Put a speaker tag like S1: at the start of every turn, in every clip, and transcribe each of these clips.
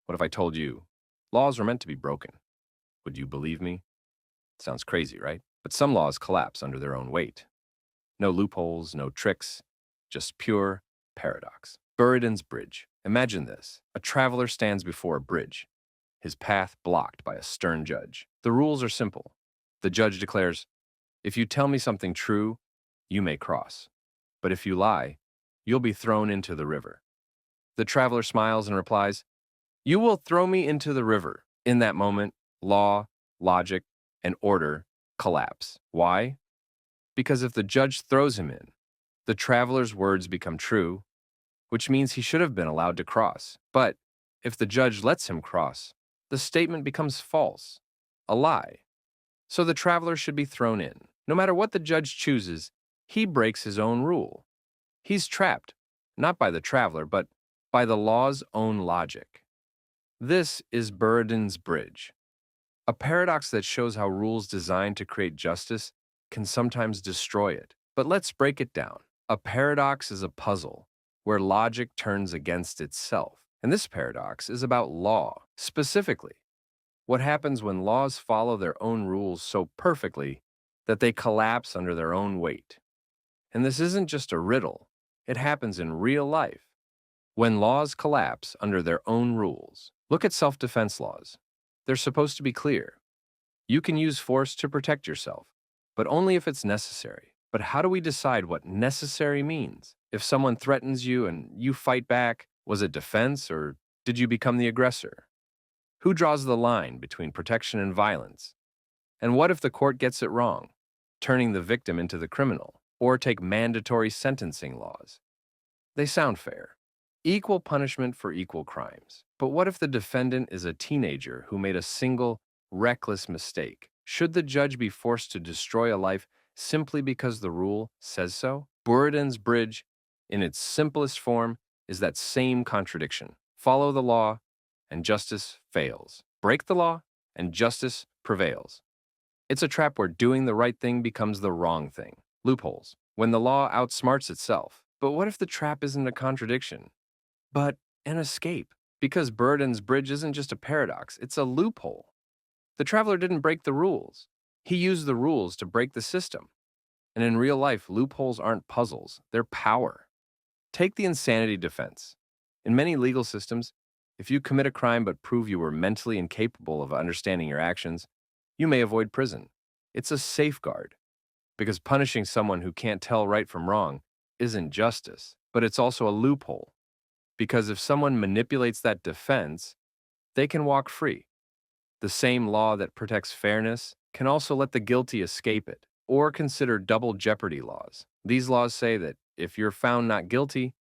S1: What if I told you laws are meant to be broken? Would you believe me? Sounds crazy, right? But some laws collapse under their own weight. No loopholes, no tricks, just pure paradox. Buridan's bridge. Imagine this. A traveler stands before a bridge, his path blocked by a stern judge. The rules are simple. The judge declares, if you tell me something true, you may cross. But if you lie, you'll be thrown into the river. The traveler smiles and replies, you will throw me into the river. In that moment, law, logic, and order collapse. Why? Because if the judge throws him in, the traveler's words become true, which means he should have been allowed to cross. But if the judge lets him cross, the statement becomes false, a lie. So the traveler should be thrown in. No matter what the judge chooses, he breaks his own rule. He's trapped, not by the traveler, but by the law's own logic. This is Buridan's bridge, a paradox that shows how rules designed to create justice can sometimes destroy it. But let's break it down. A paradox is a puzzle where logic turns against itself. And this paradox is about law. Specifically, what happens when laws follow their own rules so perfectly that they collapse under their own weight. And this isn't just a riddle. It happens in real life. When laws collapse under their own rules. Look at self-defense laws. They're supposed to be clear. You can use force to protect yourself, but only if it's necessary. But how do we decide what necessary means? If someone threatens you and you fight back, was it defense or did you become the aggressor? Who draws the line between protection and violence? And what if the court gets it wrong, turning the victim into the criminal? Or take mandatory sentencing laws. They sound fair. Equal punishment for equal crimes. But what if the defendant is a teenager who made a single, reckless mistake? Should the judge be forced to destroy a life simply because the rule says so? Buridan's bridge, in its simplest form, is that same contradiction. Follow the law, and justice fails. Break the law, and justice prevails. It's a trap where doing the right thing becomes the wrong thing. Loopholes, when the law outsmarts itself. But what if the trap isn't a contradiction, but an escape? Because Buridan's bridge isn't just a paradox, it's a loophole. The traveler didn't break the rules. He used the rules to break the system. And in real life, loopholes aren't puzzles, they're power. Take the insanity defense. In many legal systems, if you commit a crime but prove you were mentally incapable of understanding your actions, you may avoid prison. It's a safeguard. Because punishing someone who can't tell right from wrong isn't justice, but it's also a loophole. Because if someone manipulates that defense, they can walk free. The same law that protects fairness can also let the guilty escape it, or consider double jeopardy laws. These laws say that if you're found not guilty,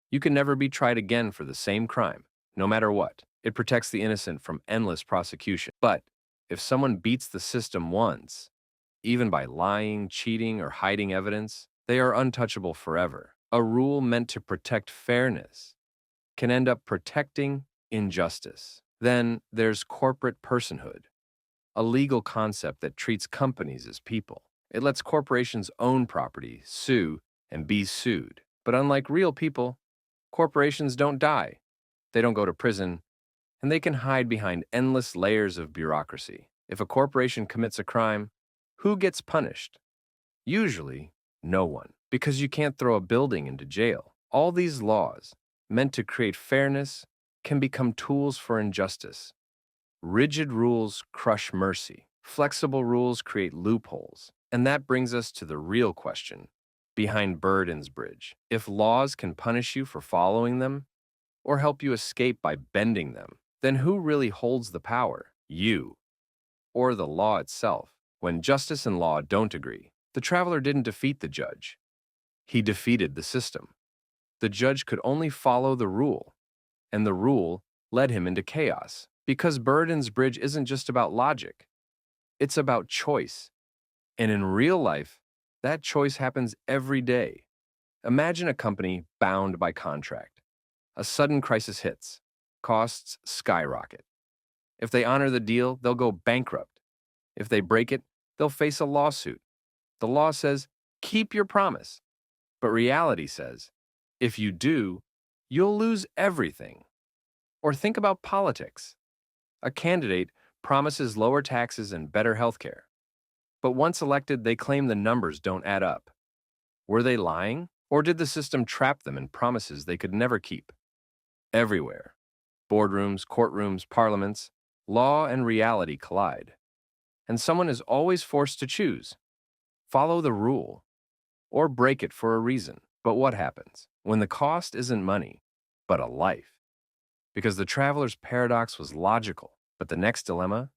S1: you can never be tried again for the same crime, no matter what. It protects the innocent from endless prosecution. But if someone beats the system once, even by lying, cheating, or hiding evidence, they are untouchable forever. A rule meant to protect fairness can end up protecting injustice. Then there's corporate personhood, a legal concept that treats companies as people. It lets corporations own property, sue, and be sued. But unlike real people, corporations don't die. They don't go to prison, and they can hide behind endless layers of bureaucracy. If a corporation commits a crime, who gets punished? Usually, no one, because you can't throw a building into jail. All these laws, meant to create fairness, can become tools for injustice. Rigid rules crush mercy. Flexible rules create loopholes. And that brings us to the real question behind Buridan's bridge. If laws can punish you for following them, or help you escape by bending them, then who really holds the power? You, or the law itself? When justice and law don't agree, the traveler didn't defeat the judge. He defeated the system. The judge could only follow the rule, and the rule led him into chaos. Because Buridan's bridge isn't just about logic, it's about choice. And in real life, that choice happens every day. Imagine a company bound by contract. A sudden crisis hits. Costs skyrocket. If they honor the deal, they'll go bankrupt. If they break it, they'll face a lawsuit. The law says, keep your promise. But reality says, if you do, you'll lose everything. Or think about politics. A candidate promises lower taxes and better healthcare, but once elected, they claim the numbers don't add up. Were they lying, or did the system trap them in promises they could never keep? Everywhere, boardrooms, courtrooms, parliaments, law and reality collide. And someone is always forced to choose: follow the rule or break it for a reason. But what happens when the cost isn't money, but a life? Because the traveler's paradox was logical, but the next dilemma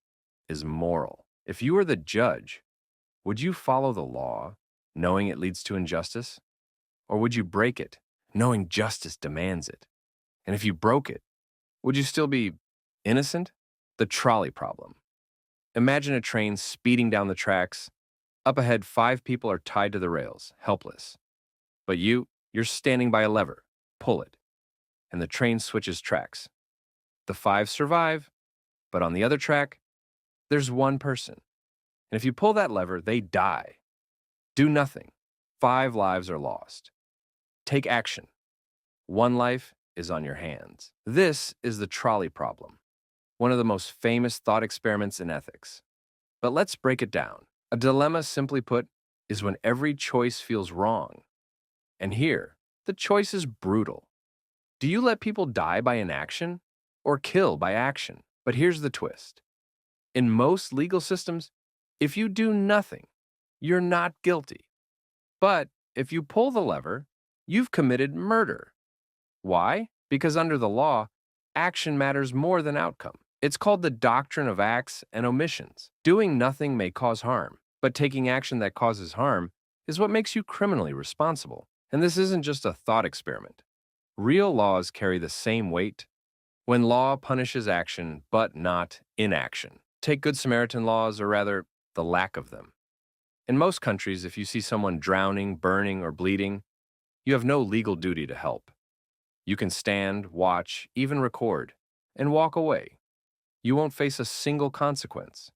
S1: is moral. If you were the judge, would you follow the law, knowing it leads to injustice? Or would you break it, knowing justice demands it? And if you broke it, would you still be innocent? The trolley problem. Imagine a train speeding down the tracks. Up ahead, 5 people are tied to the rails, helpless. But you're standing by a lever. Pull it, and the train switches tracks. The 5 survive, but on the other track, there's one person. And if you pull that lever, they die. Do nothing. 5 lives are lost. Take action. 1 life is on your hands. This is the trolley problem, one of the most famous thought experiments in ethics. But let's break it down. A dilemma, simply put, is when every choice feels wrong. And here, the choice is brutal. Do you let people die by inaction or kill by action? But here's the twist. In most legal systems, if you do nothing, you're not guilty. But if you pull the lever, you've committed murder. Why? Because under the law, action matters more than outcome. It's called the doctrine of acts and omissions. Doing nothing may cause harm, but taking action that causes harm is what makes you criminally responsible. And this isn't just a thought experiment. Real laws carry the same weight when law punishes action but not inaction. Take Good Samaritan laws, or rather, the lack of them. In most countries, if you see someone drowning, burning, or bleeding, you have no legal duty to help. You can stand, watch, even record, and walk away. You won't face a single consequence.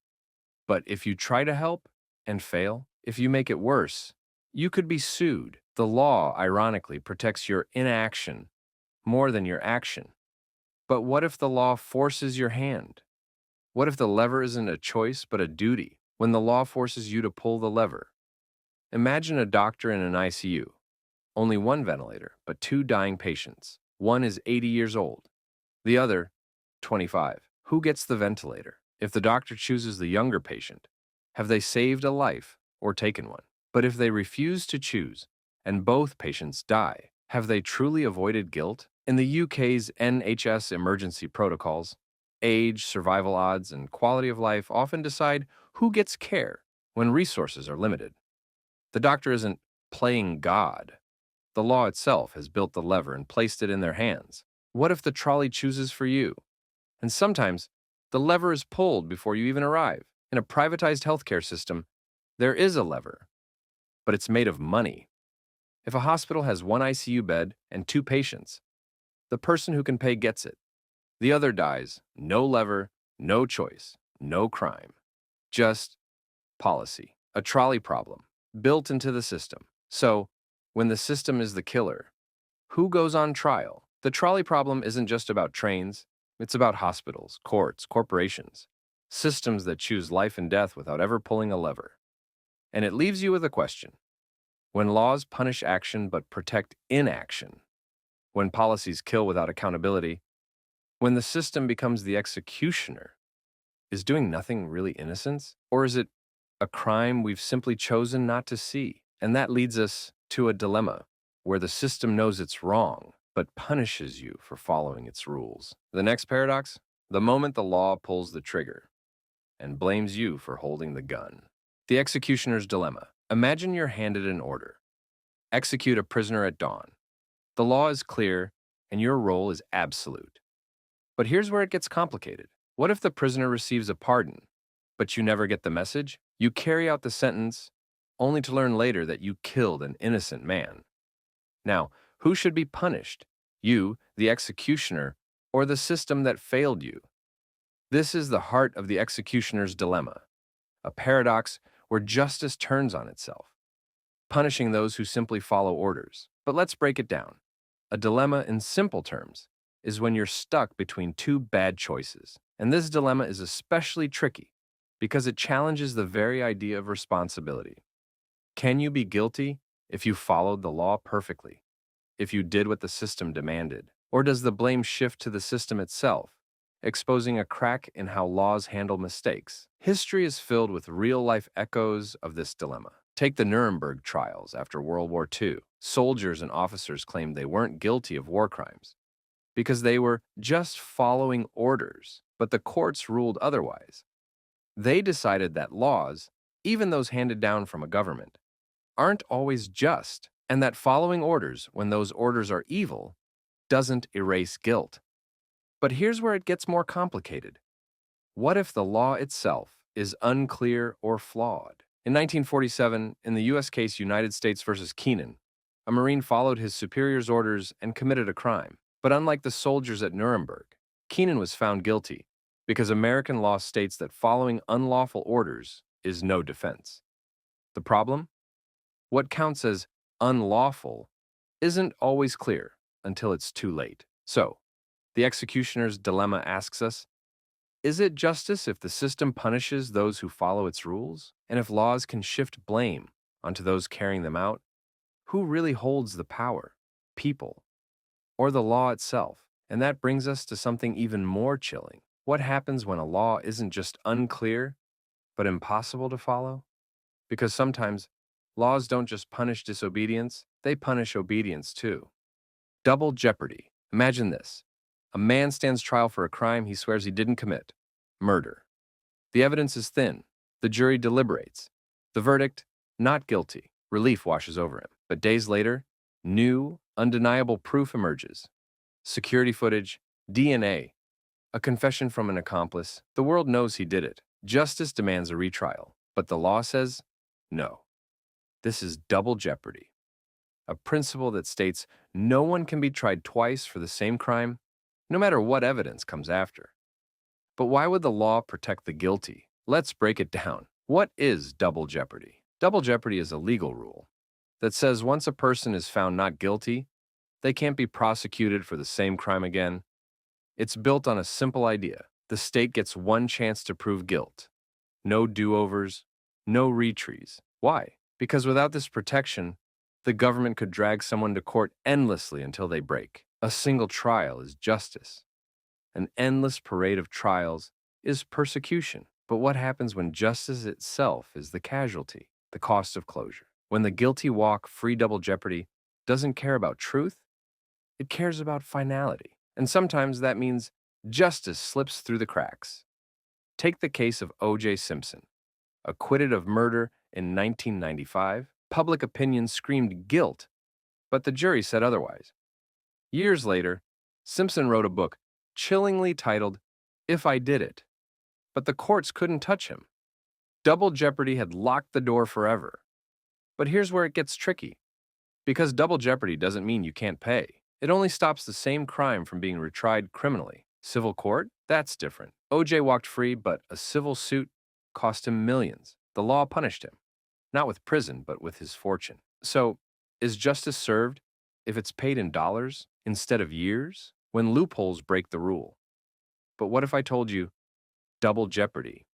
S1: But if you try to help and fail, if you make it worse, you could be sued. The law, ironically, protects your inaction more than your action. But what if the law forces your hand? What if the lever isn't a choice but a duty when the law forces you to pull the lever? Imagine a doctor in an ICU. Only 1 ventilator, but 2 dying patients. One is 80 years old, the other 25. Who gets the ventilator? If the doctor chooses the younger patient, have they saved a life or taken one? But if they refuse to choose and both patients die, have they truly avoided guilt? In the UK's NHS emergency protocols, age, survival odds, and quality of life often decide who gets care when resources are limited. The doctor isn't playing God. The law itself has built the lever and placed it in their hands. What if the trolley chooses for you? And sometimes, the lever is pulled before you even arrive. In a privatized healthcare system, there is a lever, but it's made of money. If a hospital has 1 ICU bed and 2 patients, the person who can pay gets it. The other dies. No lever, no choice, no crime. Just policy. A trolley problem, built into the system. So, when the system is the killer, who goes on trial? The trolley problem isn't just about trains. It's about hospitals, courts, corporations, systems that choose life and death without ever pulling a lever. And it leaves you with a question. When laws punish action but protect inaction, when policies kill without accountability, when the system becomes the executioner, is doing nothing really innocence? Or is it a crime we've simply chosen not to see? And that leads us to a dilemma where the system knows it's wrong, but punishes you for following its rules. The next paradox: the moment the law pulls the trigger and blames you for holding the gun. The executioner's dilemma. Imagine you're handed an order. Execute a prisoner at dawn. The law is clear, and your role is absolute. But here's where it gets complicated. What if the prisoner receives a pardon, but you never get the message? You carry out the sentence, only to learn later that you killed an innocent man. Now, who should be punished? You, the executioner, or the system that failed you? This is the heart of the executioner's dilemma, a paradox where justice turns on itself, punishing those who simply follow orders. But let's break it down. A dilemma in simple terms is when you're stuck between two bad choices. And this dilemma is especially tricky because it challenges the very idea of responsibility. Can you be guilty if you followed the law perfectly, if you did what the system demanded? Or does the blame shift to the system itself, exposing a crack in how laws handle mistakes? History is filled with real-life echoes of this dilemma. Take the Nuremberg trials after World War II. Soldiers and officers claimed they weren't guilty of war crimes because they were just following orders, but the courts ruled otherwise. They decided that laws, even those handed down from a government, aren't always just, and that following orders, when those orders are evil, doesn't erase guilt. But here's where it gets more complicated. What if the law itself is unclear or flawed? In 1947, in the U.S. case United States versus Keenan, a Marine followed his superior's orders and committed a crime. But unlike the soldiers at Nuremberg, Keenan was found guilty because American law states that following unlawful orders is no defense. The problem? What counts as unlawful isn't always clear until it's too late. So, the executioner's dilemma asks us, is it justice if the system punishes those who follow its rules? And if laws can shift blame onto those carrying them out, who really holds the power? People, or the law itself? And that brings us to something even more chilling. What happens when a law isn't just unclear, but impossible to follow? Because sometimes laws don't just punish disobedience, they punish obedience too. Double jeopardy. Imagine this. A man stands trial for a crime he swears he didn't commit. Murder. The evidence is thin. The jury deliberates. The verdict, not guilty. Relief washes over him. But days later, new, undeniable proof emerges. Security footage, DNA, a confession from an accomplice. The world knows he did it. Justice demands a retrial. But the law says, no. This is double jeopardy, a principle that states no one can be tried twice for the same crime, no matter what evidence comes after. But why would the law protect the guilty? Let's break it down. What is double jeopardy? Double jeopardy is a legal rule that says once a person is found not guilty, they can't be prosecuted for the same crime again. It's built on a simple idea. The state gets one chance to prove guilt. No do-overs, no retries. Why? Because without this protection, the government could drag someone to court endlessly until they break. A single trial is justice. An endless parade of trials is persecution. But what happens when justice itself is the casualty, the cost of closure? When the guilty walk, free double jeopardy doesn't care about truth, it cares about finality. And sometimes that means justice slips through the cracks. Take the case of O.J. Simpson. Acquitted of murder in 1995, public opinion screamed guilt, but the jury said otherwise. Years later, Simpson wrote a book chillingly titled, If I Did It, but the courts couldn't touch him. Double jeopardy had locked the door forever. But here's where it gets tricky. Because double jeopardy doesn't mean you can't pay. It only stops the same crime from being retried criminally. Civil court? That's different. O.J. walked free, but a civil suit cost him millions. The law punished him, not with prison, but with his fortune. So, is justice served if it's paid in dollars instead of years? When loopholes break the rule. But what if I told you double jeopardy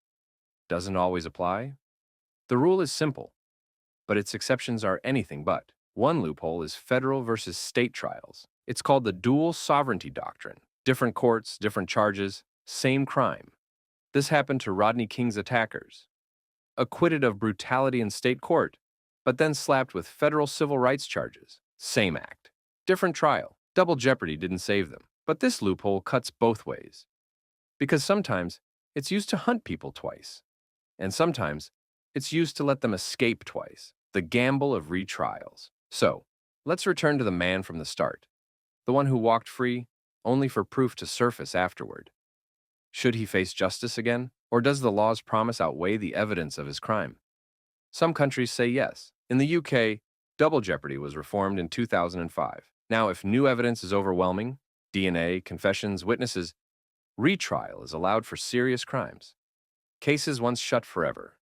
S1: doesn't always apply? The rule is simple, but its exceptions are anything but. One loophole is federal versus state trials. It's called the dual sovereignty doctrine. Different courts, different charges, same crime. This happened to Rodney King's attackers. Acquitted of brutality in state court, but then slapped with federal civil rights charges. Same act. Different trial. Double jeopardy didn't save them. But this loophole cuts both ways. Because sometimes it's used to hunt people twice. And sometimes it's used to let them escape twice. The gamble of retrials. So, let's return to the man from the start. The one who walked free, only for proof to surface afterward. Should he face justice again? Or does the law's promise outweigh the evidence of his crime? Some countries say yes. In the UK, double jeopardy was reformed in 2005. Now, if new evidence is overwhelming, DNA, confessions, witnesses, retrial is allowed for serious crimes. Cases once shut forever,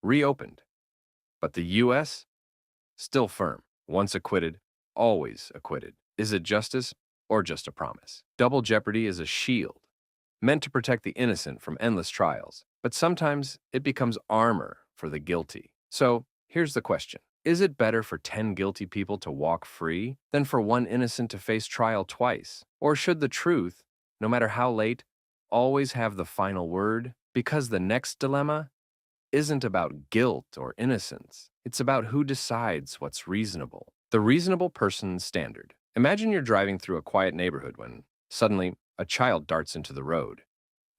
S1: reopened. But the U.S.? Still firm. Once acquitted, always acquitted. Is it justice? or just a promise. Double jeopardy is a shield, meant to protect the innocent from endless trials, but sometimes it becomes armor for the guilty. So, here's the question. Is it better for 10 guilty people to walk free than for one innocent to face trial twice? Or should the truth, no matter how late, always have the final word? Because the next dilemma isn't about guilt or innocence. It's about who decides what's reasonable. The reasonable person standard. Imagine you're driving through a quiet neighborhood when, suddenly, a child darts into the road.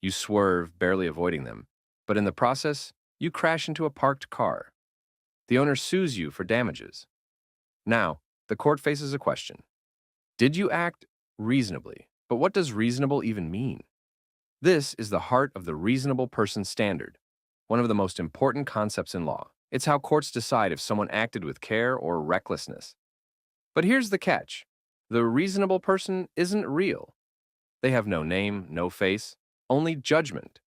S1: You swerve, barely avoiding them, but in the process, you crash into a parked car. The owner sues you for damages. Now, the court faces a question. Did you act reasonably? But what does reasonable even mean? This is the heart of the reasonable person standard, one of the most important concepts in law. It's how courts decide if someone acted with care or recklessness. But here's the catch. The reasonable person isn't real. They have no name, no face, only judgment.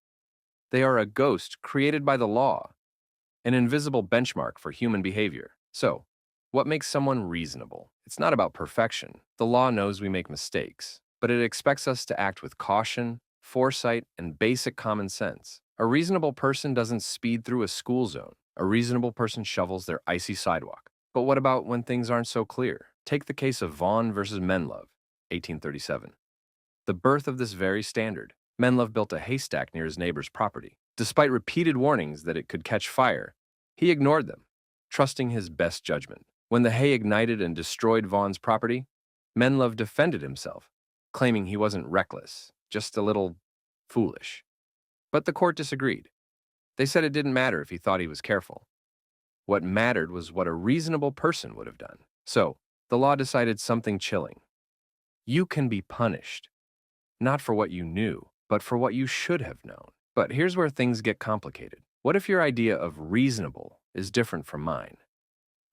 S1: They are a ghost created by the law, an invisible benchmark for human behavior. So, what makes someone reasonable? It's not about perfection. The law knows we make mistakes, but it expects us to act with caution, foresight, and basic common sense. A reasonable person doesn't speed through a school zone. A reasonable person shovels their icy sidewalk. But what about when things aren't so clear? Take the case of Vaughan versus Menlove, 1837. The birth of this very standard. Menlove built a haystack near his neighbor's property. Despite repeated warnings that it could catch fire, he ignored them, trusting his best judgment. When the hay ignited and destroyed Vaughan's property, Menlove defended himself, claiming he wasn't reckless, just a little foolish. But the court disagreed. They said it didn't matter if he thought he was careful. What mattered was what a reasonable person would have done. So, the law decided something chilling. You can be punished, not for what you knew, but for what you should have known. But here's where things get complicated. What if your idea of reasonable is different from mine?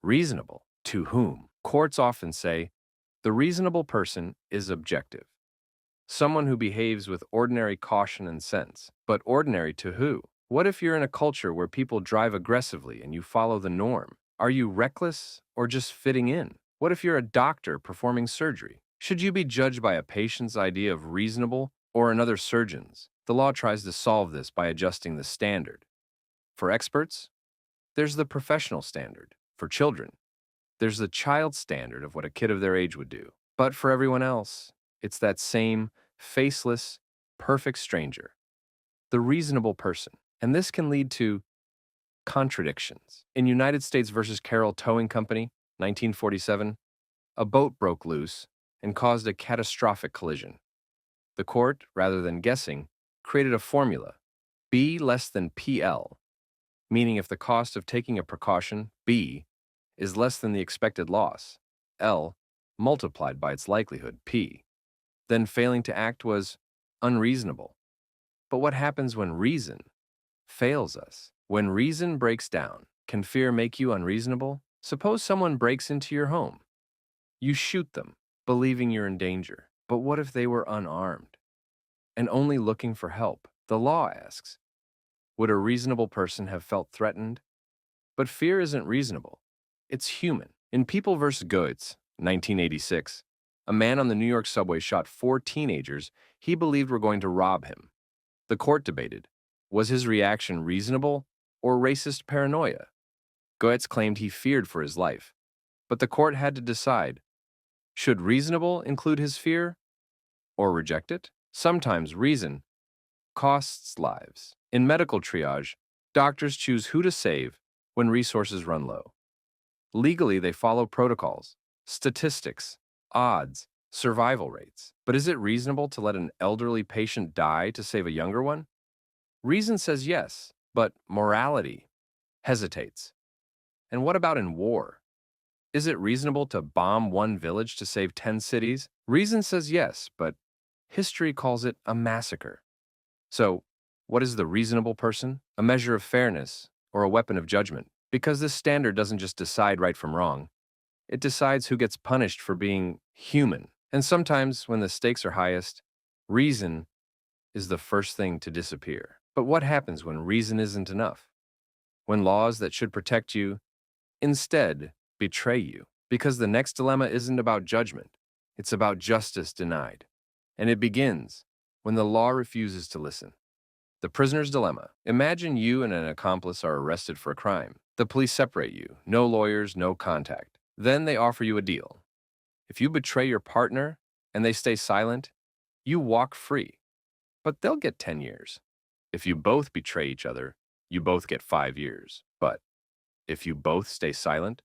S1: Reasonable to whom? Courts often say, the reasonable person is objective. Someone who behaves with ordinary caution and sense. But ordinary to who? What if you're in a culture where people drive aggressively and you follow the norm? Are you reckless or just fitting in? What if you're a doctor performing surgery? Should you be judged by a patient's idea of reasonable or another surgeon's? The law tries to solve this by adjusting the standard. For experts, there's the professional standard. For children, there's the child standard of what a kid of their age would do. But for everyone else, it's that same faceless, perfect stranger, the reasonable person. And this can lead to contradictions. In United States versus Carroll Towing Company, 1947, a boat broke loose and caused a catastrophic collision. The court, rather than guessing, created a formula, B less than PL, meaning if the cost of taking a precaution, B, is less than the expected loss, L, multiplied by its likelihood, P, then failing to act was unreasonable. But what happens when reason fails us? When reason breaks down, can fear make you unreasonable? Suppose someone breaks into your home. You shoot them, believing you're in danger. But what if they were unarmed and only looking for help? The law asks, would a reasonable person have felt threatened? But fear isn't reasonable. It's human. In People vs. Goetz, 1986, a man on the New York subway shot 4 teenagers he believed were going to rob him. The court debated, was his reaction reasonable or racist paranoia? Goetz claimed he feared for his life, but the court had to decide, should reasonable include his fear or reject it? Sometimes reason costs lives. In medical triage, doctors choose who to save when resources run low. Legally, they follow protocols, statistics, odds, survival rates. But is it reasonable to let an elderly patient die to save a younger one? Reason says yes, but morality hesitates. And what about in war? Is it reasonable to bomb one village to save 10 cities? Reason says yes, but history calls it a massacre. So, what is the reasonable person? A measure of fairness or a weapon of judgment? Because this standard doesn't just decide right from wrong, it decides who gets punished for being human. And sometimes, when the stakes are highest, reason is the first thing to disappear. But what happens when reason isn't enough? When laws that should protect you instead betray you? Because the next dilemma isn't about judgment. It's about justice denied. And it begins when the law refuses to listen. The prisoner's dilemma. Imagine you and an accomplice are arrested for a crime. The police separate you. No lawyers, no contact. Then they offer you a deal. If you betray your partner and they stay silent, you walk free. But they'll get 10 years. If you both betray each other, you both get 5 years. But if you both stay silent,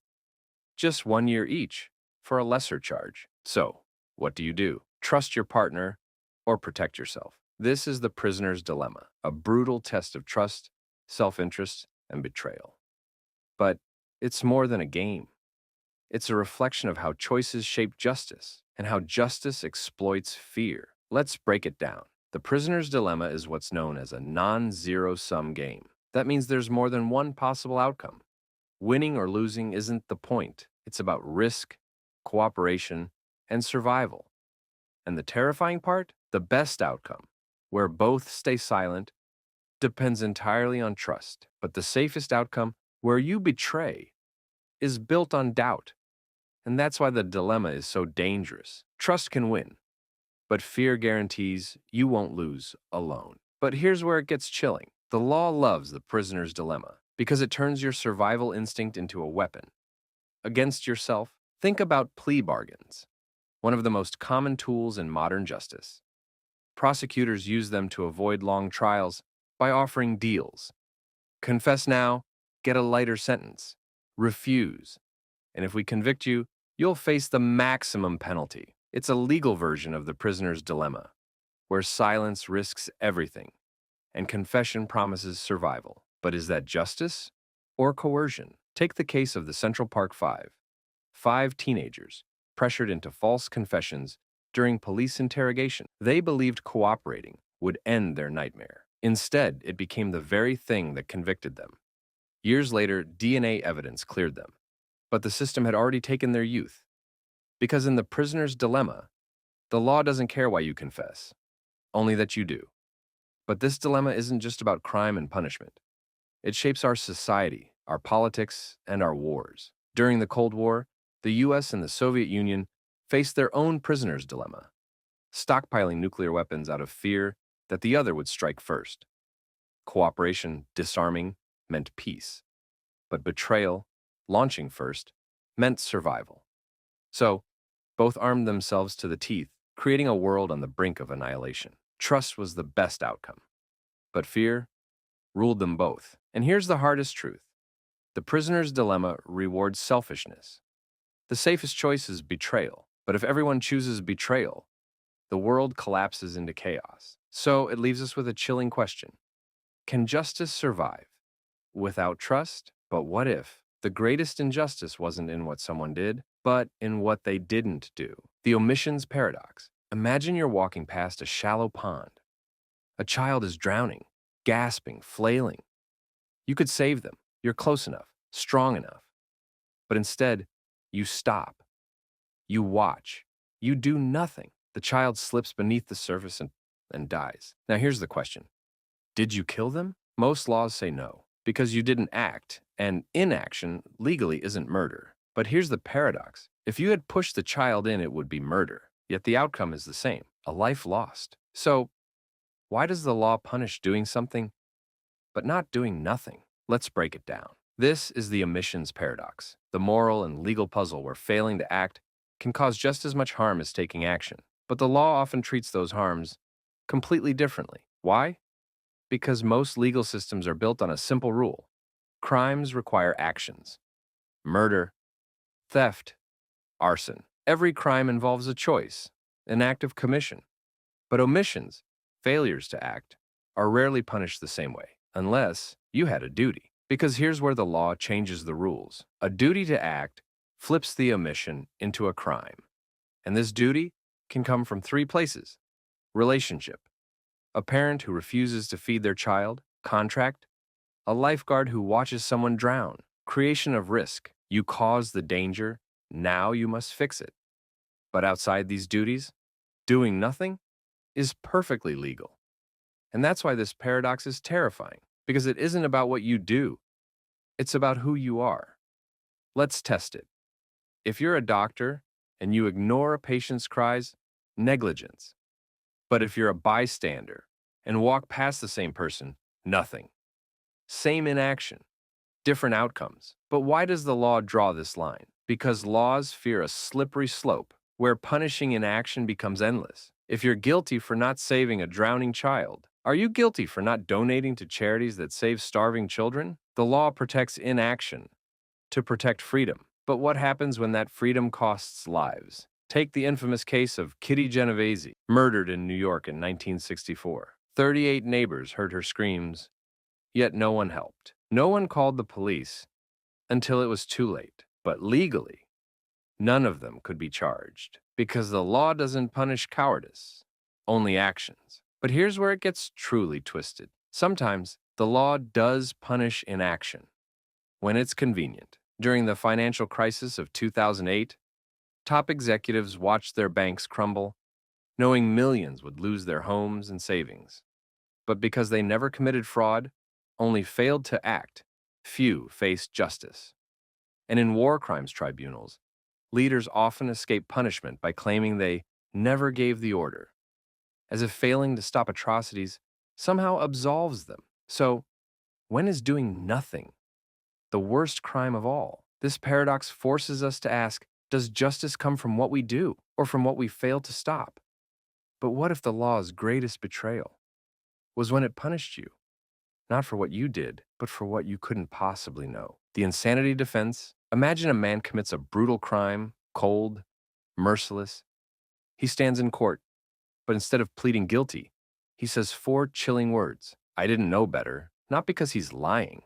S1: just 1 year each for a lesser charge. So, what do? Trust your partner or protect yourself? This is the prisoner's dilemma, a brutal test of trust, self-interest, and betrayal. But it's more than a game. It's a reflection of how choices shape justice and how justice exploits fear. Let's break it down. The prisoner's dilemma is what's known as a non-zero-sum game. That means there's more than one possible outcome. Winning or losing isn't the point. It's about risk, cooperation, and survival. And the terrifying part? The best outcome, where both stay silent, depends entirely on trust. But the safest outcome, where you betray, is built on doubt. And that's why the dilemma is so dangerous. Trust can win, but fear guarantees you won't lose alone. But here's where it gets chilling. The law loves the prisoner's dilemma because it turns your survival instinct into a weapon. Against yourself, think about plea bargains, one of the most common tools in modern justice. Prosecutors use them to avoid long trials by offering deals. Confess now, get a lighter sentence. Refuse, and if we convict you, you'll face the maximum penalty. It's a legal version of the prisoner's dilemma, where silence risks everything, and confession promises survival. But is that justice or coercion? Take the case of the Central Park Five. 5 teenagers pressured into false confessions during police interrogation. They believed cooperating would end their nightmare. Instead, it became the very thing that convicted them. Years later, DNA evidence cleared them. But the system had already taken their youth. Because in the prisoner's dilemma, the law doesn't care why you confess, only that you do. But this dilemma isn't just about crime and punishment. It shapes our society, our politics, and our wars. During the Cold War, the US and the Soviet Union faced their own prisoner's dilemma, stockpiling nuclear weapons out of fear that the other would strike first. Cooperation, disarming, meant peace. But betrayal, launching first, meant survival. So, both armed themselves to the teeth, creating a world on the brink of annihilation. Trust was the best outcome. But fear ruled them both. And here's the hardest truth. The prisoner's dilemma rewards selfishness. The safest choice is betrayal. But if everyone chooses betrayal, the world collapses into chaos. So it leaves us with a chilling question. Can justice survive without trust? But what if the greatest injustice wasn't in what someone did, but in what they didn't do? The Omissions Paradox. Imagine you're walking past a shallow pond. A child is drowning, gasping, flailing. You could save them. You're close enough, strong enough. But instead, you stop. You watch. You do nothing. The child slips beneath the surface and dies. Now here's the question. Did you kill them? Most laws say no, because you didn't act, and inaction legally isn't murder. But here's the paradox. If you had pushed the child in, it would be murder. Yet the outcome is the same, a life lost. So, why does the law punish doing something, but not doing nothing? Let's break it down. This is the Omissions Paradox, the moral and legal puzzle where failing to act can cause just as much harm as taking action. But the law often treats those harms completely differently. Why? Because most legal systems are built on a simple rule. Crimes require actions. Murder, theft, arson. Every crime involves a choice, an act of commission. But omissions, failures to act, are rarely punished the same way, unless you had a duty. Because here's where the law changes the rules. A duty to act flips the omission into a crime. And this duty can come from 3 places. Relationship. A parent who refuses to feed their child. Contract. A lifeguard who watches someone drown. Creation of risk. You cause the danger, now you must fix it. But outside these duties, doing nothing is perfectly legal. And that's why this paradox is terrifying, because it isn't about what you do. It's about who you are. Let's test it. If you're a doctor and you ignore a patient's cries, negligence. But if you're a bystander and walk past the same person, nothing. Same inaction, different outcomes. But why does the law draw this line? Because laws fear a slippery slope where punishing inaction becomes endless. If you're guilty for not saving a drowning child, are you guilty for not donating to charities that save starving children? The law protects inaction to protect freedom. But what happens when that freedom costs lives? Take the infamous case of Kitty Genovese, murdered in New York in 1964. 38 neighbors heard her screams, yet no one helped. No one called the police until it was too late. But legally, none of them could be charged because the law doesn't punish cowardice, only actions. But here's where it gets truly twisted. Sometimes the law does punish inaction when it's convenient. During the financial crisis of 2008, top executives watched their banks crumble, knowing millions would lose their homes and savings. But because they never committed fraud, only failed to act, few faced justice. And in war crimes tribunals, leaders often escape punishment by claiming they never gave the order, as if failing to stop atrocities somehow absolves them. So, when is doing nothing the worst crime of all? This paradox forces us to ask, does justice come from what we do or from what we fail to stop? But what if the law's greatest betrayal was when it punished you, not for what you did, but for what you couldn't possibly know? The insanity defense. Imagine a man commits a brutal crime, cold, merciless. He stands in court, but instead of pleading guilty, he says 4 chilling words. I didn't know better, not because he's lying,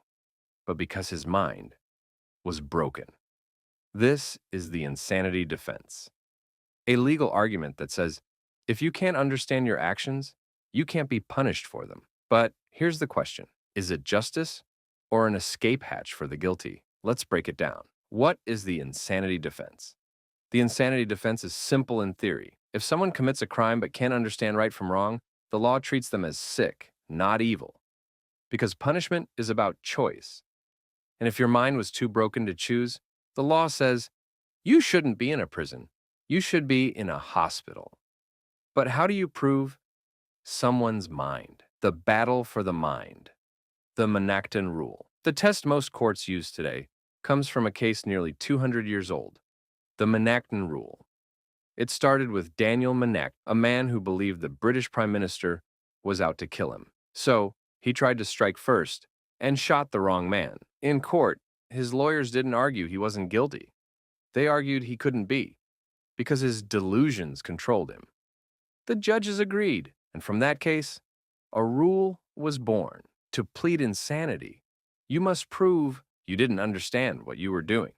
S1: but because his mind was broken. This is the insanity defense. A legal argument that says, if you can't understand your actions, you can't be punished for them. But here's the question. Is it justice or an escape hatch for the guilty? Let's break it down. What is the insanity defense? The insanity defense is simple in theory. If someone commits a crime but can't understand right from wrong, the law treats them as sick, not evil. Because punishment is about choice. And if your mind was too broken to choose, the law says, you shouldn't be in a prison. You should be in a hospital. But how do you prove someone's mind? The battle for the mind. The Monacton rule. The test most courts use today comes from a case nearly 200 years old. The Monacton rule. It started with Daniel Monacton, a man who believed the British Prime Minister was out to kill him. So, he tried to strike first and shot the wrong man. In court, his lawyers didn't argue he wasn't guilty. They argued he couldn't be, because his delusions controlled him. The judges agreed, and from that case, a rule was born. To plead insanity, you must prove you didn't understand what you were doing,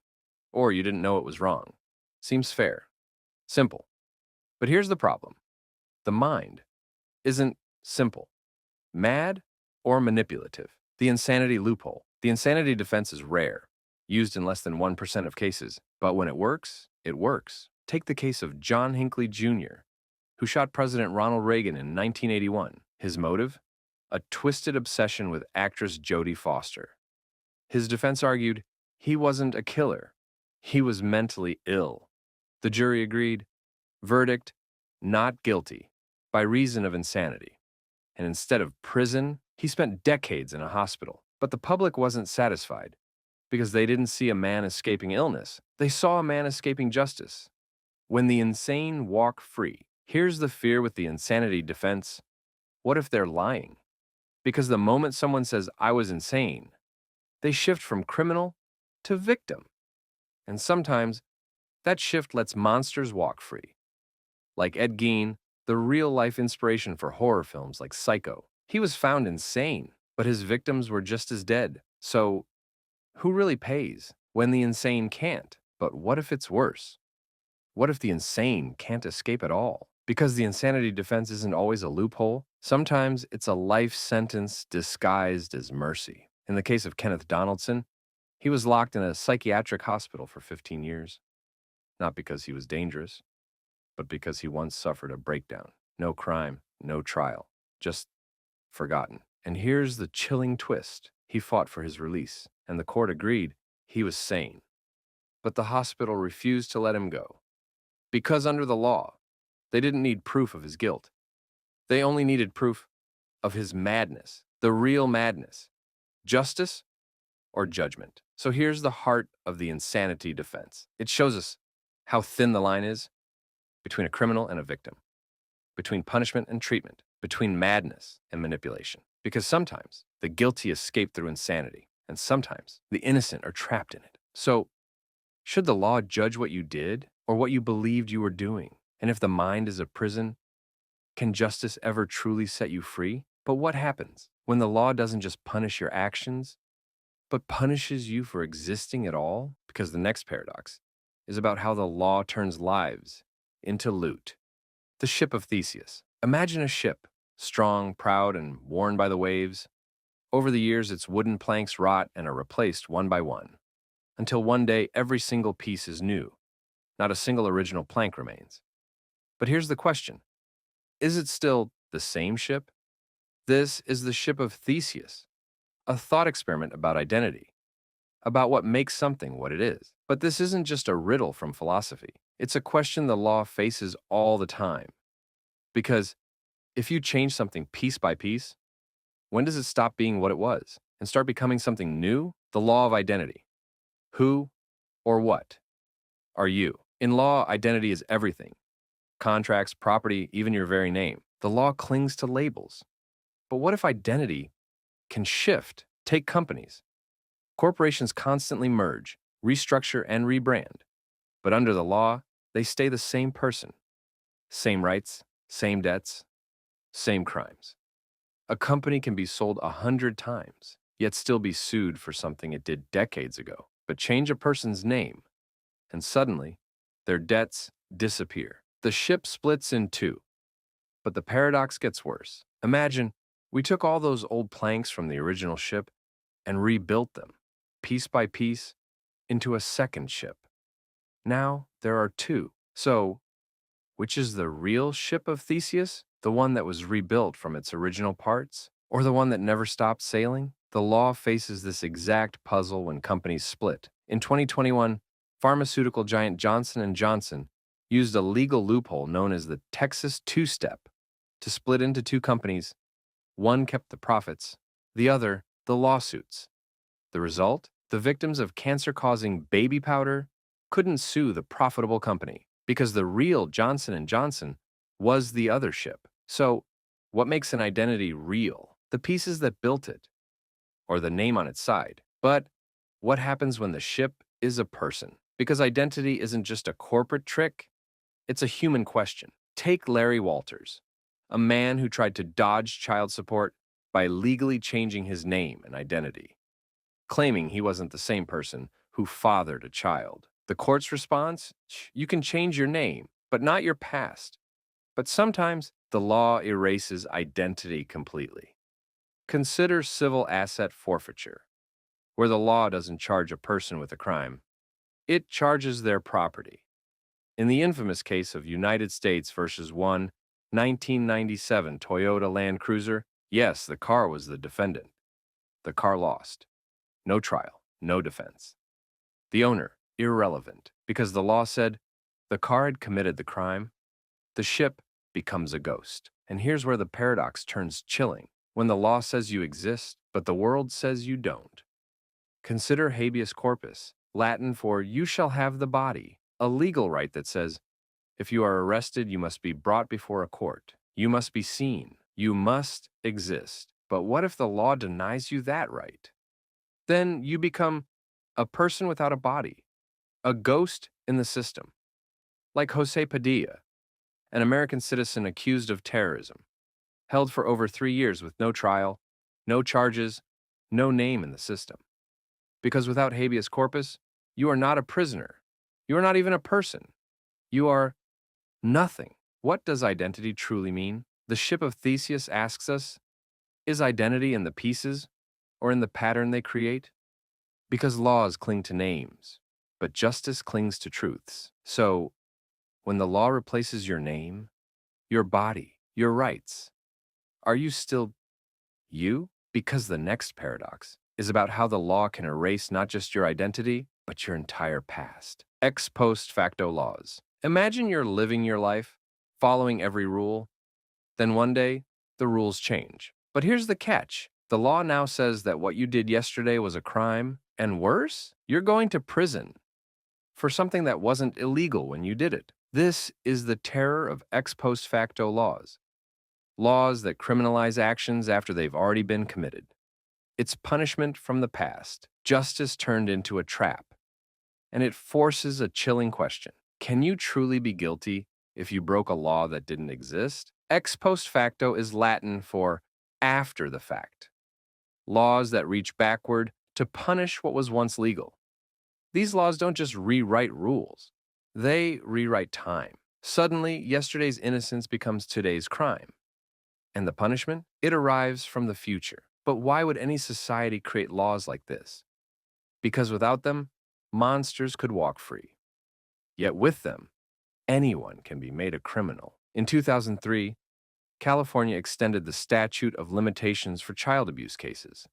S1: or you didn't know it was wrong. Seems fair. Simple. But here's the problem. The mind isn't simple, mad, or manipulative. The insanity loophole. The insanity defense is rare, used in less than 1% of cases, but when it works, it works. Take the case of John Hinckley Jr., who shot President Ronald Reagan in 1981. His motive? A twisted obsession with actress Jodie Foster. His defense argued he wasn't a killer. He was mentally ill. The jury agreed. Verdict, not guilty, by reason of insanity. And instead of prison, he spent decades in a hospital. But the public wasn't satisfied, because they didn't see a man escaping illness. They saw a man escaping justice. When the insane walk free, here's the fear with the insanity defense. What if they're lying? Because the moment someone says, I was insane, they shift from criminal to victim. And sometimes, that shift lets monsters walk free. Like Ed Gein, the real-life inspiration for horror films like Psycho. He was found insane, but his victims were just as dead. So, who really pays when the insane can't? But what if it's worse? What if the insane can't escape at all? Because the insanity defense isn't always a loophole, sometimes it's a life sentence disguised as mercy. In the case of Kenneth Donaldson, he was locked in a psychiatric hospital for 15 years. Not because he was dangerous, but because he once suffered a breakdown. No crime, no trial, just forgotten. And here's the chilling twist. He fought for his release, and the court agreed he was sane. But the hospital refused to let him go. Because under the law, they didn't need proof of his guilt. They only needed proof of his madness, the real madness, justice or judgment. So here's the heart of the insanity defense. It shows us how thin the line is between a criminal and a victim, between punishment and treatment, between madness and manipulation. Because sometimes the guilty escape through insanity, and sometimes the innocent are trapped in it. So, should the law judge what you did or what you believed you were doing? And if the mind is a prison, can justice ever truly set you free? But what happens when the law doesn't just punish your actions, but punishes you for existing at all? Because the next paradox is about how the law turns lives into loot. The Ship of Theseus. Imagine a ship, strong, proud, and worn by the waves. Over the years, its wooden planks rot and are replaced one by one, until one day every single piece is new. Not a single original plank remains. But here's the question. Is it still the same ship? This is the Ship of Theseus, a thought experiment about identity, about what makes something what it is. But this isn't just a riddle from philosophy. It's a question the law faces all the time. Because if you change something piece by piece, when does it stop being what it was and start becoming something new? The law of identity. Who or what are you? In law, identity is everything. Contracts, property, even your very name. The law clings to labels. But what if identity can shift? Take companies. Corporations constantly merge, restructure, and rebrand. But under the law, they stay the same person. Same rights, same debts, same crimes. A company can be sold 100 times, yet still be sued for something it did decades ago. But change a person's name, and suddenly, their debts disappear. The ship splits in two. But the paradox gets worse. Imagine we took all those old planks from the original ship and rebuilt them, piece by piece, into a second ship. Now there are two. So, which is the real Ship of Theseus? The one that was rebuilt from its original parts? Or the one that never stopped sailing? The law faces this exact puzzle when companies split. In 2021, pharmaceutical giant Johnson & Johnson used a legal loophole known as the Texas two-step to split into two companies. One kept the profits, the other the lawsuits. The result? The victims of cancer-causing baby powder couldn't sue the profitable company because the real Johnson & Johnson was the other ship. So, what makes an identity real? The pieces that built it, or the name on its side. But what happens when the ship is a person? Because identity isn't just a corporate trick, it's a human question. Take Larry Walters, a man who tried to dodge child support by legally changing his name and identity, claiming he wasn't the same person who fathered a child. The court's response? You can change your name, but not your past. But sometimes the law erases identity completely. Consider civil asset forfeiture, where the law doesn't charge a person with a crime. It charges their property. In the infamous case of United States versus 1997 Toyota Land Cruiser, yes, the car was the defendant. The car lost. No trial, no defense. The owner, irrelevant, because the law said the car had committed the crime. The ship becomes a ghost. And here's where the paradox turns chilling. When the law says you exist, but the world says you don't. Consider habeas corpus, Latin for you shall have the body, a legal right that says, if you are arrested, you must be brought before a court. You must be seen. You must exist. But what if the law denies you that right? Then you become a person without a body, a ghost in the system. Like Jose Padilla, an American citizen accused of terrorism, held for over 3 years with no trial, no charges, no name in the system. Because without habeas corpus, you are not a prisoner. You are not even a person. You are nothing. What does identity truly mean? The Ship of Theseus asks us, is identity in the pieces or in the pattern they create? Because laws cling to names, but justice clings to truths. So, when the law replaces your name, your body, your rights, are you still you? Because the next paradox is about how the law can erase not just your identity, but your entire past. Ex post facto laws. Imagine you're living your life, following every rule, then one day, the rules change. But here's the catch. The law now says that what you did yesterday was a crime, and worse, you're going to prison for something that wasn't illegal when you did it. This is the terror of ex post facto laws. Laws that criminalize actions after they've already been committed. It's punishment from the past, justice turned into a trap. And it forces a chilling question. Can you truly be guilty if you broke a law that didn't exist? Ex post facto is Latin for after the fact. Laws that reach backward to punish what was once legal. These laws don't just rewrite rules, they rewrite time. Suddenly, yesterday's innocence becomes today's crime. And the punishment? It arrives from the future. But why would any society create laws like this? Because without them, monsters could walk free. Yet with them, anyone can be made a criminal. In 2003, California extended the Statute of Limitations for child abuse cases,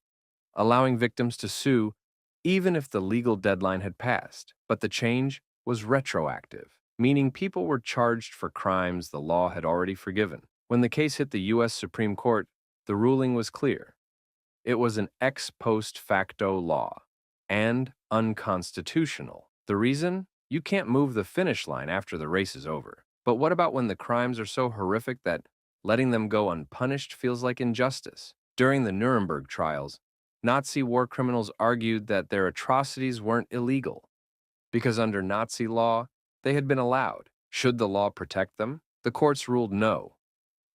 S1: allowing victims to sue even if the legal deadline had passed. But the change was retroactive, meaning people were charged for crimes the law had already forgiven. When the case hit the U.S. Supreme Court, the ruling was clear. It was an ex post facto law and unconstitutional. The reason? You can't move the finish line after the race is over. But what about when the crimes are so horrific that letting them go unpunished feels like injustice? During the Nuremberg trials, Nazi war criminals argued that their atrocities weren't illegal, because under Nazi law, they had been allowed. Should the law protect them? The courts ruled no.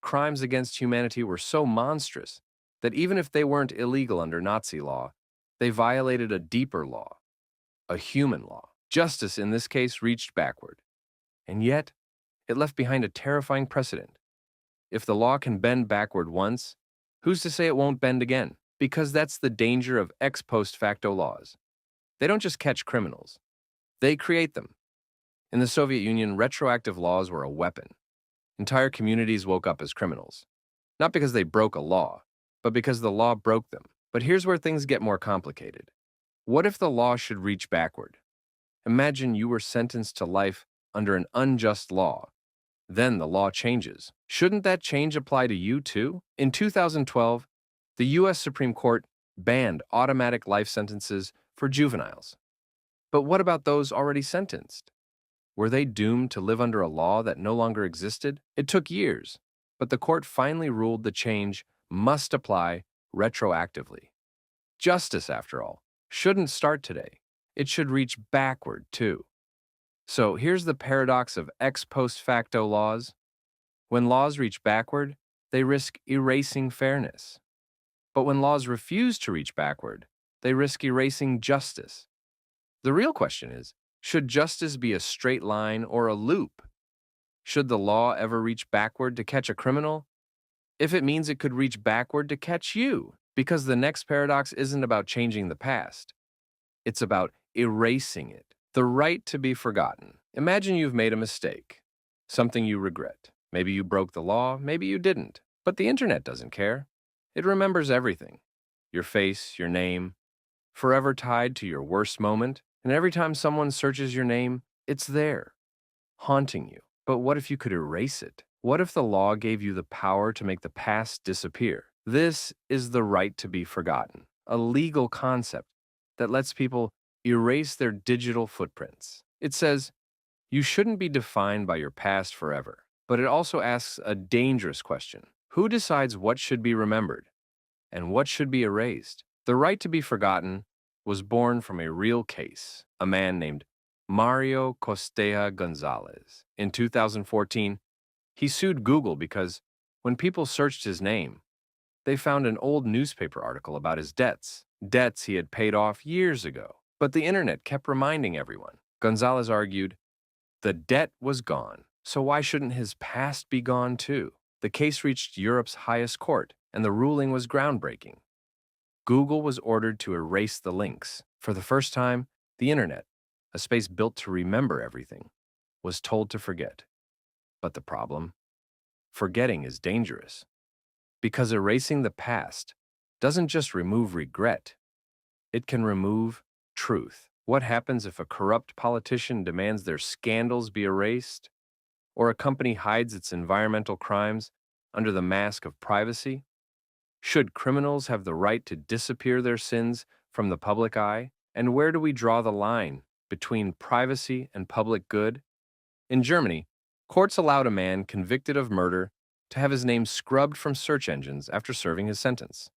S1: Crimes against humanity were so monstrous that even if they weren't illegal under Nazi law, they violated a deeper law, a human law. Justice in this case reached backward. And yet, it left behind a terrifying precedent. If the law can bend backward once, who's to say it won't bend again? Because that's the danger of ex post facto laws. They don't just catch criminals, they create them. In the Soviet Union, retroactive laws were a weapon. Entire communities woke up as criminals. Not because they broke a law, but because the law broke them. But here's where things get more complicated. What if the law should reach backward? Imagine you were sentenced to life under an unjust law. Then the law changes. Shouldn't that change apply to you too? In 2012, the U.S. Supreme Court banned automatic life sentences for juveniles. But what about those already sentenced? Were they doomed to live under a law that no longer existed? It took years, but the court finally ruled the change must apply retroactively. Justice, after all, shouldn't start today. It should reach backward, too. So here's the paradox of ex post facto laws. When laws reach backward, they risk erasing fairness. But when laws refuse to reach backward, they risk erasing justice. The real question is, should justice be a straight line or a loop? Should the law ever reach backward to catch a criminal? If it means it could reach backward to catch you, because the next paradox isn't about changing the past. It's about erasing it. The right to be forgotten. Imagine you've made a mistake, something you regret. Maybe you broke the law, maybe you didn't. But the internet doesn't care. It remembers everything. Your face, your name, forever tied to your worst moment. And every time someone searches your name, it's there, haunting you. But what if you could erase it? What if the law gave you the power to make the past disappear? This is the right to be forgotten, a legal concept that lets people erase their digital footprints. It says, you shouldn't be defined by your past forever. But it also asks a dangerous question. Who decides what should be remembered and what should be erased? The right to be forgotten was born from a real case, a man named Mario Costella Gonzalez. In 2014, he sued Google because when people searched his name, they found an old newspaper article about his debts he had paid off years ago. But the internet kept reminding everyone. Gonzalez argued, the debt was gone, so why shouldn't his past be gone too? The case reached Europe's highest court, and the ruling was groundbreaking. Google was ordered to erase the links. For the first time, the internet, a space built to remember everything, was told to forget. But the problem? Forgetting is dangerous. Because erasing the past doesn't just remove regret, it can remove truth. What happens if a corrupt politician demands their scandals be erased, or a company hides its environmental crimes under the mask of privacy? Should criminals have the right to disappear their sins from the public eye? And where do we draw the line between privacy and public good? In Germany, courts allowed a man convicted of murder to have his name scrubbed from search engines after serving his sentence.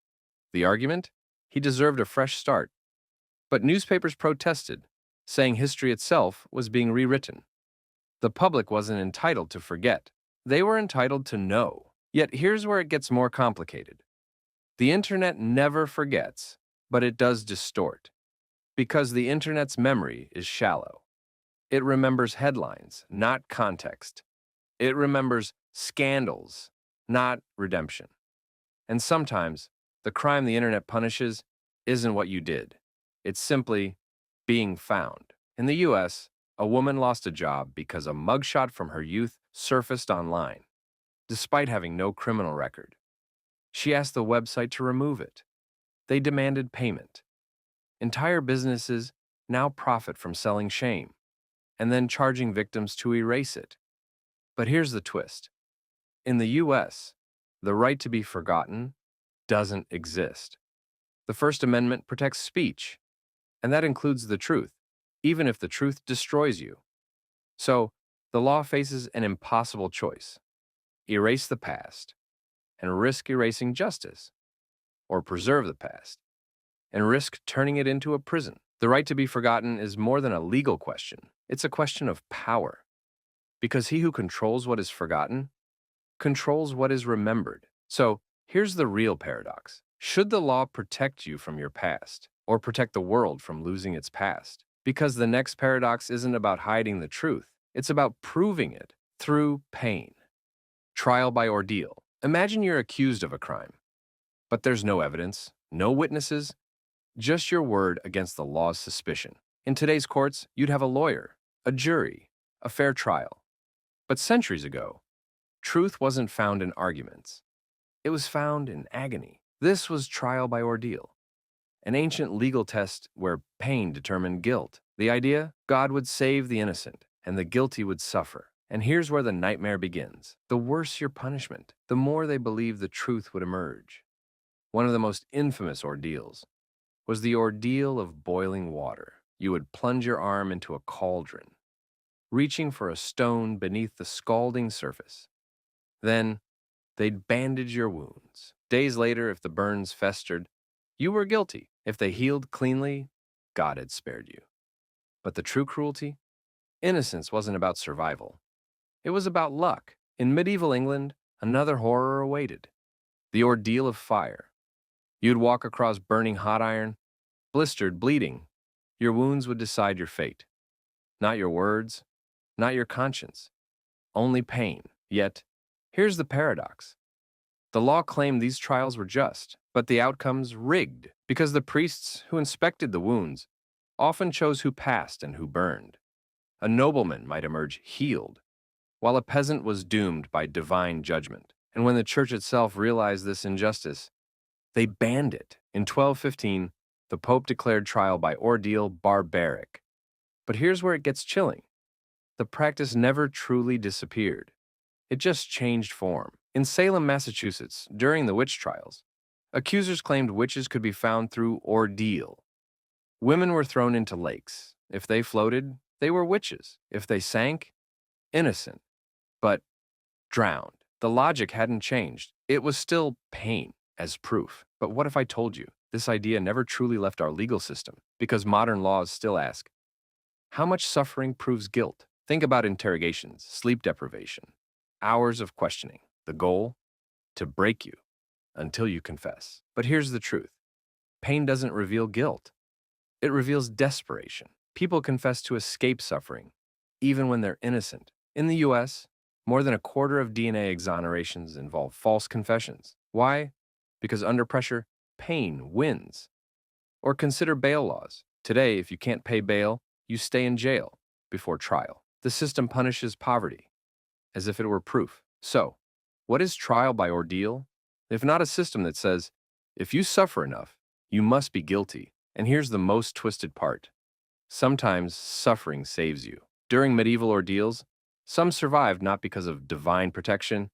S1: The argument? He deserved a fresh start. But newspapers protested, saying history itself was being rewritten. The public wasn't entitled to forget. They were entitled to know. Yet here's where it gets more complicated. The internet never forgets, but it does distort. Because the internet's memory is shallow. It remembers headlines, not context. It remembers scandals, not redemption. And sometimes, the crime the internet punishes isn't what you did. It's simply being found. In the US, a woman lost a job because a mugshot from her youth surfaced online, despite having no criminal record. She asked the website to remove it. They demanded payment. Entire businesses now profit from selling shame, and then charging victims to erase it. But here's the twist. In the US, the right to be forgotten doesn't exist. The First Amendment protects speech, and that includes the truth, even if the truth destroys you. So, the law faces an impossible choice. Erase the past, and risk erasing justice, or preserve the past, and risk turning it into a prison. The right to be forgotten is more than a legal question. It's a question of power. Because he who controls what is forgotten controls what is remembered. So, here's the real paradox. Should the law protect you from your past, or protect the world from losing its past? Because the next paradox isn't about hiding the truth. It's about proving it through pain. Trial by ordeal. Imagine you're accused of a crime, but there's no evidence, no witnesses, just your word against the law's suspicion. In today's courts, you'd have a lawyer, a jury, a fair trial. But centuries ago, truth wasn't found in arguments. It was found in agony. This was trial by ordeal, an ancient legal test where pain determined guilt. The idea, God would save the innocent, and the guilty would suffer. And here's where the nightmare begins. The worse your punishment, the more they believed the truth would emerge. One of the most infamous ordeals was the ordeal of boiling water. You would plunge your arm into a cauldron, reaching for a stone beneath the scalding surface. Then, they'd bandage your wounds. Days later, if the burns festered, you were guilty. If they healed cleanly, God had spared you. But the true cruelty? Innocence wasn't about survival. It was about luck. In medieval England, another horror awaited. The ordeal of fire. You'd walk across burning hot iron, blistered, bleeding. Your wounds would decide your fate. Not your words, not your conscience. Only pain. Yet, here's the paradox. The law claimed these trials were just, but the outcomes rigged, because the priests who inspected the wounds often chose who passed and who burned. A nobleman might emerge healed, while a peasant was doomed by divine judgment. And when the church itself realized this injustice, they banned it. In 1215, the Pope declared trial by ordeal barbaric. But here's where it gets chilling. The practice never truly disappeared. It just changed form. In Salem, Massachusetts, during the witch trials, accusers claimed witches could be found through ordeal. Women were thrown into lakes. If they floated, they were witches. If they sank, innocent, but drowned. The logic hadn't changed. It was still pain as proof. But what if I told you this idea never truly left our legal system? Because modern laws still ask, how much suffering proves guilt? Think about interrogations, sleep deprivation, hours of questioning. The goal? To break you until you confess. But here's the truth. Pain doesn't reveal guilt. It reveals desperation. People confess to escape suffering, even when they're innocent. In the US, more than a quarter of DNA exonerations involve false confessions. Why? Because under pressure, pain wins. Or consider bail laws. Today, if you can't pay bail, you stay in jail before trial. The system punishes poverty, as if it were proof. So, what is trial by ordeal? If not a system that says, if you suffer enough, you must be guilty. And here's the most twisted part. Sometimes suffering saves you. During medieval ordeals, some survived not because of divine protection,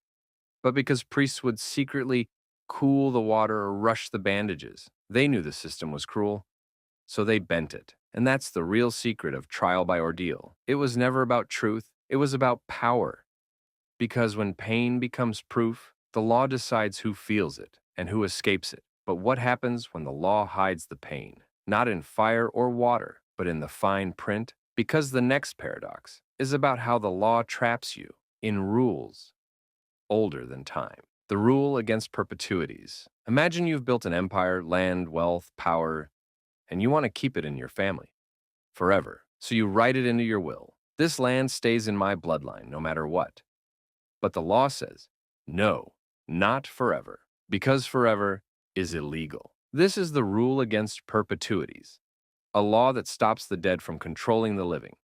S1: but because priests would secretly cool the water or rush the bandages. They knew the system was cruel, so they bent it. And that's the real secret of trial by ordeal. It was never about truth, it was about power. Because when pain becomes proof, the law decides who feels it and who escapes it. But what happens when the law hides the pain? Not in fire or water, but in the fine print? Because the next paradox is about how the law traps you in rules older than time. The rule against perpetuities. Imagine you've built an empire, land, wealth, power, and you want to keep it in your family forever. So you write it into your will. This land stays in my bloodline no matter what. But the law says, no, not forever, because forever is illegal. This is the rule against perpetuities, a law that stops the dead from controlling the living.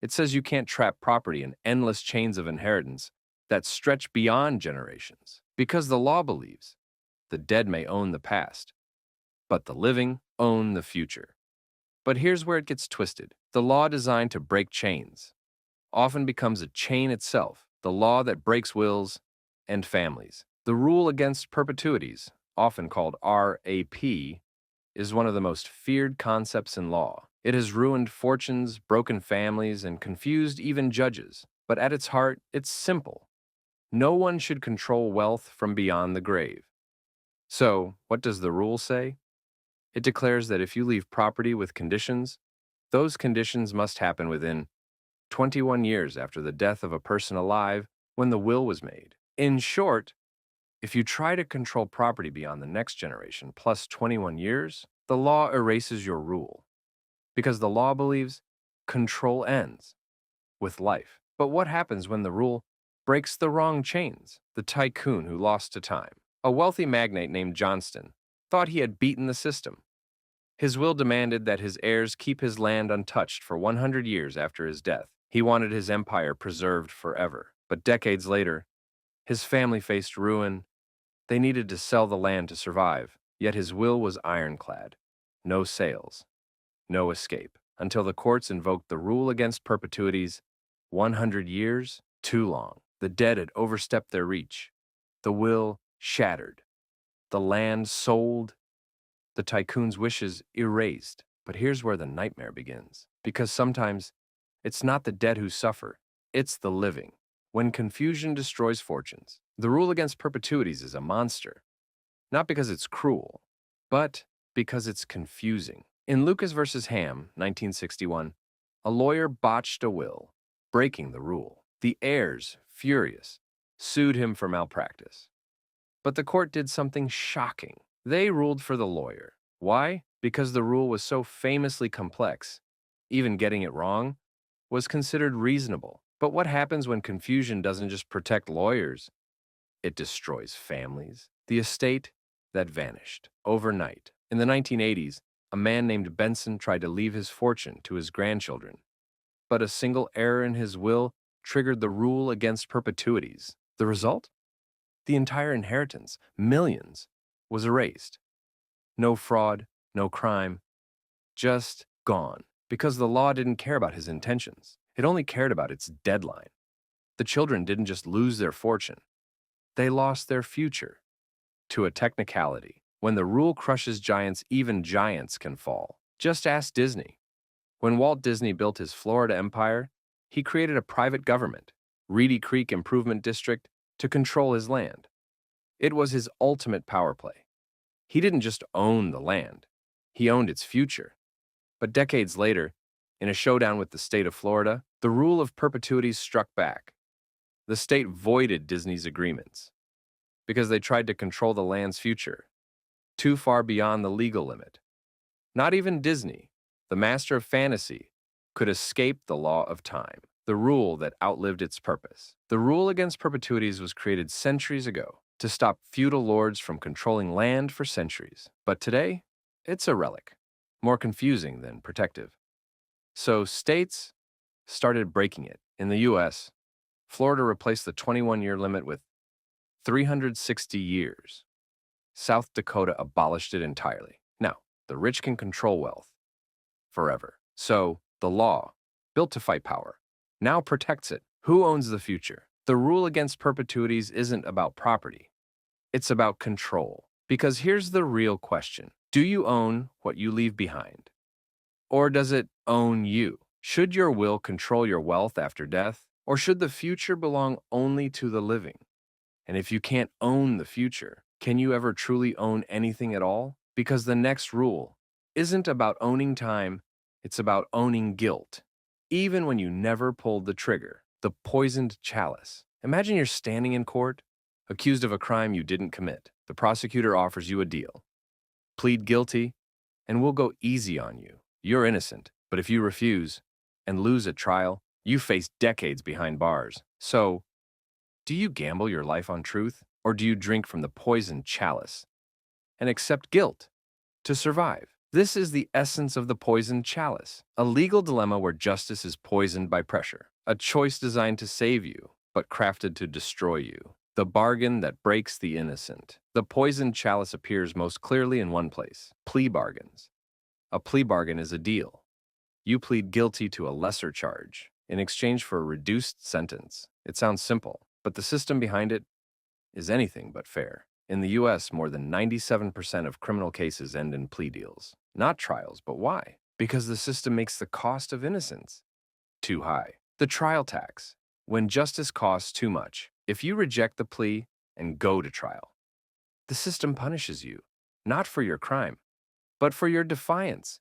S1: It says you can't trap property in endless chains of inheritance that stretch beyond generations, because the law believes the dead may own the past, but the living own the future. But here's where it gets twisted. The law designed to break chains often becomes a chain itself, the law that breaks wills and families. The rule against perpetuities, often called RAP, is one of the most feared concepts in law. It has ruined fortunes, broken families, and confused even judges. But at its heart, it's simple. No one should control wealth from beyond the grave. So, what does the rule say? It declares that if you leave property with conditions, those conditions must happen within 21 years after the death of a person alive when the will was made. In short, if you try to control property beyond the next generation plus 21 years, the law erases your rule. Because the law believes control ends with life. But what happens when the rule breaks the wrong chains? The tycoon who lost to time. A wealthy magnate named Johnston thought he had beaten the system. His will demanded that his heirs keep his land untouched for 100 years after his death. He wanted his empire preserved forever. But decades later, his family faced ruin. They needed to sell the land to survive, yet his will was ironclad. No sales, no escape, until the courts invoked the rule against perpetuities. 100 years? Too long. The dead had overstepped their reach. The will shattered. The land sold. The tycoon's wishes erased. But here's where the nightmare begins. Because sometimes it's not the dead who suffer, it's the living. When confusion destroys fortunes, the rule against perpetuities is a monster. Not because it's cruel, but because it's confusing. In Lucas versus Ham, 1961, a lawyer botched a will, breaking the rule. The heirs, furious, sued him for malpractice. But the court did something shocking. They ruled for the lawyer. Why? Because the rule was so famously complex, even getting it wrong was considered reasonable. But what happens when confusion doesn't just protect lawyers? It destroys families. The estate that vanished overnight. In the 1980s, a man named Benson tried to leave his fortune to his grandchildren. But a single error in his will triggered the rule against perpetuities. The result? The entire inheritance, millions, was erased. No fraud, no crime, just gone. Because the law didn't care about his intentions. It only cared about its deadline. The children didn't just lose their fortune. They lost their future. To a technicality, when the rule crushes giants, even giants can fall. Just ask Disney. When Walt Disney built his Florida empire, he created a private government, Reedy Creek Improvement District, to control his land. It was his ultimate power play. He didn't just own the land, he owned its future. But decades later, in a showdown with the state of Florida, the rule of perpetuities struck back. The state voided Disney's agreements because they tried to control the land's future, too far beyond the legal limit. Not even Disney, the master of fantasy, could escape the law of time, the rule that outlived its purpose. The rule against perpetuities was created centuries ago to stop feudal lords from controlling land for centuries. But today, it's a relic, more confusing than protective. So states started breaking it. In the U.S., Florida replaced the 21-year limit with 360 years. South Dakota abolished it entirely. Now, the rich can control wealth forever. So, The law, built to fight power, now protects it. Who owns the future? The rule against perpetuities isn't about property. It's about control. Because here's the real question. Do you own what you leave behind? Or does it own you? Should your will control your wealth after death? Or should the future belong only to the living? And if you can't own the future, can you ever truly own anything at all? Because the next rule isn't about owning time, it's about owning guilt. Even when you never pulled the trigger. The Poisoned Chalice. Imagine you're standing in court, accused of a crime you didn't commit. The prosecutor offers you a deal. Plead guilty, and we'll go easy on you. You're innocent, but if you refuse and lose at trial, you face decades behind bars. So, do you gamble your life on truth, or do you drink from the poisoned chalice and accept guilt to survive? This is the essence of the poisoned chalice, a legal dilemma where justice is poisoned by pressure, a choice designed to save you, but crafted to destroy you. The bargain that breaks the innocent. The poisoned chalice appears most clearly in one place: plea bargains. A plea bargain is a deal. You plead guilty to a lesser charge in exchange for a reduced sentence. It sounds simple, but the system behind it is anything but fair. In the US, more than 97% of criminal cases end in plea deals. Not trials, but why? Because the system makes the cost of innocence too high. The trial tax. When justice costs too much, if you reject the plea and go to trial, the system punishes you, not for your crime, but for your defiance.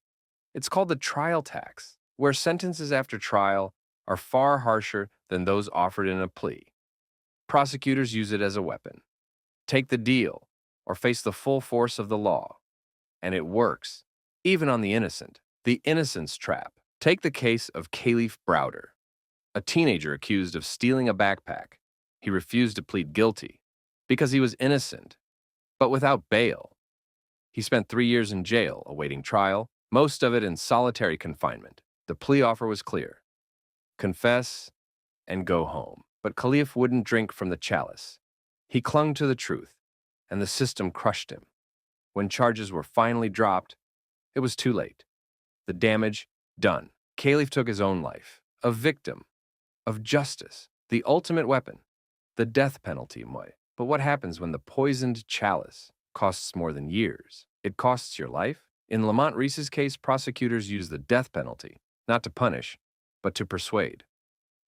S1: It's called the trial tax, where sentences after trial are far harsher than those offered in a plea. Prosecutors use it as a weapon. Take the deal, or face the full force of the law. And it works, even on the innocent. The Innocence Trap. Take the case of Caliph Browder, a teenager accused of stealing a backpack. He refused to plead guilty because he was innocent, but without bail. He spent 3 years in jail awaiting trial, most of it in solitary confinement. The plea offer was clear: confess and go home. But Caliph wouldn't drink from the chalice. He clung to the truth, and the system crushed him. When charges were finally dropped, it was too late. The damage done. Caliph took his own life, a victim of justice, the ultimate weapon, the death penalty. But what happens when the poisoned chalice costs more than years? It costs your life. In Lamont Reese's case, prosecutors used the death penalty, not to punish, but to persuade.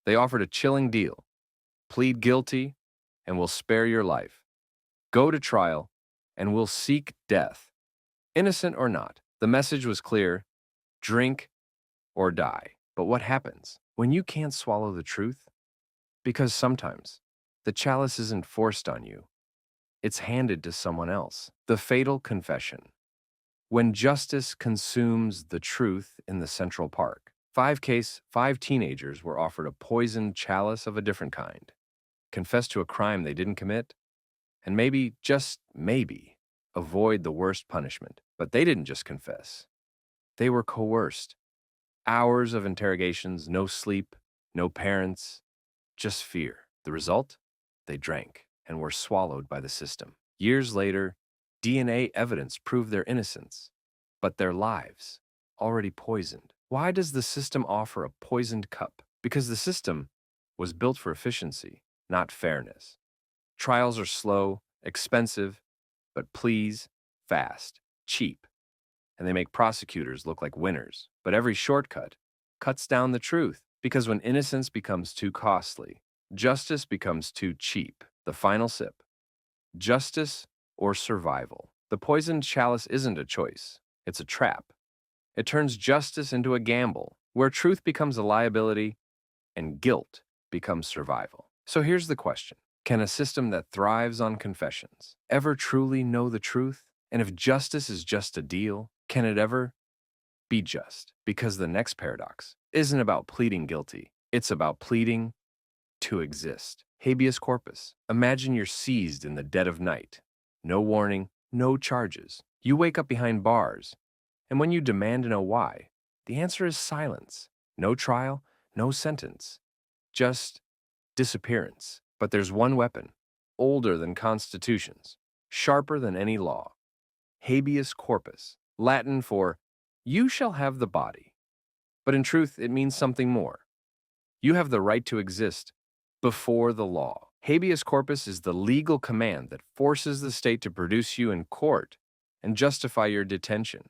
S1: They offered a chilling deal: plead guilty, and we'll spare your life. Go to trial, and we'll seek death. Innocent or not, the message was clear: drink or die. But what happens when you can't swallow the truth? Because sometimes the chalice isn't forced on you. It's handed to someone else. The fatal confession. When justice consumes the truth in the Central Park. 5 teenagers were offered a poisoned chalice of a different kind. Confessed to a crime they didn't commit, and maybe, just maybe, avoid the worst punishment. But they didn't just confess. They were coerced. Hours of interrogations, no sleep, no parents, just fear. The result? They drank and were swallowed by the system. Years later, DNA evidence proved their innocence, but their lives already poisoned. Why does the system offer a poisoned cup? Because the system was built for efficiency, not fairness. Trials are slow, expensive, but pleas, fast, cheap, and they make prosecutors look like winners. But every shortcut cuts down the truth, because when innocence becomes too costly, justice becomes too cheap. The final sip. Justice or survival. The poisoned chalice isn't a choice. It's a trap. It turns justice into a gamble, where truth becomes a liability and guilt becomes survival. So here's the question. Can a system that thrives on confessions ever truly know the truth? And if justice is just a deal, can it ever be just? Because the next paradox isn't about pleading guilty. It's about pleading to exist. Habeas corpus. Imagine you're seized in the dead of night. No warning, no charges. You wake up behind bars, and when you demand to know why, the answer is silence. No trial, no sentence, just disappearance. But there's one weapon, older than constitutions, sharper than any law. Habeas corpus, Latin for "you shall have the body." But in truth, it means something more. You have the right to exist before the law. Habeas corpus is the legal command that forces the state to produce you in court and justify your detention.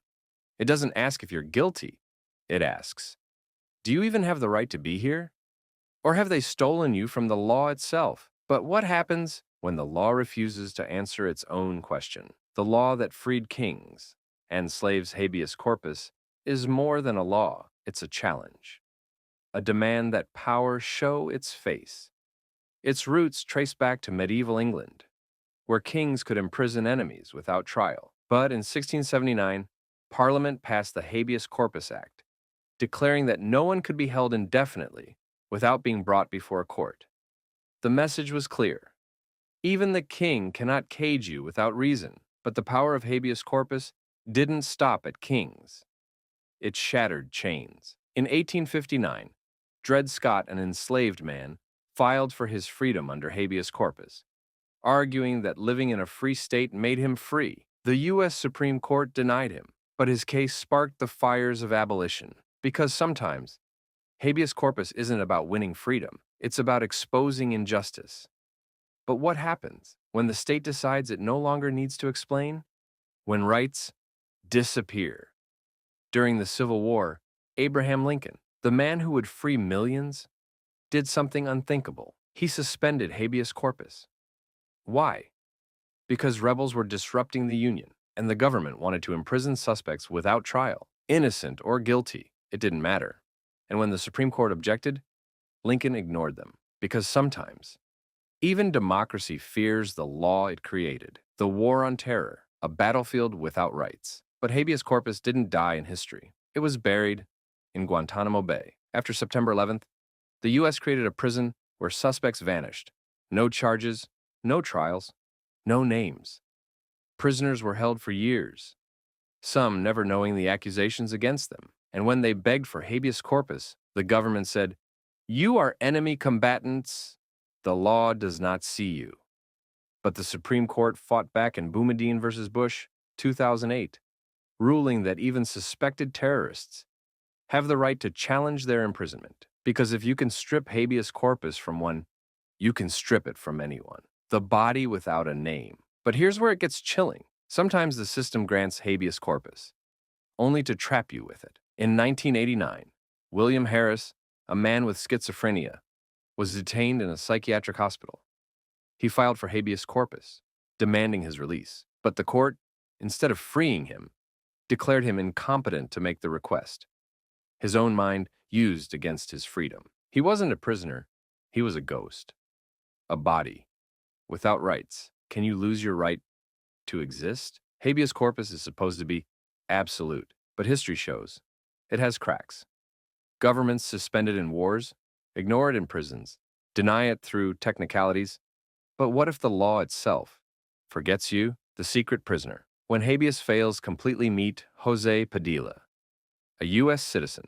S1: It doesn't ask if you're guilty. It asks, do you even have the right to be here? Or have they stolen you from the law itself? But what happens when the law refuses to answer its own question? The law that freed kings and slaves habeas corpus is more than a law, it's a challenge. A demand that power show its face. Its roots trace back to medieval England, where kings could imprison enemies without trial. But in 1679, Parliament passed the Habeas Corpus Act, declaring that no one could be held indefinitely without being brought before a court. The message was clear. Even the king cannot cage you without reason, but the power of habeas corpus didn't stop at kings. It shattered chains. In 1859, Dred Scott, an enslaved man, filed for his freedom under habeas corpus, arguing that living in a free state made him free. The U.S. Supreme Court denied him, but his case sparked the fires of abolition, because sometimes habeas corpus isn't about winning freedom, it's about exposing injustice. But what happens when the state decides it no longer needs to explain? When rights disappear. During the Civil War, Abraham Lincoln, the man who would free millions, did something unthinkable. He suspended habeas corpus. Why? Because rebels were disrupting the Union, and the government wanted to imprison suspects without trial, innocent or guilty. It didn't matter. And when the Supreme Court objected, Lincoln ignored them, because sometimes even democracy fears the law it created. The War on Terror, a battlefield without rights. But habeas corpus didn't die in history. It was buried in Guantanamo Bay. After September 11th, the U.S. created a prison where suspects vanished. No charges, no trials, no names. Prisoners were held for years, some never knowing the accusations against them. And when they begged for habeas corpus, the government said, "You are enemy combatants. The law does not see you." But the Supreme Court fought back in Boumediene versus Bush, 2008, ruling that even suspected terrorists have the right to challenge their imprisonment. Because if you can strip habeas corpus from one, you can strip it from anyone. The body without a name. But here's where it gets chilling. Sometimes the system grants habeas corpus, only to trap you with it. In 1989, William Harris, a man with schizophrenia, was detained in a psychiatric hospital. He filed for habeas corpus, demanding his release. But the court, instead of freeing him, declared him incompetent to make the request. His own mind used against his freedom. He wasn't a prisoner, he was a ghost. A body, without rights. Can you lose your right to exist? Habeas corpus is supposed to be absolute, but history shows it has cracks. Governments suspend it in wars, ignore it in prisons, deny it through technicalities. But what if the law itself forgets you, the secret prisoner? When habeas fails completely, meet Jose Padilla, a U.S. citizen,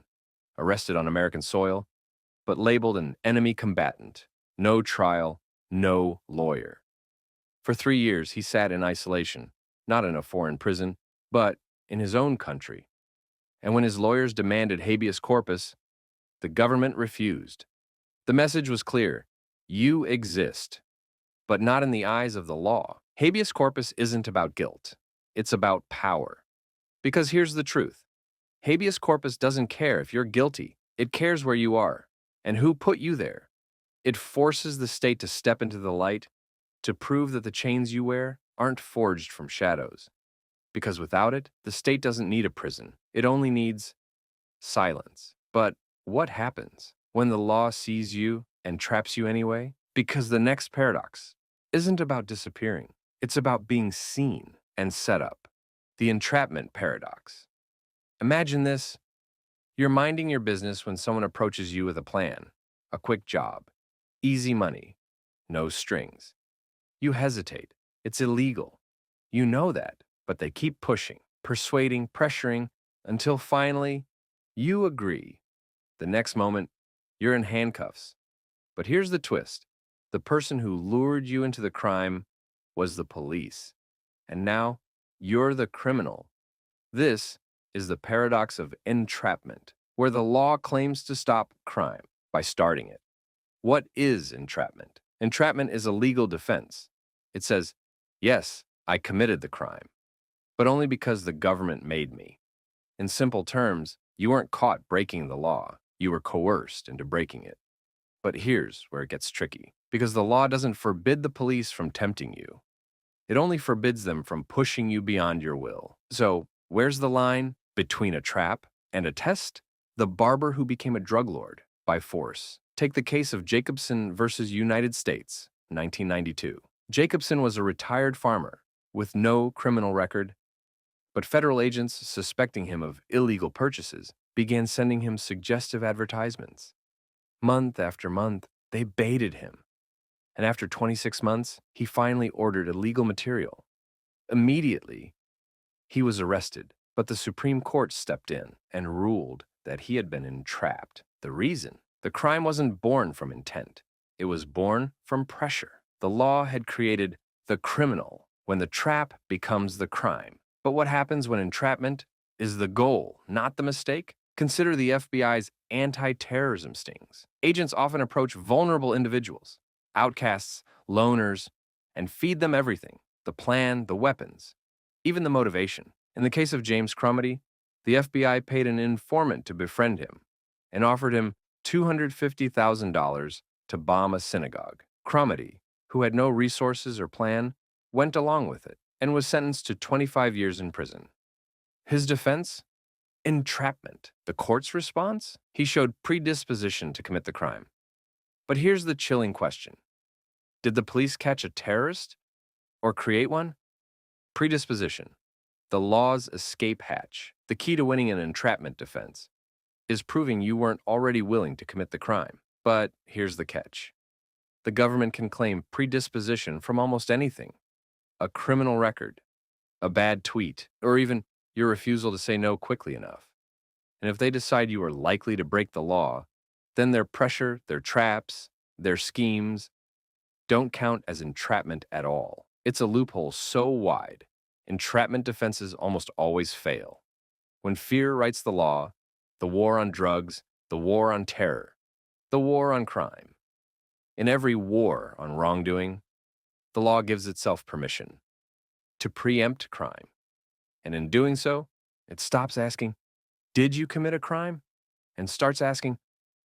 S1: arrested on American soil, but labeled an enemy combatant. No trial, no lawyer. For 3 years, he sat in isolation, not in a foreign prison, but in his own country. And when his lawyers demanded habeas corpus, the government refused. The message was clear: you exist, but not in the eyes of the law. Habeas corpus isn't about guilt. It's about power. Because here's the truth. Habeas corpus doesn't care if you're guilty. It cares where you are and who put you there. It forces the state to step into the light, to prove that the chains you wear aren't forged from shadows. Because without it, the state doesn't need a prison. It only needs silence. But what happens when the law sees you and traps you anyway? Because the next paradox isn't about disappearing. It's about being seen and set up. The Entrapment Paradox. Imagine this. You're minding your business when someone approaches you with a plan, a quick job, easy money, no strings. You hesitate. It's illegal. You know that, but they keep pushing, persuading, pressuring, until finally you agree. The next moment, you're in handcuffs. But here's the twist. The person who lured you into the crime was the police. And now you're the criminal. This is the paradox of entrapment. where the law claims to stop crime by starting it. What is entrapment? Entrapment is a legal defense. It says, yes, I committed the crime, but only because the government made me. In simple terms, you weren't caught breaking the law. You were coerced into breaking it. But here's where it gets tricky, because the law doesn't forbid the police from tempting you. It only forbids them from pushing you beyond your will. So, where's the line between a trap and a test? The barber who became a drug lord by force. Take the case of Jacobson versus United States, 1992. Jacobson was a retired farmer with no criminal record, but federal agents suspecting him of illegal purchases began sending him suggestive advertisements. Month after month, they baited him. And after 26 months, he finally ordered illegal material. Immediately, he was arrested, but the Supreme Court stepped in and ruled that he had been entrapped. The reason? The crime wasn't born from intent. It was born from pressure. The law had created the criminal when the trap becomes the crime. But what happens when entrapment is the goal, not the mistake? Consider the FBI's anti-terrorism stings. Agents often approach vulnerable individuals, outcasts, loners, and feed them everything: the plan, the weapons, even the motivation. In the case of James Crumedy, the FBI paid an informant to befriend him and offered him $250,000 to bomb a synagogue. Crumedy, who had no resources or plan, went along with it and was sentenced to 25 years in prison. His defense? Entrapment. The court's response? He showed predisposition to commit the crime. But here's the chilling question. Did the police catch a terrorist or create one? Predisposition, the law's escape hatch. The key to winning an entrapment defense is proving you weren't already willing to commit the crime. But here's the catch. The government can claim predisposition from almost anything: a criminal record, a bad tweet, or even your refusal to say no quickly enough. And if they decide you are likely to break the law, then their pressure, their traps, their schemes don't count as entrapment at all. It's a loophole so wide, entrapment defenses almost always fail. When fear writes the law, the war on drugs, the war on terror, the war on crime. In every war on wrongdoing, the law gives itself permission to preempt crime. And in doing so, it stops asking, did you commit a crime? And starts asking,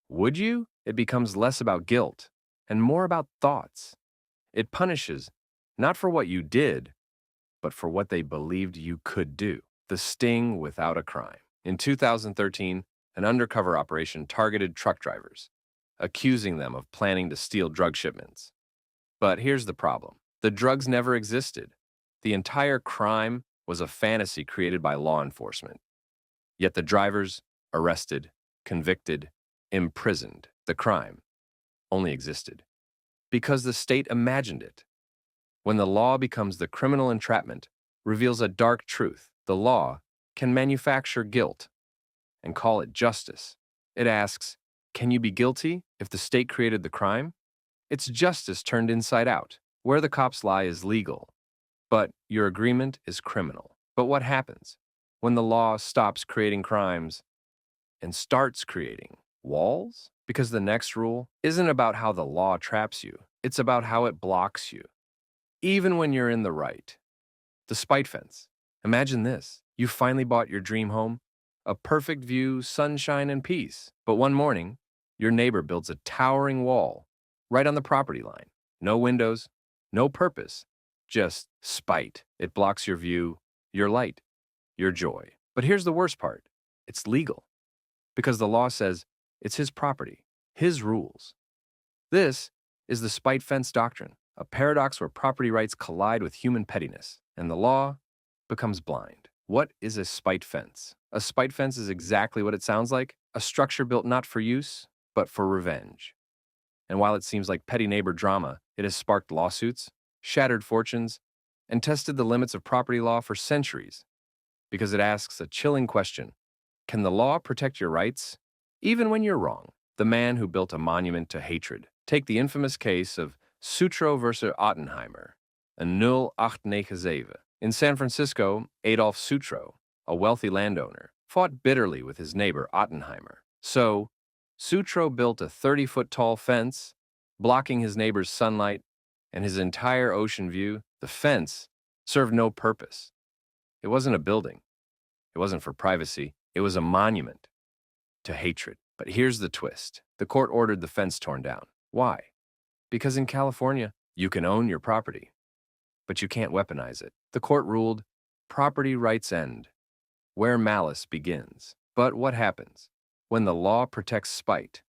S1: would you? It becomes less about guilt and more about thoughts. It punishes not for what you did, but for what they believed you could do. The sting without a crime. In 2013, an undercover operation targeted truck drivers, accusing them of planning to steal drug shipments. But here's the problem. The drugs never existed. The entire crime was a fantasy created by law enforcement. Yet the drivers, arrested, convicted, imprisoned. The crime only existed because the state imagined it. When the law becomes the criminal entrapment, reveals a dark truth. The law can manufacture guilt and call it justice. It asks, can you be guilty if the state created the crime? It's justice turned inside out. Where the cops lie is legal, but your agreement is criminal. But what happens when the law stops creating crimes and starts creating walls? Because the next rule isn't about how the law traps you. It's about how it blocks you, even when you're in the right. The spite fence. Imagine this. You finally bought your dream home, a perfect view, sunshine, and peace. But one morning, your neighbor builds a towering wall right on the property line. No windows, no purpose, just spite. It blocks your view, your light, your joy. But here's the worst part. It's legal, because the law says it's his property, his rules. This is the spite fence doctrine, a paradox where property rights collide with human pettiness, and the law becomes blind. What is a spite fence? A spite fence is exactly what it sounds like, a structure built not for use, but for revenge. And while it seems like petty neighbor drama, it has sparked lawsuits, shattered fortunes, and tested the limits of property law for centuries, because it asks a chilling question: can the law protect your rights, even when you're wrong? The man who built a monument to hatred. Take the infamous case of Sutro versus Ottenheimer, a 0897. In San Francisco, Adolf Sutro, a wealthy landowner, fought bitterly with his neighbor Ottenheimer. So, Sutro built a 30-foot-tall fence, blocking his neighbor's sunlight and his entire ocean view. The fence served no purpose. It wasn't a building. It wasn't for privacy. It was a monument to hatred. But here's the twist. The court ordered the fence torn down. Why? Because in California, you can own your property, but you can't weaponize it. The court ruled, property rights end where malice begins. But what happens when the law protects spite?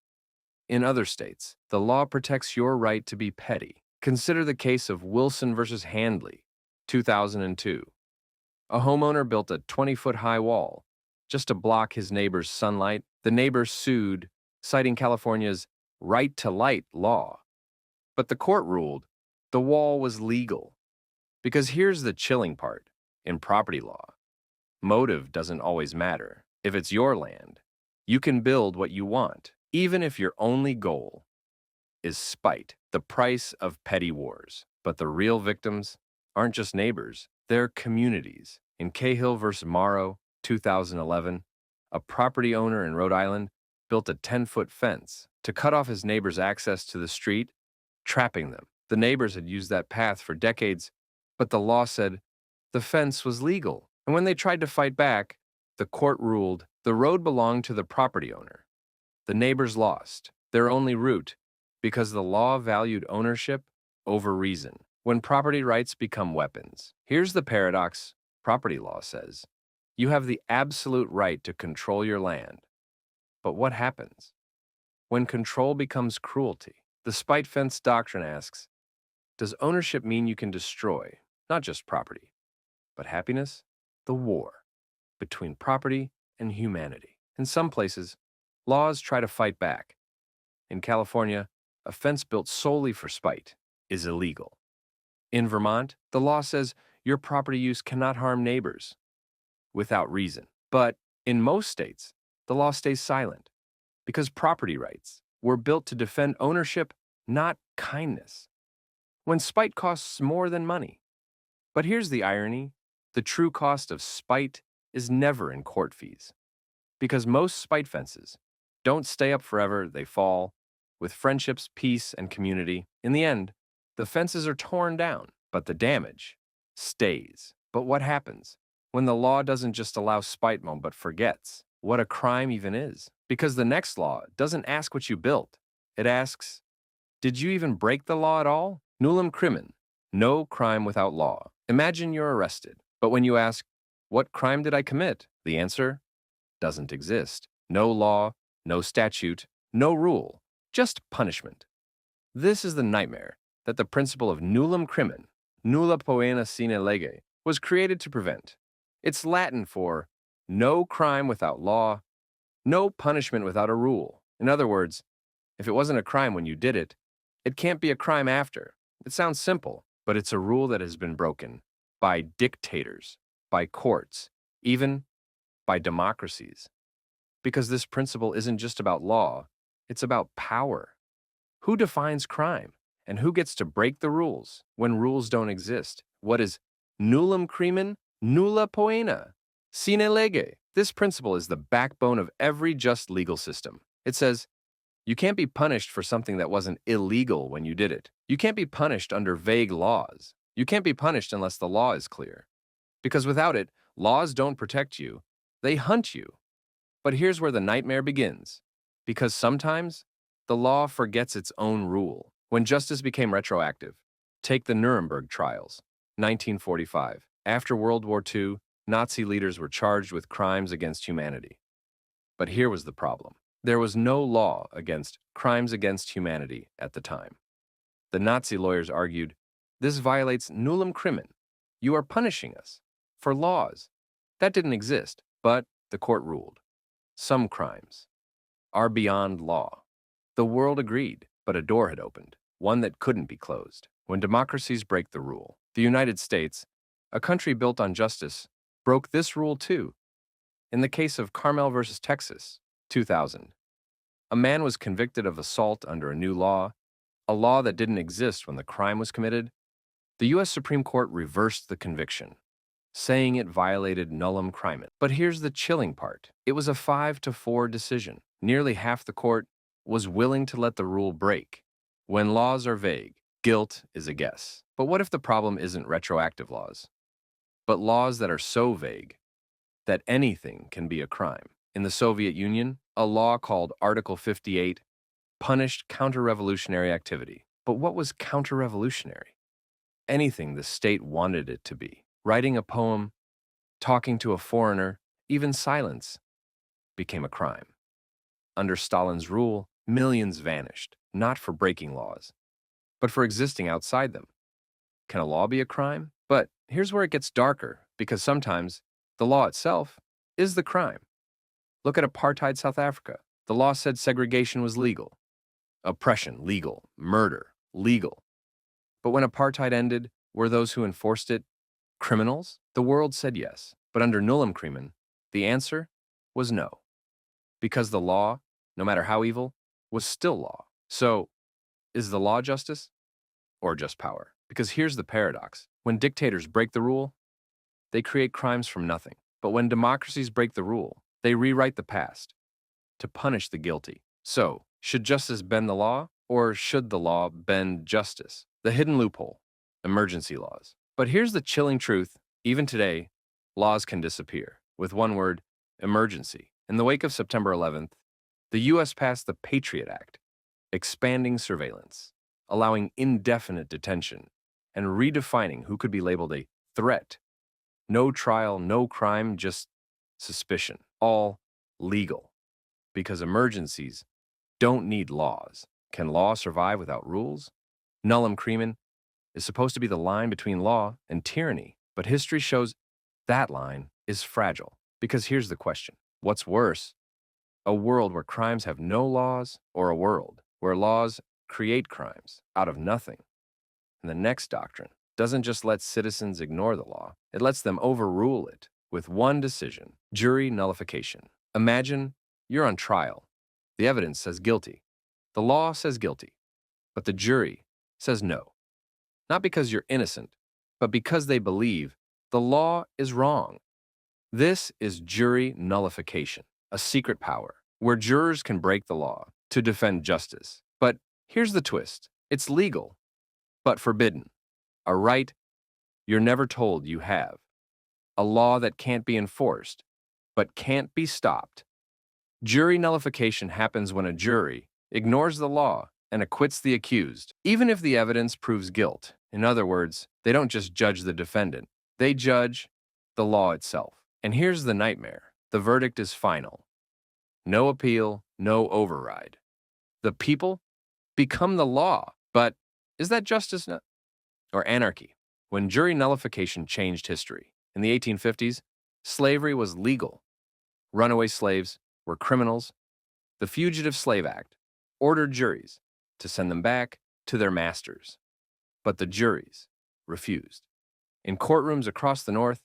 S1: In other states, the law protects your right to be petty. Consider the case of Wilson versus Handley, 2002. A homeowner built a 20-foot-high wall just to block his neighbor's sunlight. The neighbor sued, citing California's right to light law. But the court ruled the wall was legal. Because here's the chilling part in property law. Motive doesn't always matter. If it's your land, you can build what you want, even if your only goal is spite, the price of petty wars. But the real victims aren't just neighbors, they're communities. In Cahill versus Morrow, 2011, a property owner in Rhode Island built a 10-foot fence to cut off his neighbor's access to the street, trapping them. The neighbors had used that path for decades, but the law said the fence was legal. And when they tried to fight back, the court ruled the road belonged to the property owner. The neighbors lost their only route because the law valued ownership over reason. When property rights become weapons, here's the paradox property law says. You have the absolute right to control your land. But what happens when control becomes cruelty? The spite fence doctrine asks, does ownership mean you can destroy not just property, but happiness? The war between property and humanity. In some places, laws try to fight back. In California, a fence built solely for spite is illegal. In Vermont, the law says your property use cannot harm neighbors without reason. But in most states, the law stays silent because property rights were built to defend ownership, not kindness. When spite costs more than money. But here's the irony. The true cost of spite is never in court fees. Because most spite fences don't stay up forever, they fall. With friendships, peace, and community, in the end, the fences are torn down, but the damage stays. But what happens when the law doesn't just allow spite but forgets what a crime even is? Because the next law doesn't ask what you built. It asks, did you even break the law at all? Nullum crimen, no crime without law. Imagine you're arrested, but when you ask, what crime did I commit? The answer doesn't exist. No law, no statute, no rule, just punishment. This is the nightmare that the principle of nullum crimen, nulla poena sine lege, was created to prevent. It's Latin for no crime without law, no punishment without a rule. In other words, if it wasn't a crime when you did it, it can't be a crime after. It sounds simple, but it's a rule that has been broken by dictators, by courts, even by democracies. Because this principle isn't just about law, it's about power. Who defines crime? And who gets to break the rules when rules don't exist? What is nullum crimen, nulla poena, sine lege? This principle is the backbone of every just legal system. It says, you can't be punished for something that wasn't illegal when you did it. You can't be punished under vague laws. You can't be punished unless the law is clear. Because without it, laws don't protect you, they hunt you. But here's where the nightmare begins. Because sometimes, the law forgets its own rule. When justice became retroactive, take the Nuremberg trials, 1945. After World War II, Nazi leaders were charged with crimes against humanity. But here was the problem. There was no law against crimes against humanity at the time. The Nazi lawyers argued, this violates nullum crimen. You are punishing us for laws. That didn't exist, but the court ruled. Some crimes are beyond law. The world agreed, but a door had opened, one that couldn't be closed. When democracies break the rule, the United States, a country built on justice, broke this rule too. In the case of Carmel versus Texas, 2000, a man was convicted of assault under a new law, a law that didn't exist when the crime was committed. The U.S. Supreme Court reversed the conviction, saying it violated Nullum Crimen. But here's the chilling part. It was a 5-4 decision. Nearly half the court was willing to let the rule break. When laws are vague, guilt is a guess. But what if the problem isn't retroactive laws, but laws that are so vague that anything can be a crime? In the Soviet Union, a law called Article 58 punished counter-revolutionary activity. But what was counter-revolutionary? Anything the state wanted it to be. Writing a poem, talking to a foreigner, even silence became a crime. Under Stalin's rule, millions vanished, not for breaking laws, but for existing outside them. Can a law be a crime? But here's where it gets darker, because sometimes the law itself is the crime. Look at apartheid South Africa. The law said segregation was legal. Oppression, legal. Murder, legal. But when apartheid ended, were those who enforced it criminals? The world said yes. But under Nullum Crimen, the answer was no. Because the law, no matter how evil, was still law. So, is the law justice or just power? Because here's the paradox. When dictators break the rule, they create crimes from nothing. But when democracies break the rule, they rewrite the past to punish the guilty. So, should justice bend the law, or should the law bend justice? The hidden loophole, emergency laws. But here's the chilling truth. Even today, laws can disappear. With one word, emergency. In the wake of September 11th, the U.S. passed the Patriot Act, expanding surveillance, allowing indefinite detention, and redefining who could be labeled a threat. No trial, no crime, just suspicion. All legal. Because emergencies don't need laws. Can law survive without rules? Nullum Crimen is supposed to be the line between law and tyranny, but history shows that line is fragile. Because here's the question. What's worse? A world where crimes have no laws, or a world where laws create crimes out of nothing? And the next doctrine doesn't just let citizens ignore the law, it lets them overrule it with one decision: jury nullification. Imagine you're on trial. The evidence says guilty. The law says guilty. But the jury says no. Not because you're innocent, but because they believe the law is wrong. This is jury nullification, a secret power where jurors can break the law to defend justice. But here's the twist. It's legal, but forbidden. A right you're never told you have. A law that can't be enforced, but can't be stopped. Jury nullification happens when a jury ignores the law and acquits the accused, even if the evidence proves guilt. In other words, they don't just judge the defendant, they judge the law itself. And here's the nightmare. The verdict is final. No appeal, no override. The people become the law. But is that justice or anarchy? When jury nullification changed history, in the 1850s, slavery was legal. Runaway slaves were criminals. The Fugitive Slave Act ordered juries to send them back to their masters. But the juries refused. In courtrooms across the North,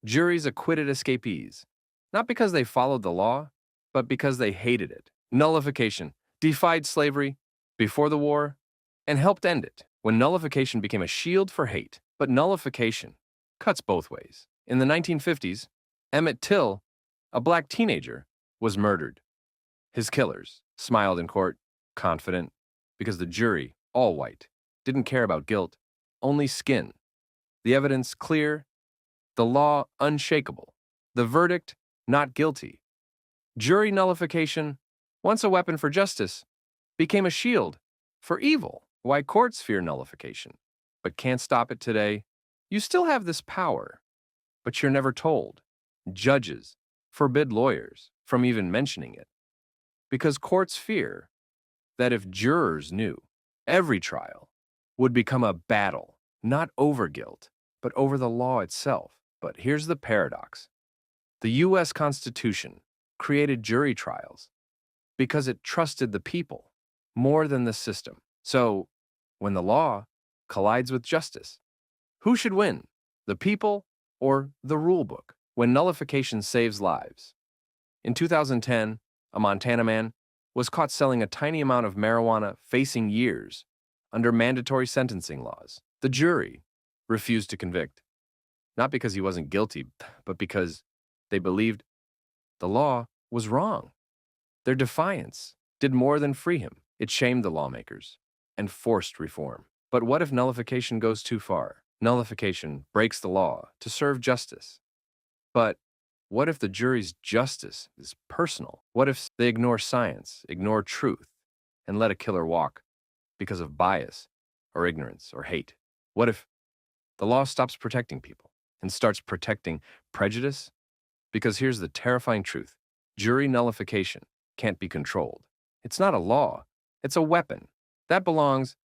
S1: juries acquitted escapees, not because they followed the law, but because they hated it. Nullification defied slavery before the war and helped end it when nullification became a shield for hate. But nullification cuts both ways. In the 1950s, Emmett Till, a black teenager, was murdered. His killers smiled in court, confident, because the jury, all white, didn't care about guilt, only skin. The evidence clear, the law unshakable, the verdict not guilty. Jury nullification, once a weapon for justice, became a shield for evil. Why courts fear nullification, but can't stop it today? You still have this power, but you're never told. Judges forbid lawyers from even mentioning it, because courts fear that if jurors knew, every trial would become a battle, not over guilt, but over the law itself. But here's the paradox. The U.S. Constitution created jury trials because it trusted the people more than the system. So, when the law collides with justice, who should win, the people or the rule book? When nullification saves lives. In 2010, a Montana man was caught selling a tiny amount of marijuana, facing years under mandatory sentencing laws. The jury refused to convict. not because he wasn't guilty, but because they believed the law was wrong. Their defiance did more than free him. It shamed the lawmakers and forced reform. But what if nullification goes too far? Nullification breaks the law to serve justice. But what if the jury's justice is personal? What if they ignore science, ignore truth, and let a killer walk because of bias or ignorance or hate? What if the law stops protecting people and starts protecting prejudice? Because here's the terrifying truth. Jury nullification can't be controlled. It's not a law. It's a weapon. That belongs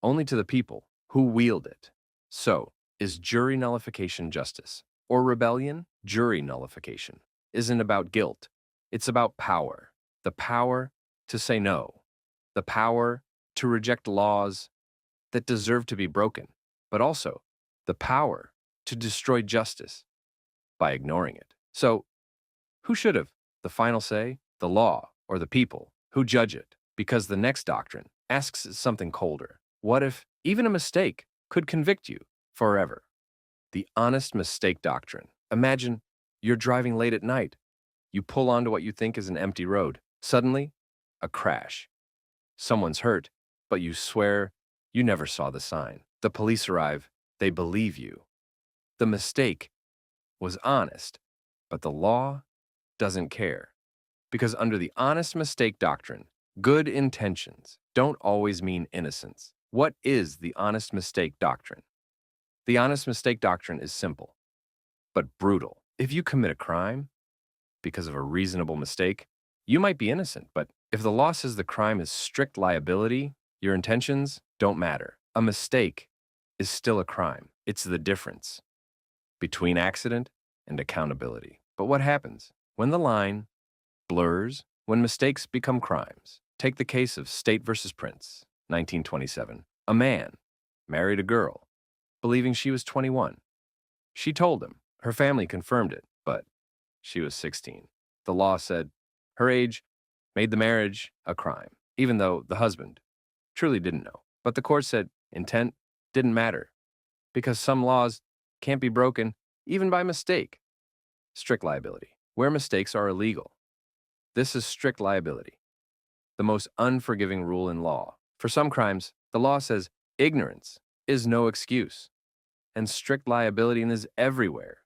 S1: only to the people who wield it. So, is jury nullification justice or rebellion? Jury nullification isn't about guilt. It's about power. The power to say no. The power to reject laws that deserve to be broken, but also the power to destroy justice by ignoring it. So, who should have the final say? The law or the people who judge it? Because the next doctrine asks something colder. What if even a mistake could convict you forever? The honest mistake doctrine. Imagine you're driving late at night. You pull onto what you think is an empty road. Suddenly, a crash. Someone's hurt, but you swear you never saw the sign. The police arrive. They believe you. The mistake was honest, but the law doesn't care. Because under the honest mistake doctrine, good intentions don't always mean innocence. What is the honest mistake doctrine? The honest mistake doctrine is simple, but brutal. If you commit a crime because of a reasonable mistake, you might be innocent, but if the law says the crime is strict liability, your intentions don't matter. A mistake is still a crime. It's the difference between accident and accountability. But what happens when the line blurs, when mistakes become crimes? Take the case of State versus Prince, 1927. A man married a girl, believing she was 21. She told him. Her family confirmed it, but she was 16. The law said her age made the marriage a crime, even though the husband truly didn't know. But the court said intent didn't matter, because some laws can't be broken even by mistake. Strict liability, where mistakes are illegal. This is strict liability, the most unforgiving rule in law. For some crimes, the law says ignorance is no excuse, and strict liability is everywhere.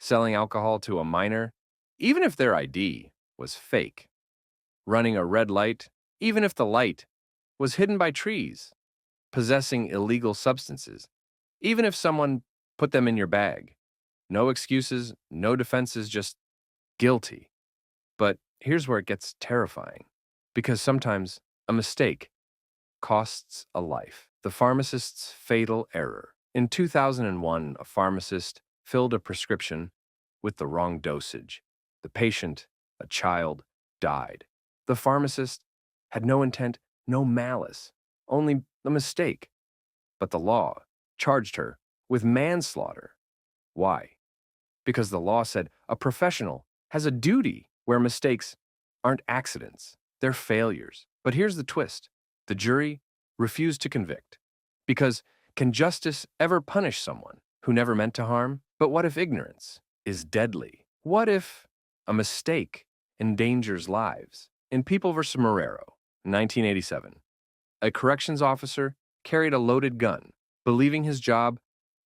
S1: Selling alcohol to a minor, even if their ID was fake. Running a red light, even if the light was hidden by trees. Possessing illegal substances, even if someone put them in your bag. No excuses, no defenses, just guilty. But here's where it gets terrifying, because sometimes a mistake costs a life. The pharmacist's fatal error. In 2001, a pharmacist filled a prescription with the wrong dosage. The patient, a child, died. The pharmacist had no intent, no malice, only a mistake. But the law charged her with manslaughter. Why? Because the law said a professional has a duty where mistakes aren't accidents, they're failures. But here's the twist. The jury refused to convict. Because can justice ever punish someone who never meant to harm? But what if ignorance is deadly? What if a mistake endangers lives? In People v. Marrero, 1987, a corrections officer carried a loaded gun, believing his job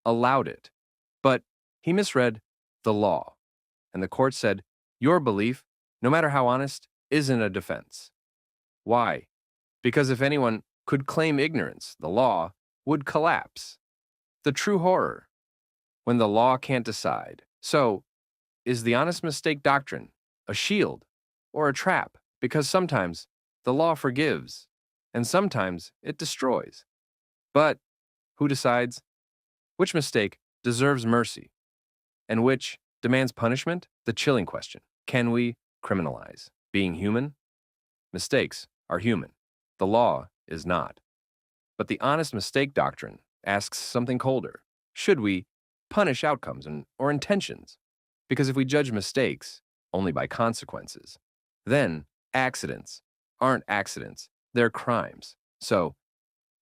S1: allowed it. But he misread the law, and the court said, your belief, no matter how honest, isn't a defense. Why? Because if anyone could claim ignorance, the law would collapse. The true horror, when the law can't decide. So, is the honest mistake doctrine a shield or a trap? Because sometimes the law forgives, and sometimes it destroys. But who decides which mistake deserves mercy and which demands punishment? The chilling question. Can we criminalize being human? Mistakes are human. The law is not. But the honest mistake doctrine asks something colder. Should we punish outcomes or intentions? Because if we judge mistakes only by consequences, then accidents aren't accidents, they're crimes. So,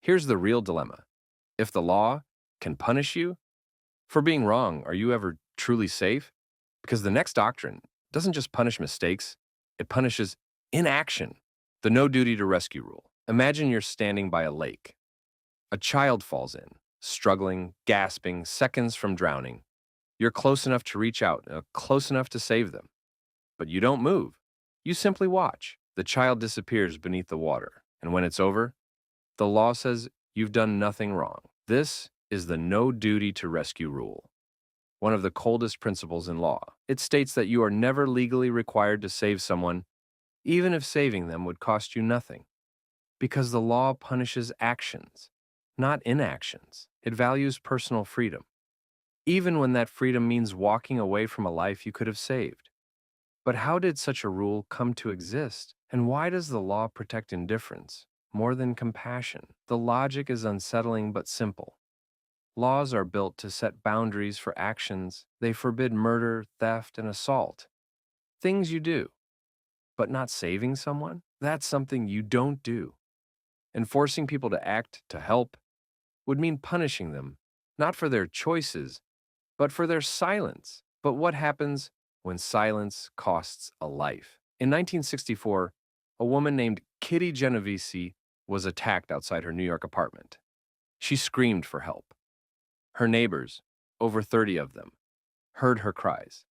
S1: here's the real dilemma. If the law can punish you For being wrong, are you ever truly safe? Because the next doctrine doesn't just punish mistakes, it punishes inaction. The no duty to rescue rule. Imagine you're standing by a lake. A child falls in, struggling, gasping, seconds from drowning. You're close enough to reach out, close enough to save them. But you don't move. You simply watch. The child disappears beneath the water. And when it's over, the law says you've done nothing wrong. This is the no duty to rescue rule, one of the coldest principles in law. It states that you are never legally required to save someone, even if saving them would cost you nothing. Because the law punishes actions, not inactions. It values personal freedom, even when that freedom means walking away from a life you could have saved. But how did such a rule come to exist? And why does the law protect indifference more than compassion? The logic is unsettling but simple. Laws are built to set boundaries for actions. They forbid murder, theft, and assault. Things you do. But not saving someone? That's something you don't do. And forcing people to act to help would mean punishing them, not for their choices, but for their silence. But what happens when silence costs a life? In 1964, a woman named Kitty Genovese was attacked outside her New York apartment. She screamed for help. Her neighbors, over 30 of them, heard her cries.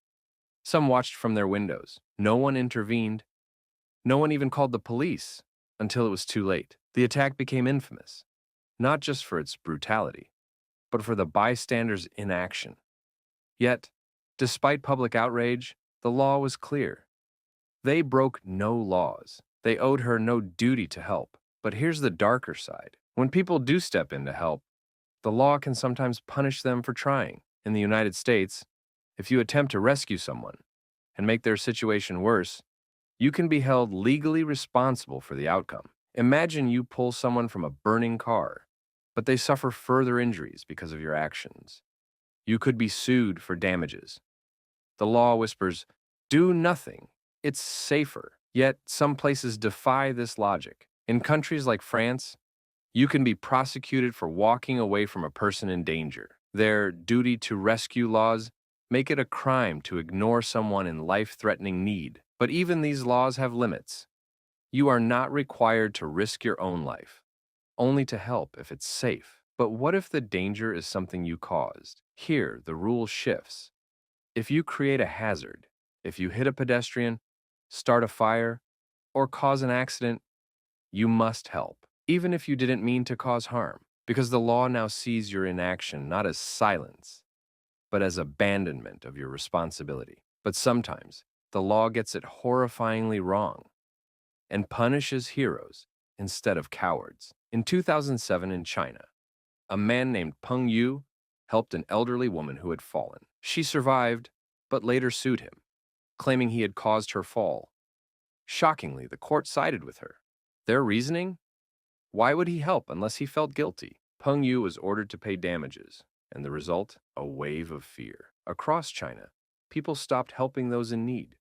S1: Some watched from their windows. No one intervened. No one even called the police until it was too late. The attack became infamous, not just for its brutality, but for the bystanders' inaction. Yet, despite public outrage, the law was clear. They broke no laws. They owed her no duty to help. But here's the darker side. When people do step in to help, the law can sometimes punish them for trying. In the United States, if you attempt to rescue someone and make their situation worse, you can be held legally responsible for the outcome. Imagine you pull someone from a burning car, but they suffer further injuries because of your actions. You could be sued for damages. The law whispers, do nothing. It's safer. Yet some places defy this logic. In countries like France, you can be prosecuted for walking away from a person in danger. Their duty to rescue laws make it a crime to ignore someone in life-threatening need. But even these laws have limits. You are not required to risk your own life, only to help if it's safe. But what if the danger is something you caused? Here, the rule shifts. If you create a hazard, if you hit a pedestrian, start a fire, or cause an accident, you must help, even if you didn't mean to cause harm, because the law now sees your inaction not as silence, but as abandonment of your responsibility. But sometimes, the law gets it horrifyingly wrong and punishes heroes instead of cowards. In 2007 in China, a man named Peng Yu helped an elderly woman who had fallen. She survived, but later sued him, claiming he had caused her fall. Shockingly, the court sided with her. Their reasoning? Why would he help unless he felt guilty? Peng Yu was ordered to pay damages, and the result? A wave of fear. Across China, people stopped helping those in need,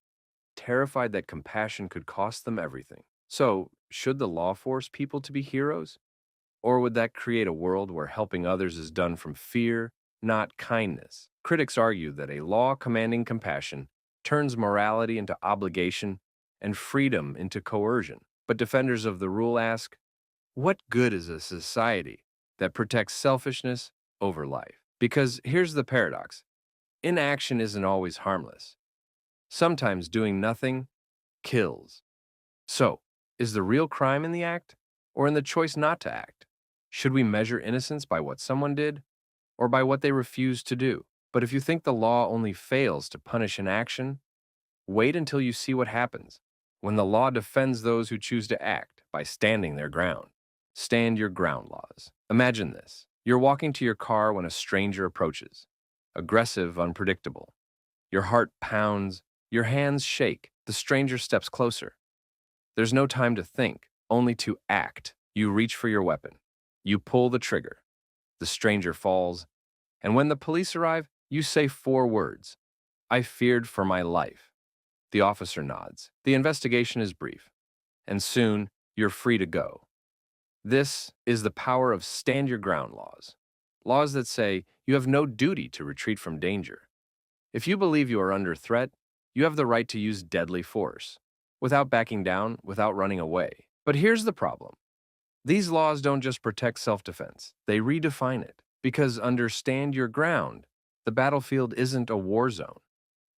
S1: terrified that compassion could cost them everything. So, should the law force people to be heroes? Or would that create a world where helping others is done from fear, not kindness? Critics argue that a law commanding compassion turns morality into obligation and freedom into coercion. But defenders of the rule ask, what good is a society that protects selfishness over life? Because here's the paradox. Inaction isn't always harmless. Sometimes doing nothing kills. So, is the real crime in the act or in the choice not to act? Should we measure innocence by what someone did or by what they refused to do? But if you think the law only fails to punish inaction, wait until you see what happens when the law defends those who choose to act by standing their ground. Stand your ground laws. Imagine this. You're walking to your car when a stranger approaches. Aggressive, unpredictable. Your heart pounds, your hands shake. The stranger steps closer. There's no time to think, only to act. You reach for your weapon. You pull the trigger. The stranger falls. And when the police arrive, you say 4 words. I feared for my life. The officer nods. The investigation is brief. And soon, you're free to go. This is the power of stand your ground laws. laws that say you have no duty to retreat from danger. If you believe you are under threat, you have the right to use deadly force, without backing down, without running away. But here's the problem. These laws don't just protect self-defense, they redefine it. Because under stand your ground, the battlefield isn't a war zone.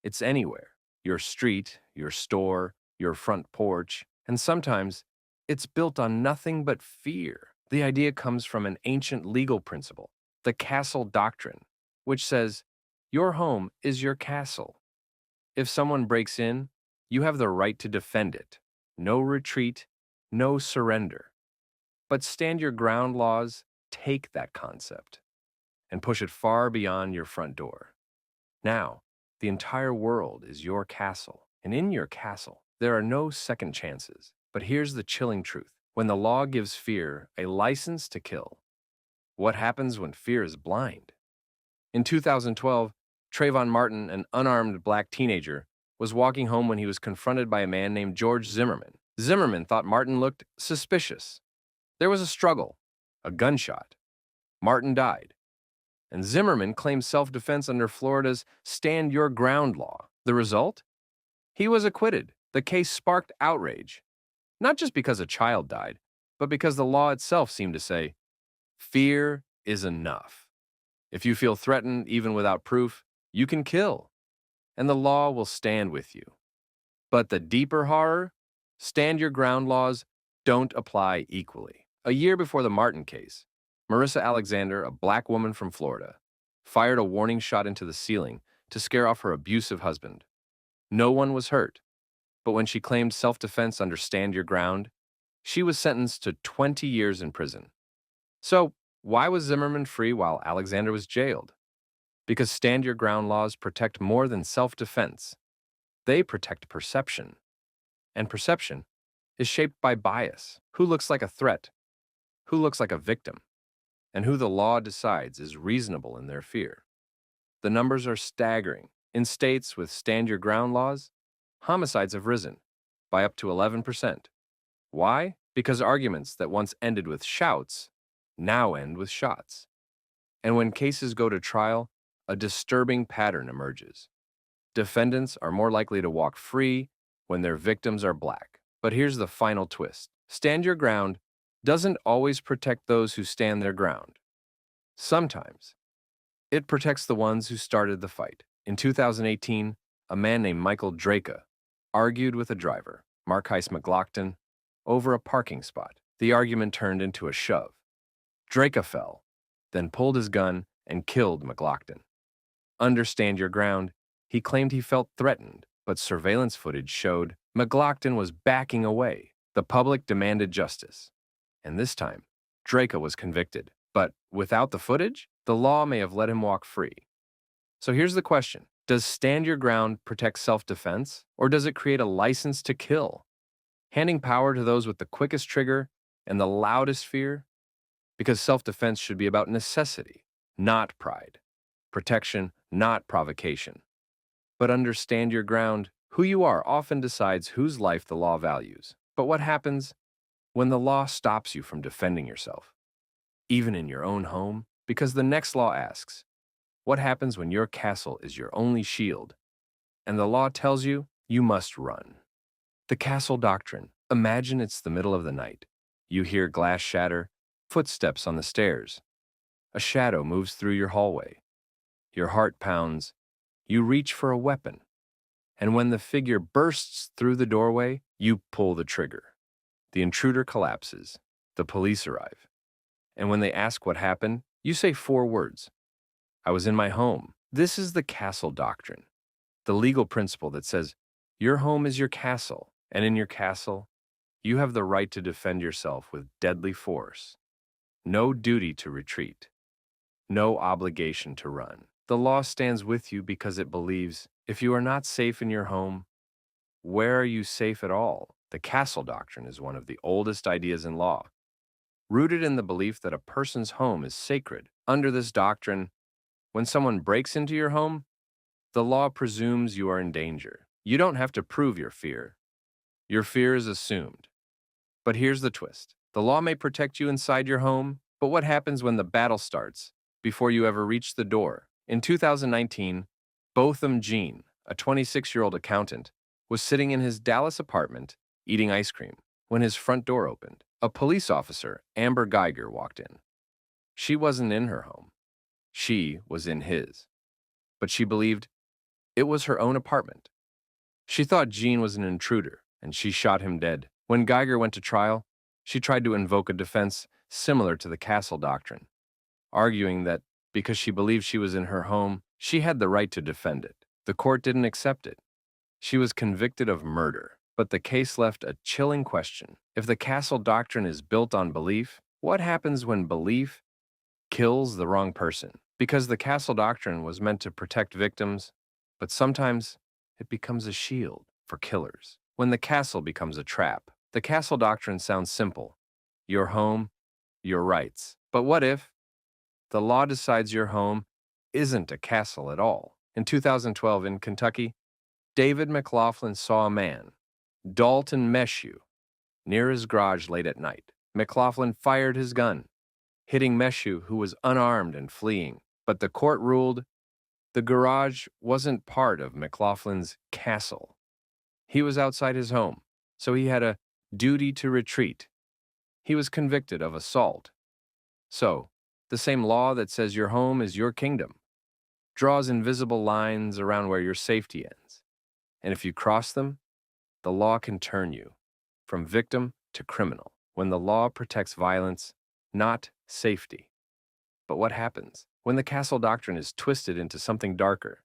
S1: It's anywhere. Your street, your store, your front porch, and sometimes it's built on nothing but fear. The idea comes from an ancient legal principle, the Castle Doctrine, which says, your home is your castle. If someone breaks in, you have the right to defend it. No retreat, no surrender. But stand your ground laws take that concept and push it far beyond your front door. Now, the entire world is your castle, and in your castle, there are no second chances. But here's the chilling truth. When the law gives fear a license to kill, what happens when fear is blind? In 2012, Trayvon Martin, an unarmed black teenager, was walking home when he was confronted by a man named George Zimmerman. Zimmerman thought Martin looked suspicious. There was a struggle, a gunshot. Martin died. And Zimmerman claimed self-defense under Florida's Stand Your Ground law. The result? He was acquitted. The case sparked outrage. Not just because a child died, but because the law itself seemed to say, fear is enough. If you feel threatened, even without proof, you can kill, and the law will stand with you. But the deeper horror, stand your ground laws don't apply equally. A year before the Martin case, Marissa Alexander, a black woman from Florida, fired a warning shot into the ceiling to scare off her abusive husband. No one was hurt, but when she claimed self-defense under Stand Your Ground, she was sentenced to 20 years in prison. So, why was Zimmerman free while Alexander was jailed? Because Stand Your Ground laws protect more than self-defense. They protect perception. And perception is shaped by bias. Who looks like a threat? Who looks like a victim? And who the law decides is reasonable in their fear. The numbers are staggering. In states with Stand Your Ground laws, homicides have risen by up to 11%. Why? Because arguments that once ended with shouts now end with shots. And when cases go to trial, a disturbing pattern emerges. Defendants are more likely to walk free when their victims are black. But here's the final twist. Stand Your Ground doesn't always protect those who stand their ground. Sometimes, it protects the ones who started the fight. In 2018, a man named Michael Draka argued with a driver, Marquise McLaughlin, over a parking spot. The argument turned into a shove. Draka fell, then pulled his gun and killed McLaughlin. Under Stand Your Ground, he claimed he felt threatened, but surveillance footage showed McLaughlin was backing away. The public demanded justice. And this time, Draka was convicted. But without the footage, the law may have let him walk free. So here's the question. Does Stand Your Ground protect self-defense, or does it create a license to kill? Handing power to those with the quickest trigger and the loudest fear? Because self-defense should be about necessity, not pride. Protection, not provocation. But under Stand Your Ground, who you are often decides whose life the law values. But what happens when the law stops you from defending yourself, even in your own home? Because the next law asks, what happens when your castle is your only shield, and the law tells you you must run? The Castle Doctrine. Imagine it's the middle of the night. You hear glass shatter, footsteps on the stairs. A shadow moves through your hallway. Your heart pounds. You reach for a weapon. And when the figure bursts through the doorway, you pull the trigger. The intruder collapses. The police arrive. And when they ask what happened, you say 4 words. I was in my home. This is the Castle Doctrine, the legal principle that says your home is your castle, and in your castle, you have the right to defend yourself with deadly force. No duty to retreat. No obligation to run. The law stands with you because it believes if you are not safe in your home, where are you safe at all? The Castle Doctrine is one of the oldest ideas in law, rooted in the belief that a person's home is sacred. Under this doctrine, when someone breaks into your home, the law presumes you are in danger. You don't have to prove your fear. Your fear is assumed. But here's the twist. The law may protect you inside your home, but what happens when the battle starts before you ever reached the door. In 2019, Botham Jean, a 26-year-old accountant, was sitting in his Dallas apartment eating ice cream when his front door opened. A police officer, Amber Geiger, walked in. She wasn't in her home. She was in his. But she believed it was her own apartment. She thought Jean was an intruder, and she shot him dead. When Geiger went to trial, she tried to invoke a defense similar to the Castle Doctrine, arguing that because she believed she was in her home, she had the right to defend it. The court didn't accept it. She was convicted of murder, but the case left a chilling question. If the Castle Doctrine is built on belief, what happens when belief kills the wrong person? Because the Castle Doctrine was meant to protect victims, but sometimes it becomes a shield for killers. When the castle becomes a trap, the Castle Doctrine sounds simple. Your home, your rights. But what if the law decides your home isn't a castle at all? In 2012 in Kentucky, David McLaughlin saw a man, Dalton Meshew, near his garage late at night. McLaughlin fired his gun, hitting Meshew, who was unarmed and fleeing. But the court ruled the garage wasn't part of McLaughlin's castle. He was outside his home, so he had a duty to retreat. He was convicted of assault. So, the same law that says your home is your kingdom draws invisible lines around where your safety ends. And if you cross them, the law can turn you from victim to criminal. When the law protects violence, not safety. But what happens when the Castle Doctrine is twisted into something darker?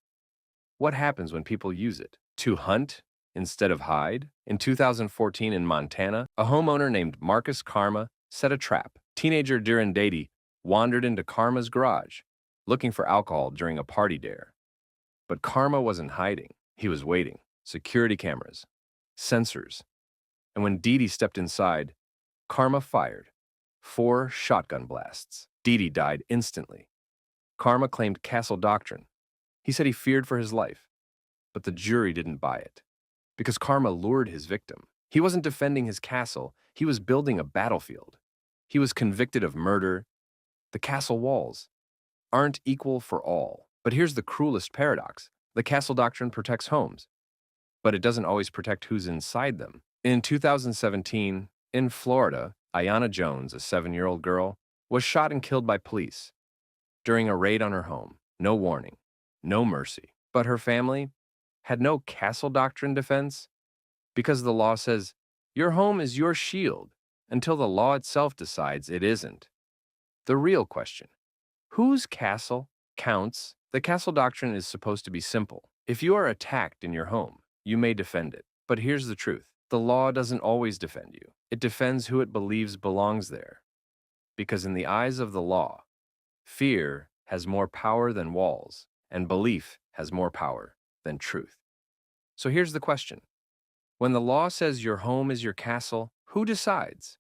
S1: What happens when people use it to hunt instead of hide? In 2014 in Montana, a homeowner named Marcus Karma set a trap. Teenager Duran Dady wandered into Karma's garage, looking for alcohol during a party dare. But Karma wasn't hiding. He was waiting. Security cameras, sensors. And when Didi stepped inside, Karma fired 4 shotgun blasts. Didi died instantly. Karma claimed Castle Doctrine. He said he feared for his life, but the jury didn't buy it, because Karma lured his victim. He wasn't defending his castle, he was building a battlefield. He was convicted of murder. The castle walls aren't equal for all. But here's the cruelest paradox. The Castle Doctrine protects homes, but it doesn't always protect who's inside them. In 2017, in Florida, Ayanna Jones, a 7-year-old girl, was shot and killed by police during a raid on her home. No warning, no mercy. But her family had no Castle Doctrine defense because the law says your home is your shield until the law itself decides it isn't. The real question, whose castle counts? The Castle Doctrine is supposed to be simple. If you are attacked in your home, you may defend it. But here's the truth. The law doesn't always defend you. It defends who it believes belongs there. Because in the eyes of the law, fear has more power than walls, and belief has more power than truth. So here's the question. When the law says your home is your castle, who decides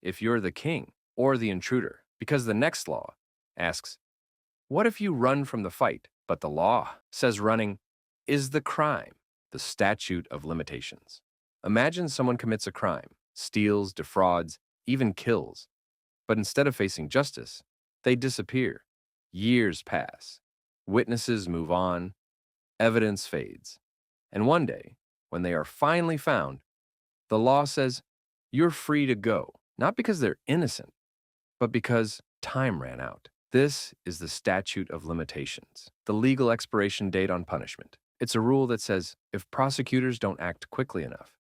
S1: if you're the king or the intruder? Because the next law asks, what if you run from the fight, but the law says running is the crime? The Statute of Limitations. Imagine someone commits a crime, steals, defrauds, even kills. But instead of facing justice, they disappear. Years pass. Witnesses move on. Evidence fades. And one day, when they are finally found, the law says you're free to go, not because they're innocent, but because time ran out. This is the Statute of Limitations, the legal expiration date on punishment. It's a rule that says if prosecutors don't act quickly enough,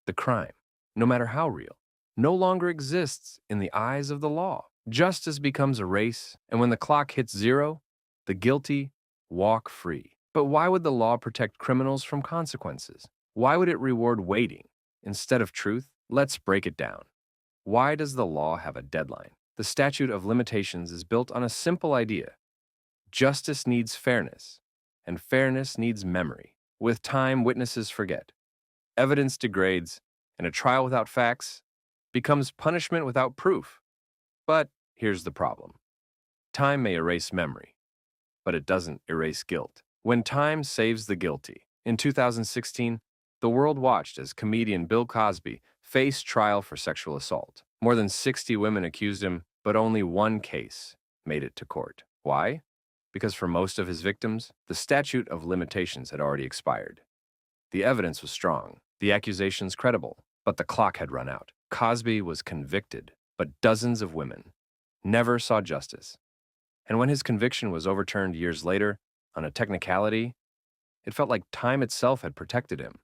S1: the crime, no matter how real, no longer exists in the eyes of the law. Justice becomes a race, and when the clock hits 0, the guilty walk free. But why would the law protect criminals from consequences? Why would it reward waiting instead of truth? Let's break it down. Why does the law have a deadline? The Statute of Limitations is built on a simple idea. Justice needs fairness, and fairness needs memory. With time, witnesses forget. Evidence degrades, and a trial without facts becomes punishment without proof. But here's the problem. Time may erase memory, but it doesn't erase guilt. When time saves the guilty. In 2016, the world watched as comedian Bill Cosby faced trial for sexual assault. More than 60 women accused him, but only one case made it to court. Why? Because for most of his victims, the statute of limitations had already expired. The evidence was strong, the accusations credible, but the clock had run out. Cosby was convicted, but dozens of women never saw justice. And when his conviction was overturned years later, on a technicality, it felt like time itself had protected him,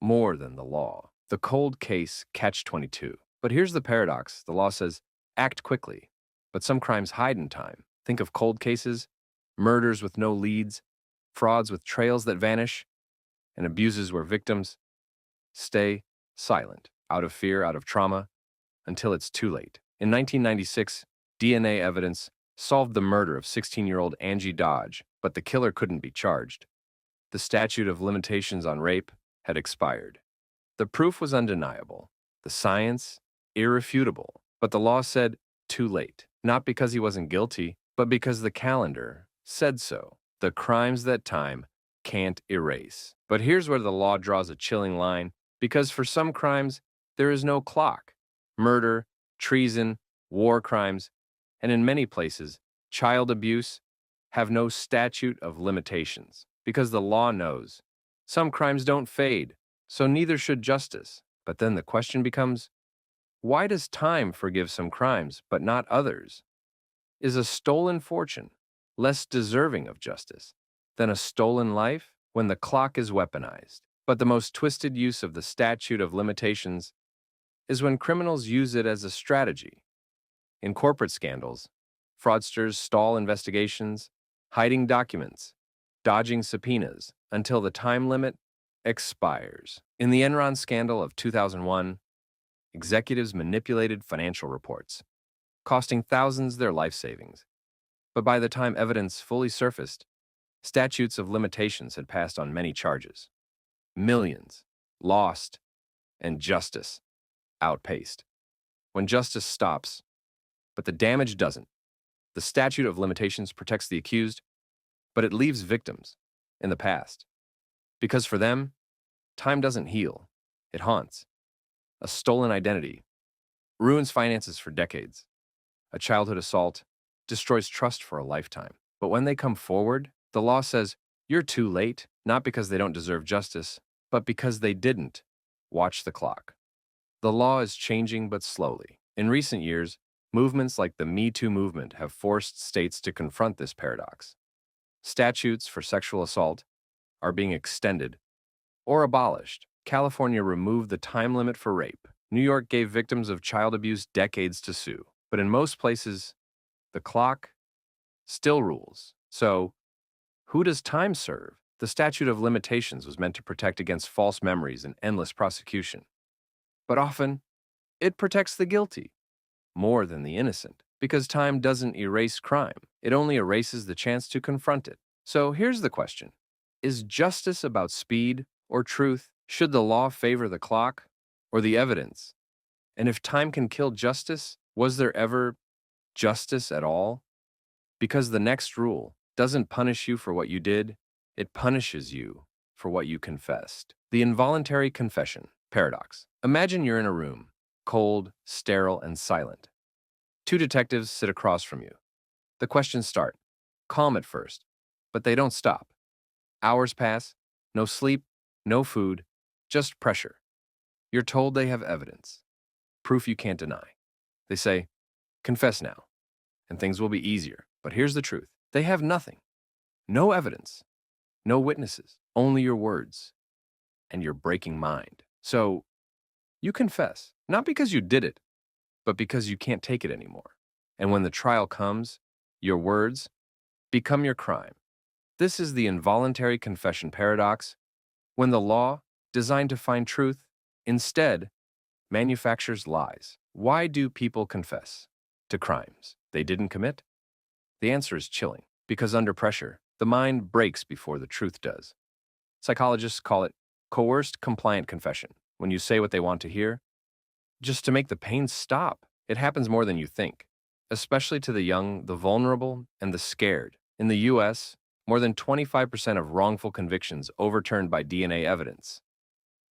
S1: more than the law. The cold case catch-22. But here's the paradox. The law says, act quickly, but some crimes hide in time. Think of cold cases, murders with no leads, frauds with trails that vanish, and abuses where victims stay silent, out of fear, out of trauma, until it's too late. In 1996, DNA evidence solved the murder of 16-year-old Angie Dodge, but the killer couldn't be charged. The statute of limitations on rape had expired. The proof was undeniable, the science irrefutable, but the law said too late, not because he wasn't guilty, but because the calendar said so. The crimes that time can't erase. But here's where the law draws a chilling line, because for some crimes, there is no clock. Murder, treason, war crimes, and in many places, child abuse, have no statute of limitations, because the law knows some crimes don't fade, so neither should justice. But then the question becomes, why does time forgive some crimes but not others? Is a stolen fortune less deserving of justice than a stolen life when the clock is weaponized? But the most twisted use of the statute of limitations is when criminals use it as a strategy. In corporate scandals, fraudsters stall investigations, hiding documents, dodging subpoenas until the time limit expires. In the Enron scandal of 2001, executives manipulated financial reports, costing thousands their life savings. But by the time evidence fully surfaced, statutes of limitations had passed on many charges. Millions lost, and justice outpaced. When justice stops, but the damage doesn't, the statute of limitations protects the accused, but it leaves victims in the past. Because for them, time doesn't heal, it haunts. A stolen identity ruins finances for decades. A childhood assault destroys trust for a lifetime. But when they come forward, the law says, you're too late, not because they don't deserve justice, but because they didn't watch the clock. The law is changing, but slowly. In recent years, movements like the Me Too movement have forced states to confront this paradox. Statutes for sexual assault are being extended or abolished. California removed the time limit for rape. New York gave victims of child abuse decades to sue. But in most places, the clock still rules. So, who does time serve? The statute of limitations was meant to protect against false memories and endless prosecution. But often, it protects the guilty more than the innocent, because time doesn't erase crime. It only erases the chance to confront it. So here's the question. Is justice about speed or truth? Should the law favor the clock or the evidence? And if time can kill justice, was there ever justice at all? Because the next rule doesn't punish you for what you did, it punishes you for what you confessed. The involuntary confession paradox. Imagine you're in a room, cold, sterile, and silent. Two detectives sit across from you. The questions start, calm at first, but they don't stop. Hours pass, no sleep, no food, just pressure. You're told they have evidence, proof you can't deny. They say, confess now, and things will be easier. But here's the truth. They have nothing. No evidence, no witnesses, only your words and your breaking mind. So, you confess, not because you did it, but because you can't take it anymore. And when the trial comes, your words become your crime. This is the involuntary confession paradox, when the law, designed to find truth, instead manufactures lies. Why do people confess to crimes they didn't commit? The answer is chilling, because under pressure, the mind breaks before the truth does. Psychologists call it coerced compliant confession, when you say what they want to hear, just to make the pain stop. It happens more than you think, especially to the young, the vulnerable, and the scared. In the U.S., more than 25% of wrongful convictions overturned by DNA evidence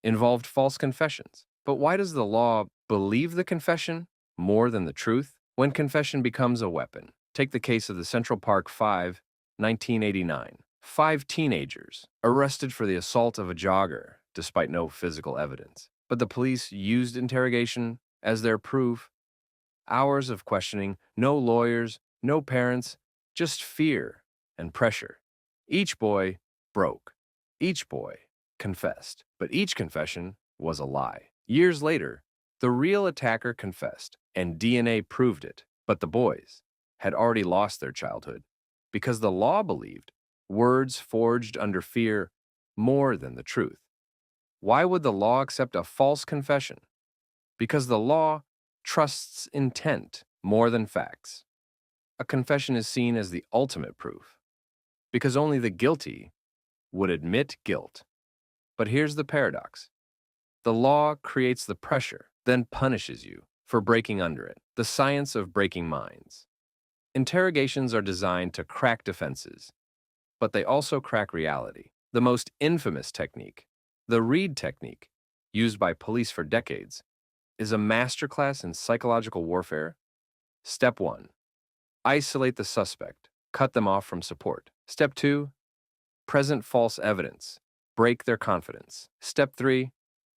S1: involved false confessions. But why does the law believe the confession more than the truth? When confession becomes a weapon, Take the case of the Central Park 5, 1989. 5 teenagers arrested for the assault of a jogger, despite no physical evidence. But the police used interrogation as their proof. Hours of questioning, no lawyers, no parents, just fear and pressure. Each boy broke. Each boy confessed. But each confession was a lie. Years later, the real attacker confessed, and DNA proved it. But the boys had already lost their childhood because the law believed words forged under fear more than the truth. Why would the law accept a false confession? Because the law trusts intent more than facts. A confession is seen as the ultimate proof, because only the guilty would admit guilt. But here's the paradox. The law creates the pressure, then punishes you for breaking under it. The science of breaking minds. Interrogations are designed to crack defenses, but they also crack reality. The most infamous technique, the Reed technique, used by police for decades, is a masterclass in psychological warfare. Step 1. Isolate the suspect. Cut them off from support. Step 2. Present false evidence. Break their confidence. Step 3.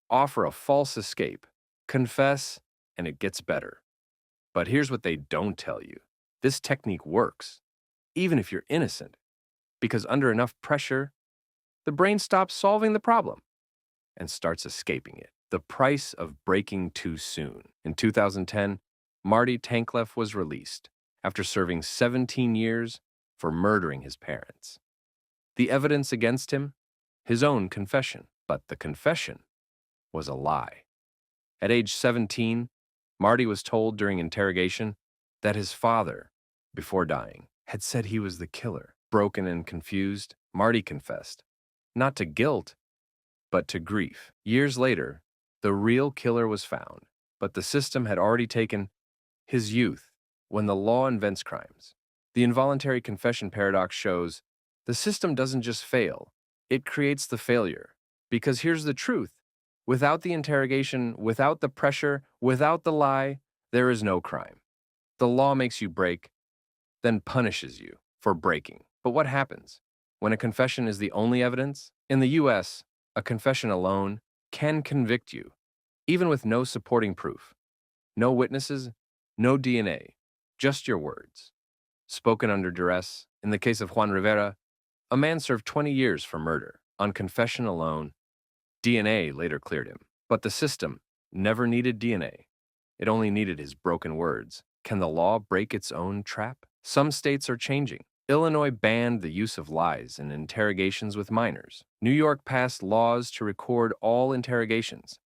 S1: Offer a false escape. Confess, and it gets better. But here's what they don't tell you. This technique works, even if you're innocent, because under enough pressure, the brain stops solving the problem and starts escaping it. The price of breaking too soon. In 2010, Marty Tankleff was released after serving 17 years for murdering his parents. The evidence against him? His own confession. But the confession was a lie. At age 17, Marty was told during interrogation that his father, before dying, had said he was the killer. Broken and confused, Marty confessed, not to guilt, but to grief. Years later, the real killer was found, but the system had already taken his youth. When the law invents crimes, the involuntary confession paradox shows the system doesn't just fail, it creates the failure. Because here's the truth. Without the interrogation, without the pressure, without the lie, there is no crime. The law makes you break, then punishes you for breaking. But what happens when a confession is the only evidence? In the US, a confession alone can convict you, even with no supporting proof. No witnesses, no DNA, just your words. Spoken under duress. In the case of Juan Rivera, a man served 20 years for murder. On confession alone, DNA later cleared him. But the system never needed DNA. It only needed his broken words. Can the law break its own trap? Some states are changing. Illinois banned the use of lies in interrogations with minors. New York passed laws to record all interrogations.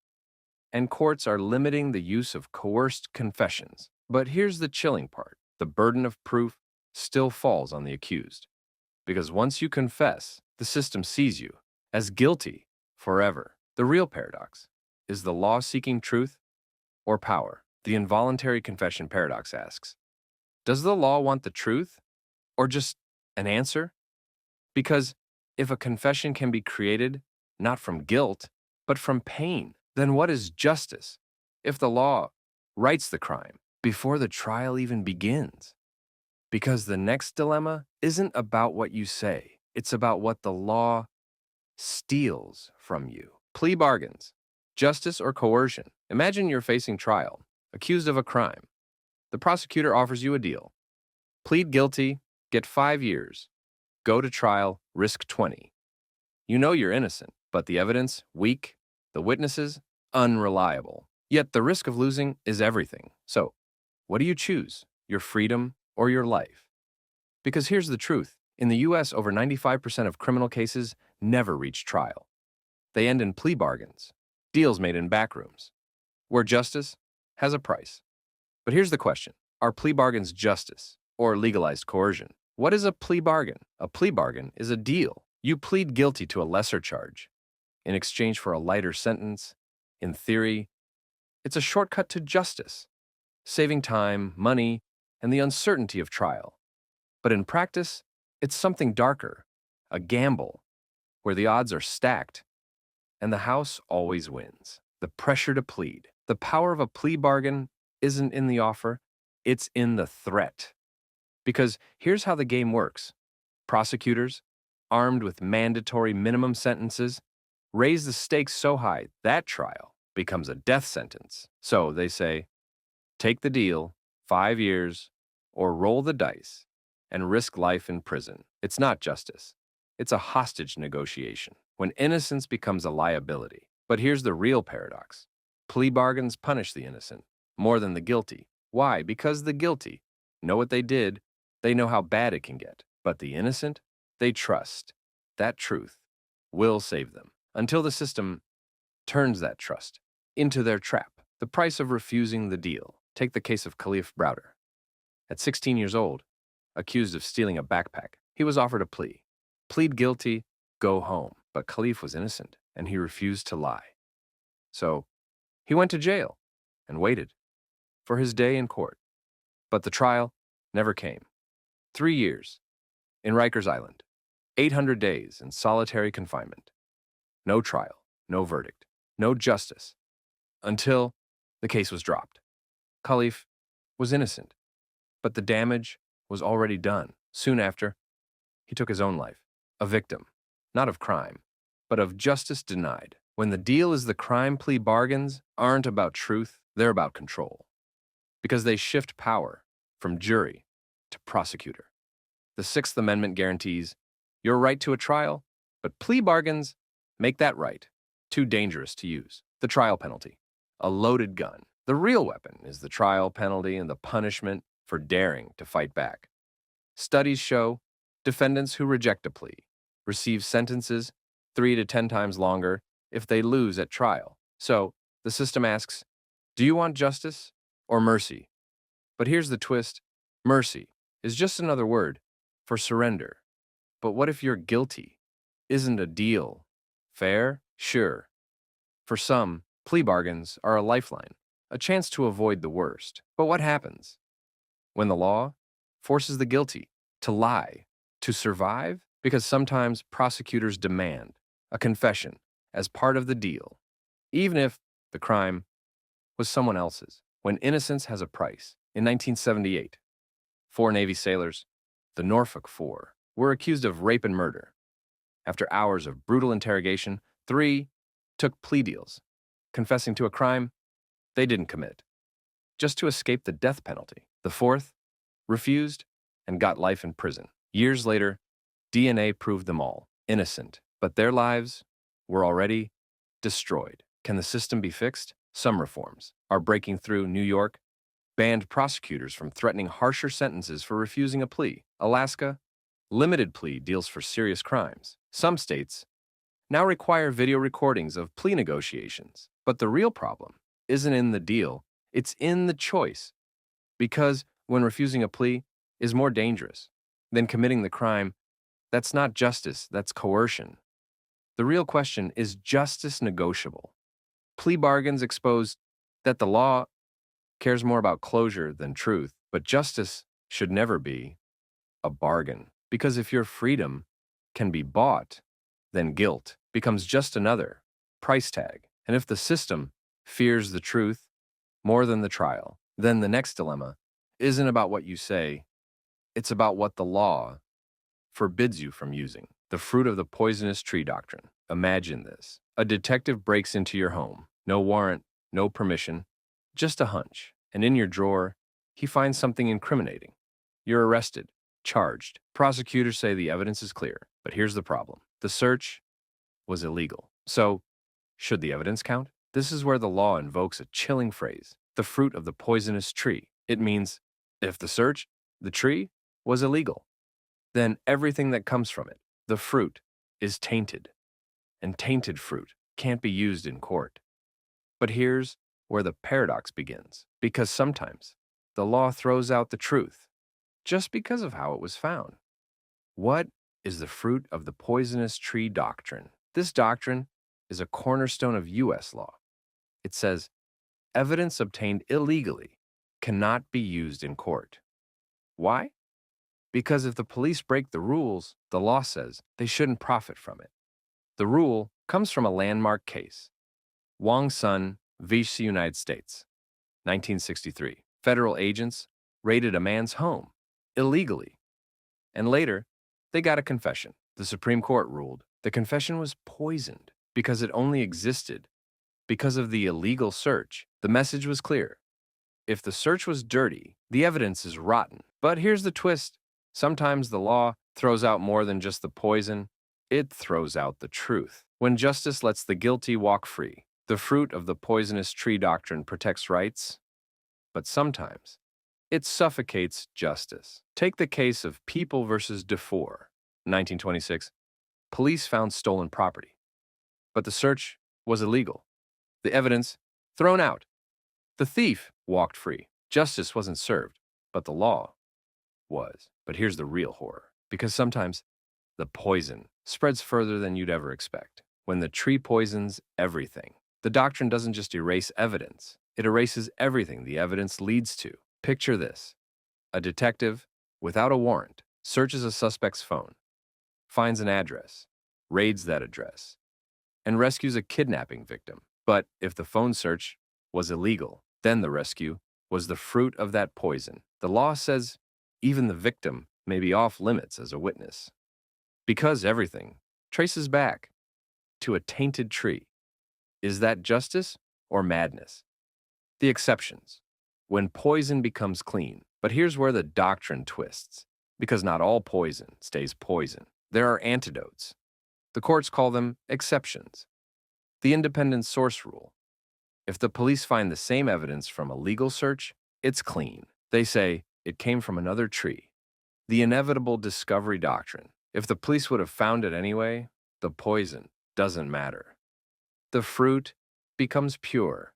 S1: And courts are limiting the use of coerced confessions. But here's the chilling part. The burden of proof still falls on the accused. Because once you confess, the system sees you as guilty forever. The real paradox is the law seeking truth or power. The involuntary confession paradox asks, does the law want the truth or just an answer? Because if a confession can be created not from guilt, but from pain, then what is justice if the law writes the crime before the trial even begins? Because the next dilemma isn't about what you say, it's about what the law steals from you. Plea bargains, justice or coercion. Imagine you're facing trial, accused of a crime. The prosecutor offers you a deal. Plead guilty, get 5 years. Go to trial, risk 20. You know you're innocent, but the evidence, weak. The witnesses, unreliable. Yet the risk of losing is everything. So, what do you choose? Your freedom or your life? Because here's the truth. In the US, over 95% of criminal cases never reach trial. They end in plea bargains, deals made in backrooms, where justice has a price. But here's the question. Are plea bargains justice or legalized coercion? What is a plea bargain? A plea bargain is a deal. You plead guilty to a lesser charge in exchange for a lighter sentence. In theory, it's a shortcut to justice, saving time, money, and the uncertainty of trial. But in practice, it's something darker, a gamble, where the odds are stacked, and the house always wins. The pressure to plead. The power of a plea bargain isn't in the offer, it's in the threat. Because here's how the game works. Prosecutors, armed with mandatory minimum sentences, raise the stakes so high that trial becomes a death sentence. So they say, take the deal, 5 years, or roll the dice and risk life in prison. It's not justice. It's a hostage negotiation when innocence becomes a liability. But here's the real paradox. Plea bargains punish the innocent more than the guilty. Why? Because the guilty know what they did, they know how bad it can get. But the innocent, they trust that truth will save them until the system turns that trust into their trap. The price of refusing the deal. Take the case of Khalif Browder. At 16 years old, accused of stealing a backpack, he was offered a plea. Plead guilty, go home. But Khalif was innocent, and he refused to lie. So he went to jail and waited for his day in court. But the trial never came. 3 years in Rikers Island, 800 days in solitary confinement. No trial, no verdict, no justice, until the case was dropped. Khalif was innocent, but the damage was already done. Soon after, he took his own life, a victim, not of crime, but of justice denied. When the deal is the crime, plea bargains aren't about truth, they're about control. Because they shift power from jury to prosecutor. The Sixth Amendment guarantees your right to a trial, but plea bargains make that right too dangerous to use. The trial penalty, a loaded gun. The real weapon is the trial penalty and the punishment for daring to fight back. Studies show defendants who reject a plea receive sentences 3 to 10 times longer if they lose at trial. So the system asks, do you want justice or mercy? But here's the twist. Mercy is just another word for surrender. But what if you're guilty? Isn't a deal fair? Sure. For some, plea bargains are a lifeline, a chance to avoid the worst. But what happens when the law forces the guilty to lie, to survive? Because sometimes prosecutors demand a confession as part of the deal, even if the crime was someone else's. When innocence has a price. In 1978, 4 Navy sailors, the Norfolk Four, were accused of rape and murder. After hours of brutal interrogation, 3 took plea deals, confessing to a crime they didn't commit, just to escape the death penalty. The 4th refused and got life in prison. Years later, DNA proved them all innocent, but their lives were already destroyed. Can the system be fixed? Some reforms are breaking through. New York banned prosecutors from threatening harsher sentences for refusing a plea. Alaska limited plea deals for serious crimes. Some states now require video recordings of plea negotiations. But the real problem isn't in the deal, it's in the choice. Because when refusing a plea is more dangerous than committing the crime, that's not justice, that's coercion. The real question is justice negotiable? Plea bargains expose that the law cares more about closure than truth, but justice should never be a bargain. Because if your freedom can be bought, then guilt becomes just another price tag. And if the system fears the truth more than the trial, then the next dilemma isn't about what you say, it's about what the law forbids you from using. The fruit of the poisonous tree doctrine. Imagine this. A detective breaks into your home. No warrant, no permission, just a hunch. And in your drawer, he finds something incriminating. You're arrested, charged. Prosecutors say the evidence is clear. But here's the problem. The search was illegal. So, should the evidence count? This is where the law invokes a chilling phrase. The fruit of the poisonous tree. It means if the search, the tree, was illegal, then everything that comes from it, the fruit, is tainted. And tainted fruit can't be used in court. But here's where the paradox begins. Because sometimes the law throws out the truth just because of how it was found. What is the fruit of the poisonous tree doctrine? This doctrine is a cornerstone of U.S. law. It says, evidence obtained illegally cannot be used in court. Why? Because if the police break the rules, the law says they shouldn't profit from it. The rule comes from a landmark case, Wong Sun v. United States, 1963. Federal agents raided a man's home illegally. And later, they got a confession. The Supreme Court ruled the confession was poisoned because it only existed because of the illegal search. The message was clear. If the search was dirty, the evidence is rotten. But here's the twist. Sometimes the law throws out more than just the poison. It throws out the truth. When justice lets the guilty walk free, the fruit of the poisonous tree doctrine protects rights. But sometimes it suffocates justice. Take the case of People versus Dufour, 1926. Police found stolen property, but the search was illegal. The evidence thrown out. The thief walked free. Justice wasn't served, but the law was. But here's the real horror, because sometimes the poison spreads further than you'd ever expect. When the tree poisons everything, the doctrine doesn't just erase evidence, it erases everything the evidence leads to. Picture this. A detective, without a warrant, searches a suspect's phone, finds an address, raids that address, and rescues a kidnapping victim. But if the phone search was illegal, then the rescue was the fruit of that poison. The law says even the victim may be off limits as a witness, because everything traces back to a tainted tree. Is that justice or madness? The exceptions. When poison becomes clean. But here's where the doctrine twists, because not all poison stays poison. There are antidotes. The courts call them exceptions. The independent source rule. If the police find the same evidence from a legal search, it's clean. They say it came from another tree. The inevitable discovery doctrine. If the police would have found it anyway, the poison doesn't matter. The fruit becomes pure.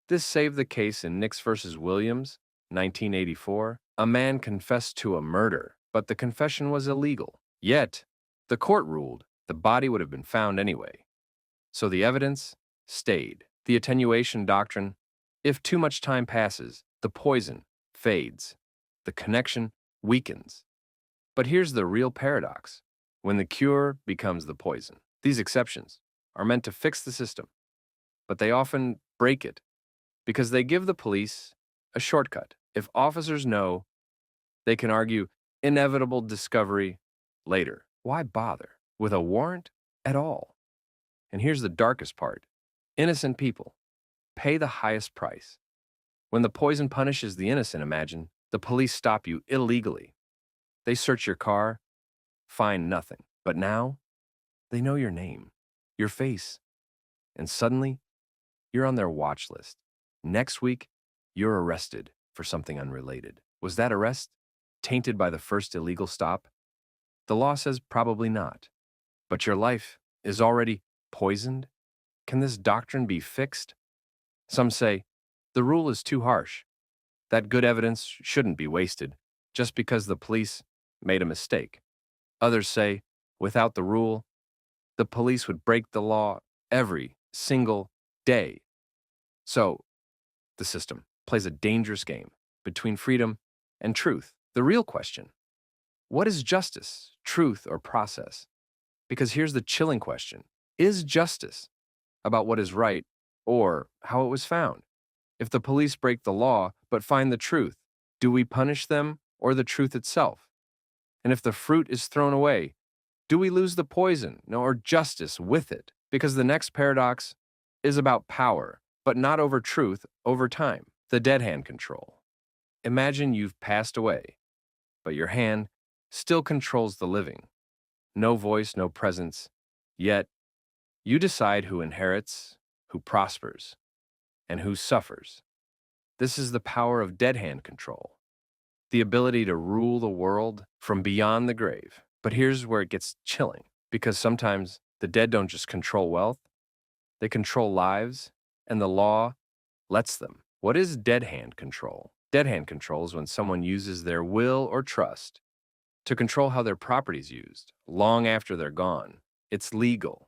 S1: This saved the case in Nix versus Williams, 1984. A man confessed to a murder, but the confession was illegal. Yet, the court ruled the body would have been found anyway. So the evidence stayed. The attenuation doctrine. If too much time passes, the poison fades. The connection weakens. But here's the real paradox. When the cure becomes the poison, these exceptions are meant to fix the system, but they often break it because they give the police a shortcut. If officers know, they can argue inevitable discovery later. Why bother with a warrant at all? And here's the darkest part. Innocent people pay the highest price. When the poison punishes the innocent, imagine the police stop you illegally. They search your car, find nothing. But now, they know your name, your face, and suddenly, you're on their watch list. Next week, you're arrested for something unrelated. Was that arrest tainted by the first illegal stop? The law says probably not. But your life is already poisoned? Can this doctrine be fixed? Some say the rule is too harsh, that good evidence shouldn't be wasted just because the police made a mistake. Others say, without the rule, the police would break the law every single day. So, the system plays a dangerous game between freedom and truth. The real question, what is justice, truth, or process? Because here's the chilling question. Is justice about what is right or how it was found? If the police break the law but find the truth, do we punish them or the truth itself? And if the fruit is thrown away, do we lose the poison or justice with it? Because the next paradox is about power, but not over truth, over time. The dead hand control. Imagine you've passed away, but your hand still controls the living. No voice, no presence, yet you decide who inherits, who prospers, and who suffers. This is the power of dead hand control, the ability to rule the world from beyond the grave. But here's where it gets chilling, because sometimes the dead don't just control wealth, they control lives, and the law lets them. What is dead hand control? Dead hand control is when someone uses their will or trust to control how their property is used long after they're gone. It's legal,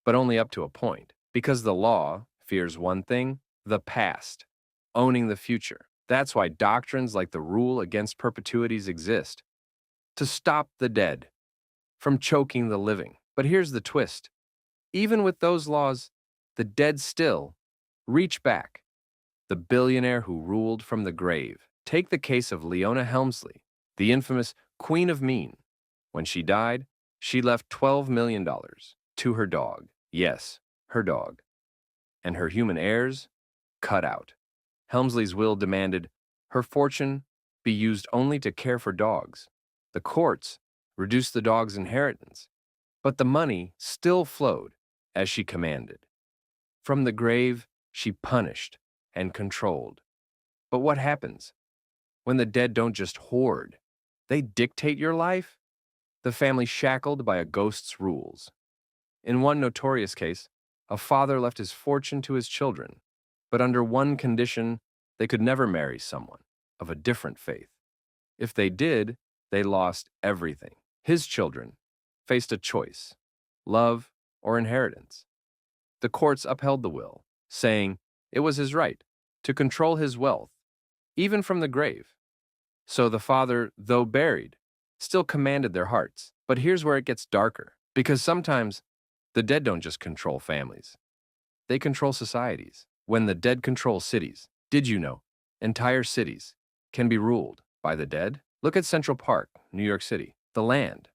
S1: but only up to a point, because the law fears one thing, the past, owning the future. That's why doctrines like the rule against perpetuities exist, to stop the dead from choking the living. But here's the twist. Even with those laws, the dead still reach back. The billionaire who ruled from the grave. Take the case of Leona Helmsley, The infamous Queen of Mean. When she died, she left $12 million to her dog. Yes, her dog. And her human heirs? Cut out. Helmsley's will demanded her fortune be used only to care for dogs. The courts reduced the dog's inheritance, but the money still flowed as she commanded. From the grave, she punished and controlled. But what happens when the dead don't just hoard? They dictate your life? The family shackled by a ghost's rules. In one notorious case, a father left his fortune to his children, but under one condition: they could never marry someone of a different faith. If they did, they lost everything. His children faced a choice: love or inheritance. The courts upheld the will, saying it was his right to control his wealth, even from the grave. So the father, though buried, still commanded their hearts. But here's where it gets darker, because sometimes the dead don't just control families. They control societies. When the dead control cities, did you know entire cities can be ruled by the dead? Look at Central Park, New York City. The land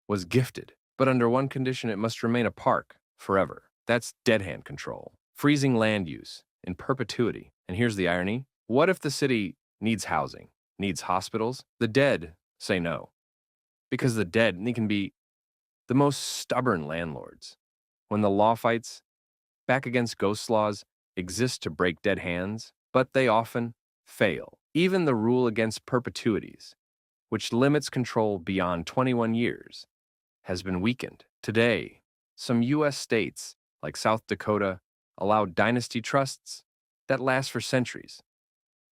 S1: was gifted, but under one condition: it must remain a park forever. That's dead hand control, freezing land use in perpetuity. And here's the irony: what if the city needs housing, needs hospitals? The dead say no, because the dead, they can be the most stubborn landlords. When the law fights back against ghost laws exist to break dead hands, but they often fail. Even the rule against perpetuities, which limits control beyond 21 years, has been weakened. Today, some U.S. states, like South Dakota, allow dynasty trusts that last for centuries,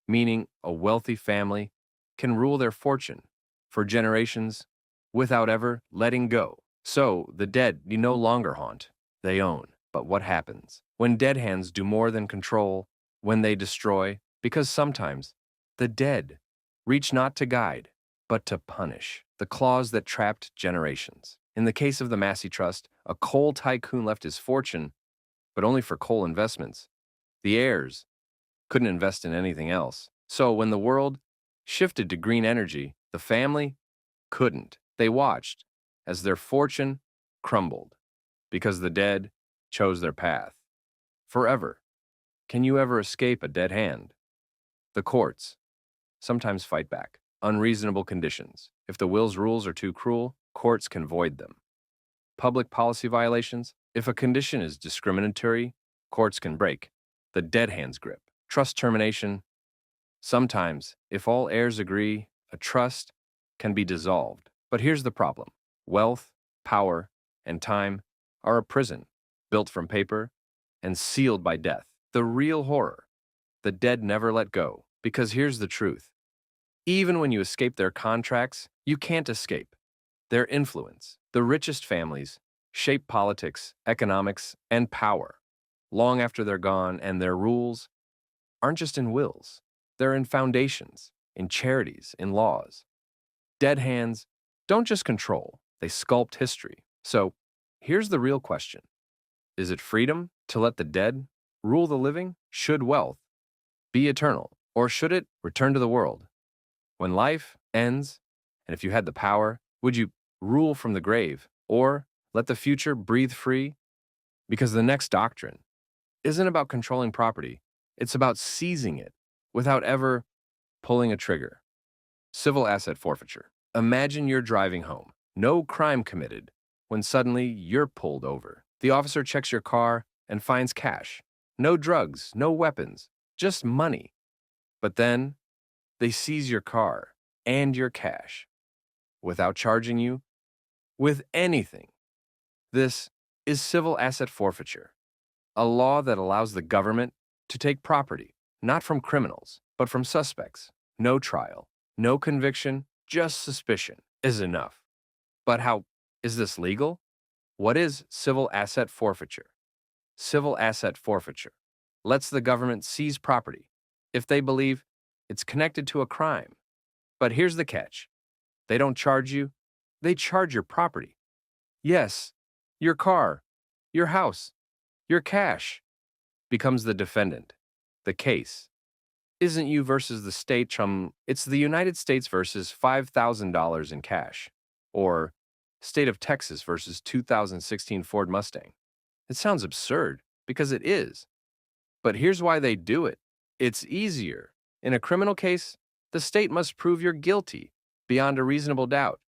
S1: meaning a wealthy family can rule their fortune for generations without ever letting go. So the dead no longer haunt, they own. But what happens when dead hands do more than control, when they destroy? Because sometimes the dead reach not to guide, but to punish. The clause that trapped generations. In the case of the Massey Trust, a coal tycoon left his fortune, but only for coal investments. The heirs couldn't invest in anything else. So when the world shifted to green energy, the family couldn't. They watched as their fortune crumbled because the dead chose their path. Forever. Can you ever escape a dead hand? The courts sometimes fight back. Unreasonable conditions. If the will's rules are too cruel, courts can void them. Public policy violations. If a condition is discriminatory, courts can break the dead hand's grip. Trust termination. Sometimes, if all heirs agree, a trust can be dissolved. But here's the problem. Wealth, power, and time are a prison built from paper and sealed by death. The real horror: the dead never let go. Because here's the truth. Even when you escape their contracts, you can't escape their influence. The richest families shape politics, economics, and power long after they're gone, and their rules aren't just in wills. They're in foundations, in charities, in laws. Dead hands don't just control, they sculpt history. So here's the real question. Is it freedom to let the dead rule the living? Should wealth be eternal, or should it return to the world? When life ends, and if you had the power, would you rule from the grave, or let the future breathe free? Because the next doctrine isn't about controlling property, it's about seizing it without ever pulling a trigger. Civil asset forfeiture. Imagine you're driving home, no crime committed, when suddenly you're pulled over. The officer checks your car and finds cash. No drugs, no weapons, just money. But then they seize your car and your cash without charging you with anything. This is civil asset forfeiture, a law that allows the government to take property, not from criminals, but from suspects. No trial, no conviction, just suspicion is enough. But how is this legal? What is civil asset forfeiture? Civil asset forfeiture lets the government seize property if they believe it's connected to a crime. But here's the catch. They don't charge you, they charge your property. Yes, your car, your house, your cash becomes the defendant. The case isn't you versus the state, chum. It's the United States versus $5,000 in cash. Or State of Texas versus 2016 Ford Mustang. It sounds absurd, because it is. But here's why they do it. It's easier. In a criminal case, the state must prove you're guilty beyond a reasonable doubt.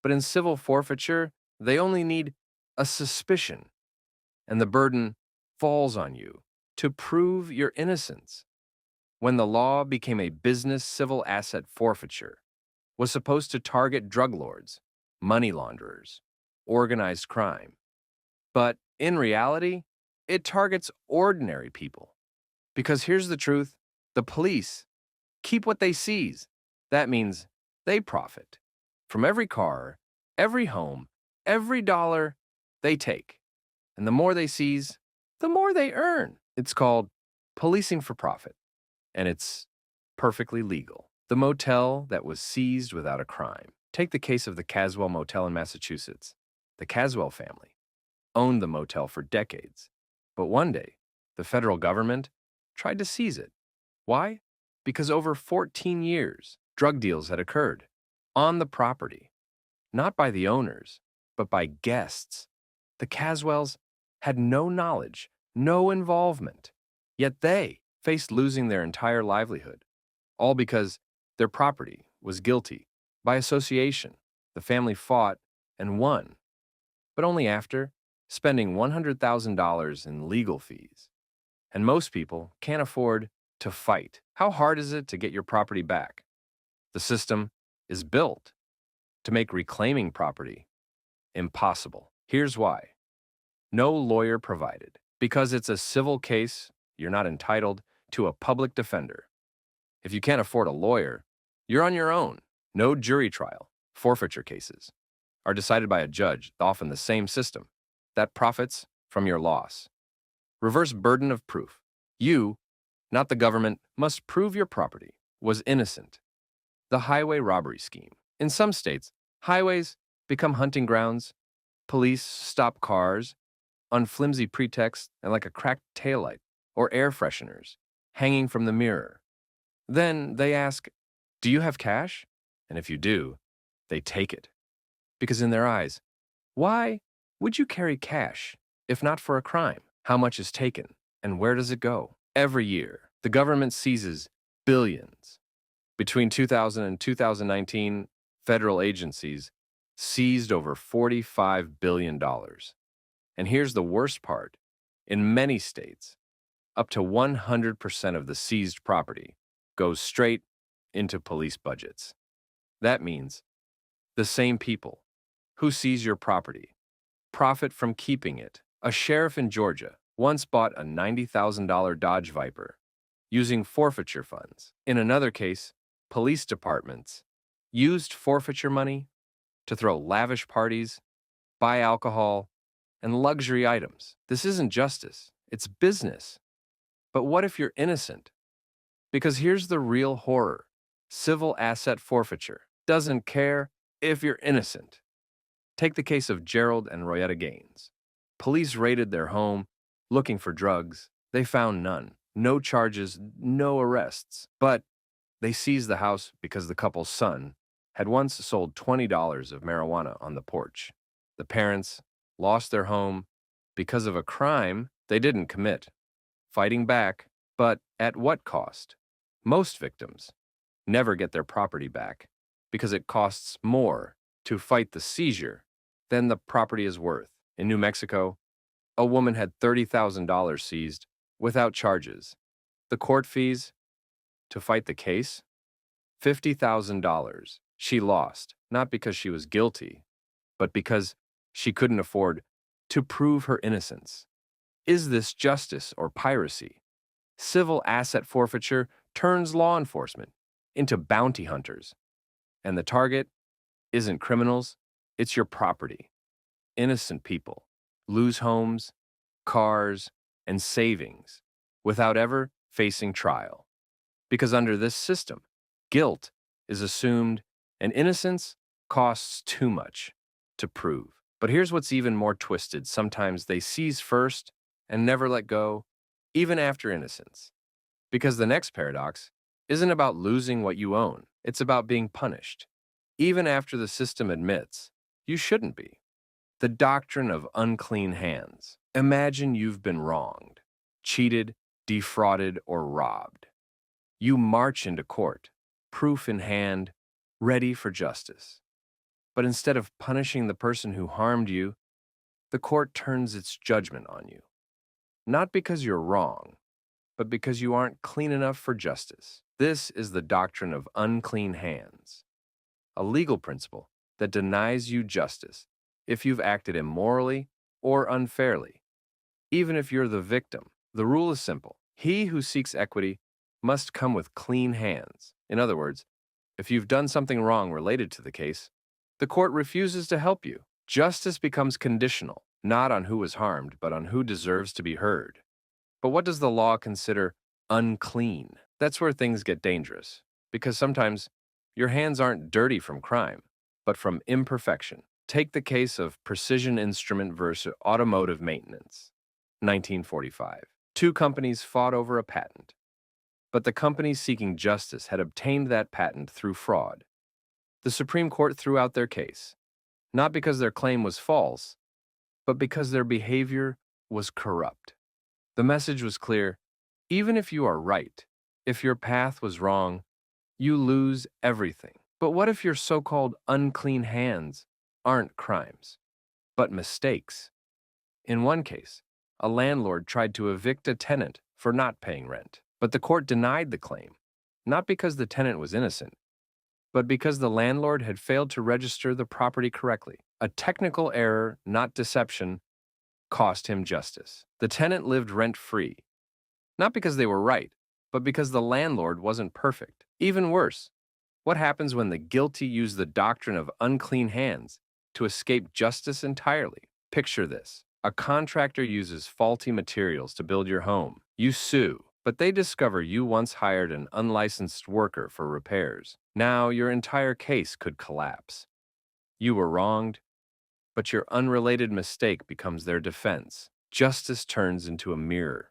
S1: But in civil forfeiture, they only need a suspicion, and the burden falls on you to prove your innocence. When the law became a business civil asset forfeiture, was supposed to target drug lords, money launderers, organized crime. But in reality, it targets ordinary people. Because here's the truth, the police keep what they seize. That means they profit from every car, every home, every dollar they take. And the more they seize, the more they earn. It's called policing for profit, and it's perfectly legal. The motel that was seized without a crime. Take the case of the Caswell Motel in Massachusetts. The Caswell family owned the motel for decades, but one day, the federal government tried to seize it. Why? Because over 14 years, drug deals had occurred on the property, not by the owners, but by guests. The Caswells had no knowledge, no involvement, yet they faced losing their entire livelihood, all because their property was guilty. By association, the family fought and won, but only after spending $100,000 in legal fees. And most people can't afford to fight. How hard is it to get your property back? The system is built to make reclaiming property impossible. Here's why. No lawyer provided. Because it's a civil case, you're not entitled to a public defender. If you can't afford a lawyer, you're on your own. No jury trial. Forfeiture cases are decided by a judge, often the same system, that profits from your loss. Reverse burden of proof. You, not the government, must prove your property was innocent. The highway robbery scheme. In some states, highways become hunting grounds. Police stop cars on flimsy pretexts and like a cracked taillight or air fresheners hanging from the mirror. Then they ask, "Do you have cash?" And if you do, they take it. Because in their eyes, why would you carry cash if not for a crime? How much is taken and where does it go? Every year, the government seizes billions. Between 2000 and 2019, federal agencies seized over $45 billion. And here's the worst part. In many states, up to 100% of the seized property goes straight into police budgets. That means the same people who seize your property profit from keeping it. A sheriff in Georgia once bought a $90,000 Dodge Viper using forfeiture funds. In another case, police departments used forfeiture money to throw lavish parties, buy alcohol, and luxury items. This isn't justice, it's business. But what if you're innocent? Because here's the real horror. Civil asset forfeiture doesn't care if you're innocent. Take the case of Gerald and Royetta Gaines. Police raided their home looking for drugs. They found none. No charges, no arrests. But they seized the house because the couple's son had once sold $20 of marijuana on the porch. The parents lost their home because of a crime they didn't commit. Fighting back, but at what cost? Most victims never get their property back because it costs more to fight the seizure than the property is worth. In New Mexico, a woman had $30,000 seized without charges. The court fees to fight the case? $50,000. She lost, not because she was guilty, but because she couldn't afford to prove her innocence. Is this justice or piracy? Civil asset forfeiture turns law enforcement into bounty hunters. And the target isn't criminals, it's your property. Innocent people lose homes, cars, and savings without ever facing trial. Because under this system, guilt is assumed and innocence costs too much to prove. But here's what's even more twisted. Sometimes they seize first and never let go, even after innocence. Because the next paradox isn't about losing what you own. It's about being punished, even after the system admits you shouldn't be. The doctrine of unclean hands. Imagine you've been wronged, cheated, defrauded, or robbed. You march into court, proof in hand, ready for justice. But instead of punishing the person who harmed you, the court turns its judgment on you. Not because you're wrong, but because you aren't clean enough for justice. This is the doctrine of unclean hands, a legal principle that denies you justice if you've acted immorally or unfairly. Even if you're the victim, the rule is simple. He who seeks equity must come with clean hands. In other words, if you've done something wrong related to the case, the court refuses to help you. Justice becomes conditional, not on who was harmed, but on who deserves to be heard. But what does the law consider unclean? That's where things get dangerous, because sometimes your hands aren't dirty from crime, but from imperfection. Take the case of Precision Instrument versus Automotive Maintenance, 1945. Two companies fought over a patent, but the companies seeking justice had obtained that patent through fraud. The Supreme Court threw out their case, not because their claim was false, but because their behavior was corrupt. The message was clear: even if you are right, if your path was wrong, you lose everything. But what if your so-called unclean hands aren't crimes, but mistakes? In one case, a landlord tried to evict a tenant for not paying rent, but the court denied the claim, not because the tenant was innocent, but because the landlord had failed to register the property correctly. A technical error, not deception, cost him justice. The tenant lived rent-free, not because they were right, but because the landlord wasn't perfect. Even worse, what happens when the guilty use the doctrine of unclean hands to escape justice entirely? Picture this. A contractor uses faulty materials to build your home. You sue, but they discover you once hired an unlicensed worker for repairs. Now your entire case could collapse. You were wronged, but your unrelated mistake becomes their defense. Justice turns into a mirror,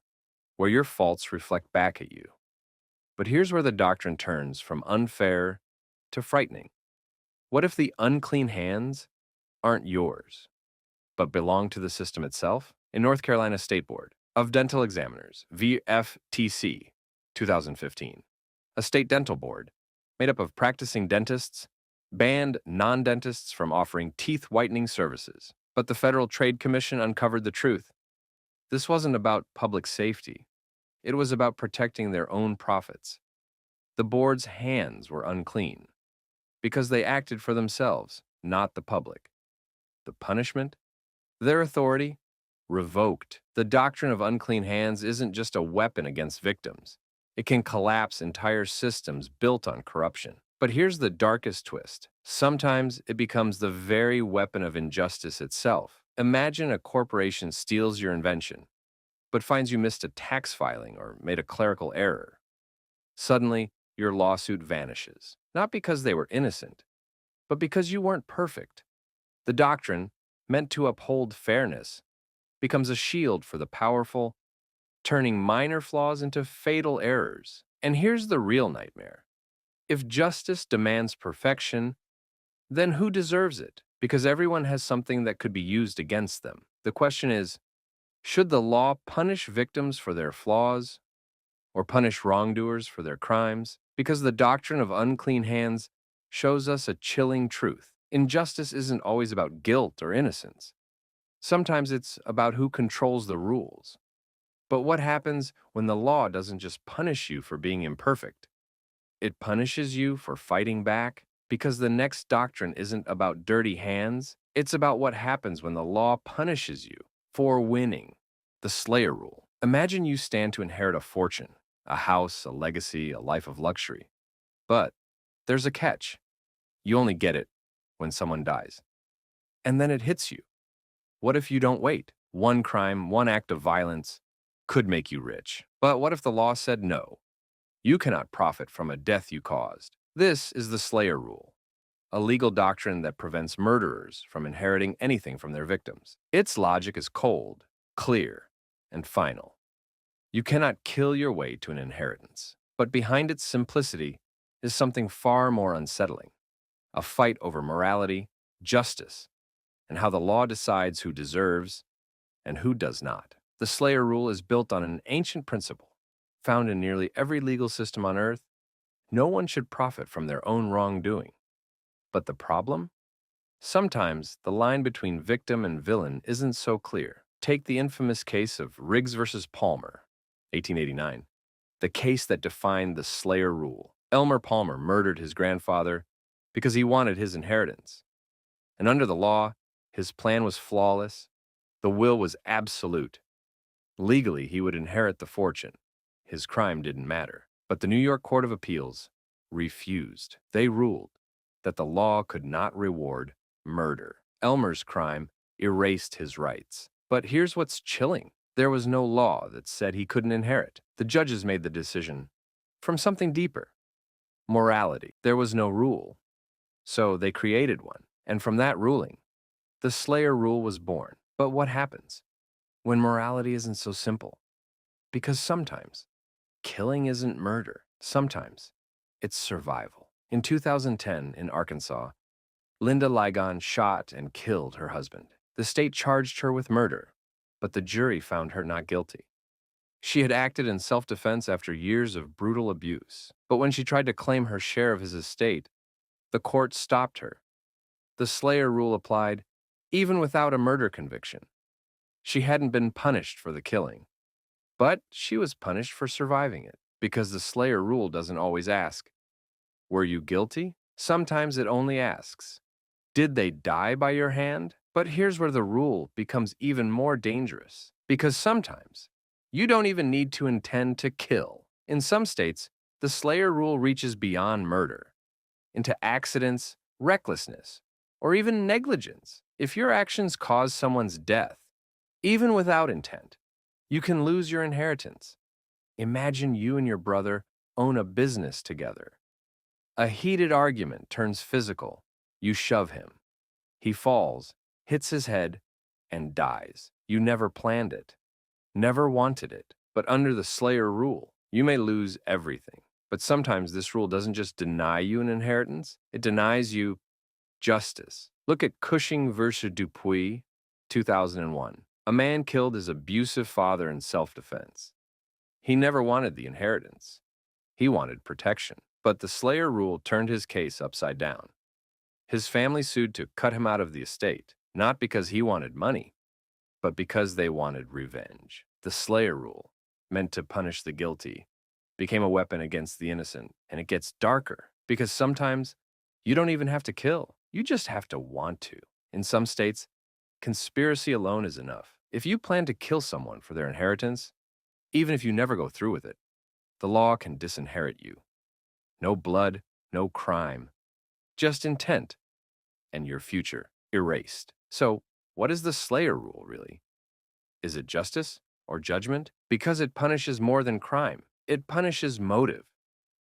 S1: where your faults reflect back at you. But here's where the doctrine turns from unfair to frightening. What if the unclean hands aren't yours, but belong to the system itself? In North Carolina State Board of Dental Examiners, VFTC, 2015, a state dental board made up of practicing dentists banned non-dentists from offering teeth whitening services. But the Federal Trade Commission uncovered the truth. This wasn't about public safety. It was about protecting their own profits. The board's hands were unclean because they acted for themselves, not the public. The punishment? Their authority? Revoked. The doctrine of unclean hands isn't just a weapon against victims. It can collapse entire systems built on corruption. But here's the darkest twist. Sometimes it becomes the very weapon of injustice itself. Imagine a corporation steals your invention, but finds you missed a tax filing or made a clerical error. Suddenly, your lawsuit vanishes. Not because they were innocent, but because you weren't perfect. The doctrine, meant to uphold fairness, becomes a shield for the powerful, turning minor flaws into fatal errors. And here's the real nightmare. If justice demands perfection, then who deserves it? Because everyone has something that could be used against them. The question is, should the law punish victims for their flaws or punish wrongdoers for their crimes? Because the doctrine of unclean hands shows us a chilling truth. Injustice isn't always about guilt or innocence. Sometimes it's about who controls the rules. But what happens when the law doesn't just punish you for being imperfect? It punishes you for fighting back? Because the next doctrine isn't about dirty hands. It's about what happens when the law punishes you for winning. The Slayer Rule. Imagine you stand to inherit a fortune, a house, a legacy, a life of luxury. But there's a catch. You only get it when someone dies. And then it hits you. What if you don't wait? One crime, one act of violence could make you rich. But what if the law said no? You cannot profit from a death you caused. This is the Slayer Rule, a legal doctrine that prevents murderers from inheriting anything from their victims. Its logic is cold, clear, and final. You cannot kill your way to an inheritance. But behind its simplicity is something far more unsettling, a fight over morality, justice, and how the law decides who deserves and who does not. The Slayer rule is built on an ancient principle, found in nearly every legal system on Earth. No one should profit from their own wrongdoing. But the problem? Sometimes the line between victim and villain isn't so clear. Take the infamous case of Riggs versus Palmer, 1889, the case that defined the Slayer rule. Elmer Palmer murdered his grandfather because he wanted his inheritance. And under the law, his plan was flawless. The will was absolute. Legally, he would inherit the fortune. His crime didn't matter. But the New York Court of Appeals refused. They ruled that the law could not reward murder. Elmer's crime erased his rights. But here's what's chilling. There was no law that said he couldn't inherit. The judges made the decision from something deeper. Morality. There was no rule. So they created one. And from that ruling, the Slayer rule was born. But what happens when morality isn't so simple? Because sometimes killing isn't murder. Sometimes it's survival. In 2010, in Arkansas, Linda Ligon shot and killed her husband. The state charged her with murder, but the jury found her not guilty. She had acted in self-defense after years of brutal abuse, but when she tried to claim her share of his estate, the court stopped her. The Slayer rule applied even without a murder conviction. She hadn't been punished for the killing, but she was punished for surviving it, because the Slayer rule doesn't always ask, were you guilty? Sometimes it only asks, did they die by your hand? But here's where the rule becomes even more dangerous, because sometimes you don't even need to intend to kill. In some states, the Slayer rule reaches beyond murder, into accidents, recklessness, or even negligence. If your actions cause someone's death, even without intent, you can lose your inheritance. Imagine you and your brother own a business together. A heated argument turns physical. You shove him. He falls, hits his head, and dies. You never planned it, never wanted it. But under the Slayer rule, you may lose everything. But sometimes this rule doesn't just deny you an inheritance, it denies you justice. Look at Cushing versus Dupuis, 2001. A man killed his abusive father in self-defense. He never wanted the inheritance. He wanted protection. But the Slayer rule turned his case upside down. His family sued to cut him out of the estate, not because he wanted money, but because they wanted revenge. The Slayer rule, meant to punish the guilty, became a weapon against the innocent. And it gets darker, because sometimes you don't even have to kill. You just have to want to. In some states, conspiracy alone is enough. If you plan to kill someone for their inheritance, even if you never go through with it, the law can disinherit you. No blood, no crime, just intent, and your future erased. So, what is the Slayer rule, really? Is it justice or judgment? Because it punishes more than crime. It punishes motive.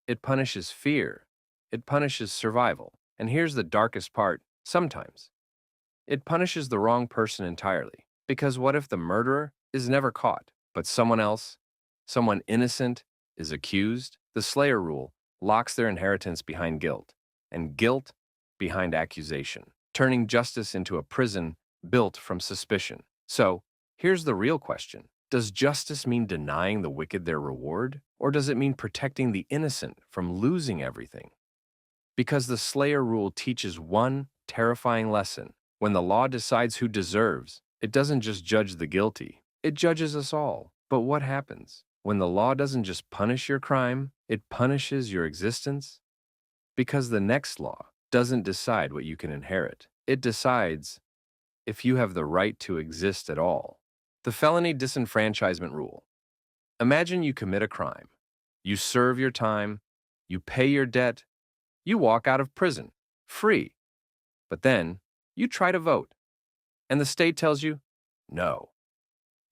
S1: It punishes fear. It punishes survival. And here's the darkest part, sometimes. It punishes the wrong person entirely. Because what if the murderer is never caught, but someone else, someone innocent, is accused? The Slayer rule locks their inheritance behind guilt, and guilt behind accusation, turning justice into a prison built from suspicion. So, here's the real question. Does justice mean denying the wicked their reward, or does it mean protecting the innocent from losing everything? Because the Slayer rule teaches one terrifying lesson. When the law decides who deserves, it doesn't just judge the guilty, it judges us all. But what happens when the law doesn't just punish your crime, it punishes your existence? Because the next law doesn't decide what you can inherit. It decides if you have the right to exist at all. The felony disenfranchisement rule. Imagine you commit a crime. You serve your time, you pay your debt, you walk out of prison, free. But then, you try to vote, and the state tells you, no.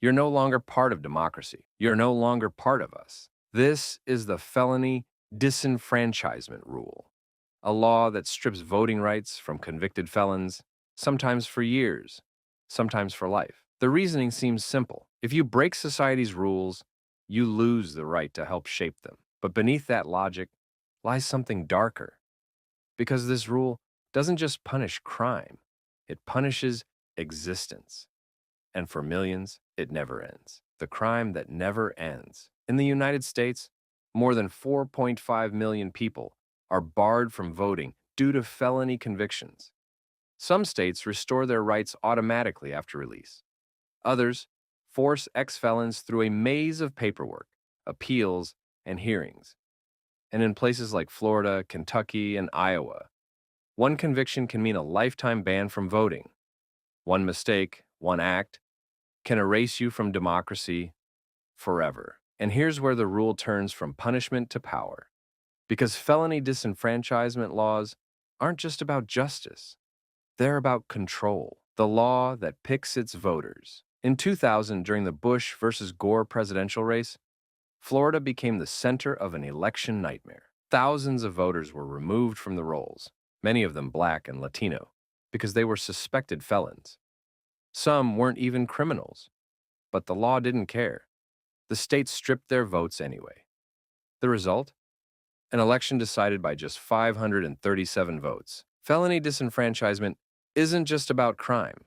S1: You're no longer part of democracy. You're no longer part of us. This is the felony disenfranchisement rule, a law that strips voting rights from convicted felons, sometimes for years, sometimes for life. The reasoning seems simple. If you break society's rules, you lose the right to help shape them. But beneath that logic lies something darker, because this rule doesn't just punish crime, it punishes existence. And for millions, it never ends. The crime that never ends. In the United States, more than 4.5 million people are barred from voting due to felony convictions. Some states restore their rights automatically after release. Others force ex-felons through a maze of paperwork, appeals, and hearings. And in places like Florida, Kentucky, and Iowa, one conviction can mean a lifetime ban from voting. One mistake, one act, can erase you from democracy forever. And here's where the rule turns from punishment to power. Because felony disenfranchisement laws aren't just about justice. They're about control, the law that picks its voters. In 2000, during the Bush versus Gore presidential race, Florida became the center of an election nightmare. Thousands of voters were removed from the rolls, many of them Black and Latino, because they were suspected felons. Some weren't even criminals, but the law didn't care. The state stripped their votes anyway. The result? An election decided by just 537 votes. Felony disenfranchisement isn't just about crime.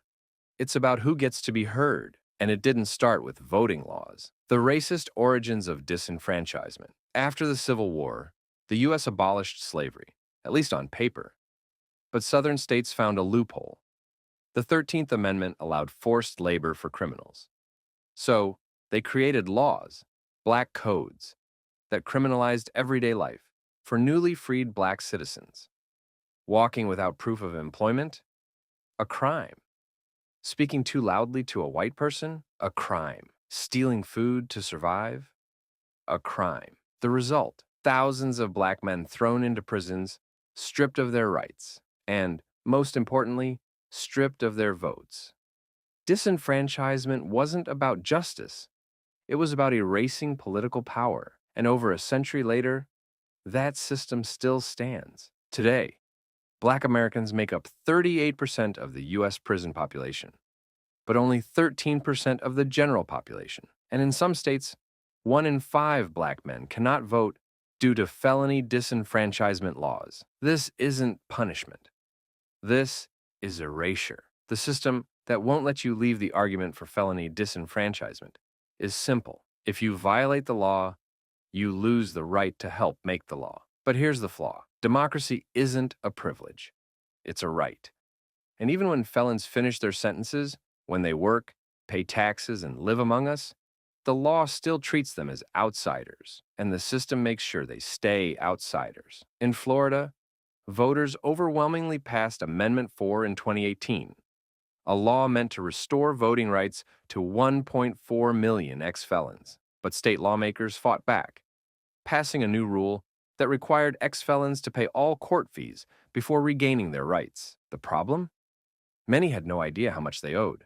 S1: It's about who gets to be heard, and it didn't start with voting laws. The racist origins of disenfranchisement. After the Civil War, the U.S. abolished slavery, at least on paper. But Southern states found a loophole. The 13th Amendment allowed forced labor for criminals. So, they created laws, black codes, that criminalized everyday life for newly freed black citizens. Walking without proof of employment? A crime. Speaking too loudly to a white person? A crime. Stealing food to survive? A crime. The result? Thousands of black men thrown into prisons, stripped of their rights, and, most importantly, stripped of their votes. Disenfranchisement wasn't about justice. It was about erasing political power. And over a century later, that system still stands. Today, Black Americans make up 38% of the U.S. prison population, but only 13% of the general population. And in some states, 1 in 5 Black men cannot vote due to felony disenfranchisement laws. This isn't punishment. This is erasure. The system that won't let you leave the argument for felony disenfranchisement is simple. If you violate the law, you lose the right to help make the law. But here's the flaw. Democracy isn't a privilege. It's a right. And even when felons finish their sentences, when they work, pay taxes, and live among us, the law still treats them as outsiders, and the system makes sure they stay outsiders. In Florida, voters overwhelmingly passed Amendment 4 in 2018, a law meant to restore voting rights to 1.4 million ex-felons. But state lawmakers fought back, passing a new rule that required ex-felons to pay all court fees before regaining their rights. The problem? Many had no idea how much they owed.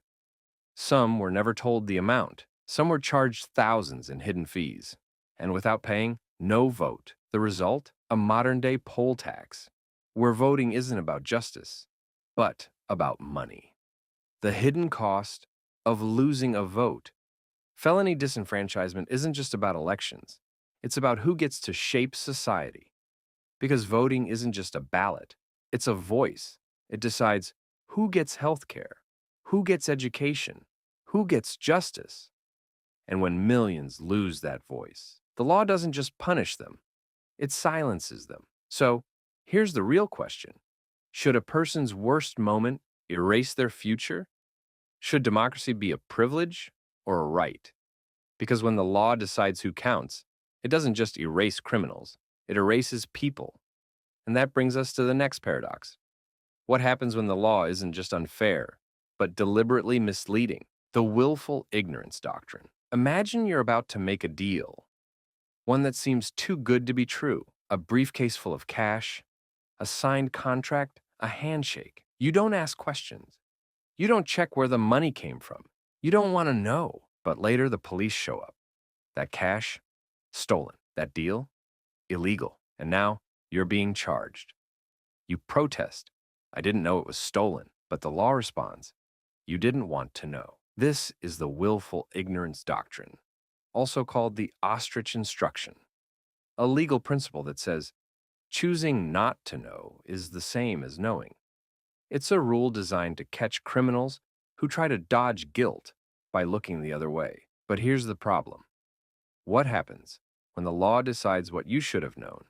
S1: Some were never told the amount. Some were charged thousands in hidden fees. And without paying, no vote. The result? A modern-day poll tax, where voting isn't about justice, but about money. The hidden cost of losing a vote. Felony disenfranchisement isn't just about elections. It's about who gets to shape society. Because voting isn't just a ballot. It's a voice. It decides who gets health care, who gets education, who gets justice. And when millions lose that voice, the law doesn't just punish them. It silences them. So, here's the real question. Should a person's worst moment erase their future? Should democracy be a privilege or a right? Because when the law decides who counts, it doesn't just erase criminals, it erases people. And that brings us to the next paradox. What happens when the law isn't just unfair, but deliberately misleading? The willful ignorance doctrine. Imagine you're about to make a deal, one that seems too good to be true, a briefcase full of cash, a signed contract, a handshake. You don't ask questions. You don't check where the money came from. You don't want to know. But later the police show up. That cash? Stolen. That deal? Illegal. And now you're being charged. You protest. I didn't know it was stolen. But the law responds, you didn't want to know. This is the willful ignorance doctrine, also called the ostrich instruction. a legal principle that says choosing not to know is the same as knowing. It's a rule designed to catch criminals who try to dodge guilt by looking the other way. But here's the problem. What happens when the law decides what you should have known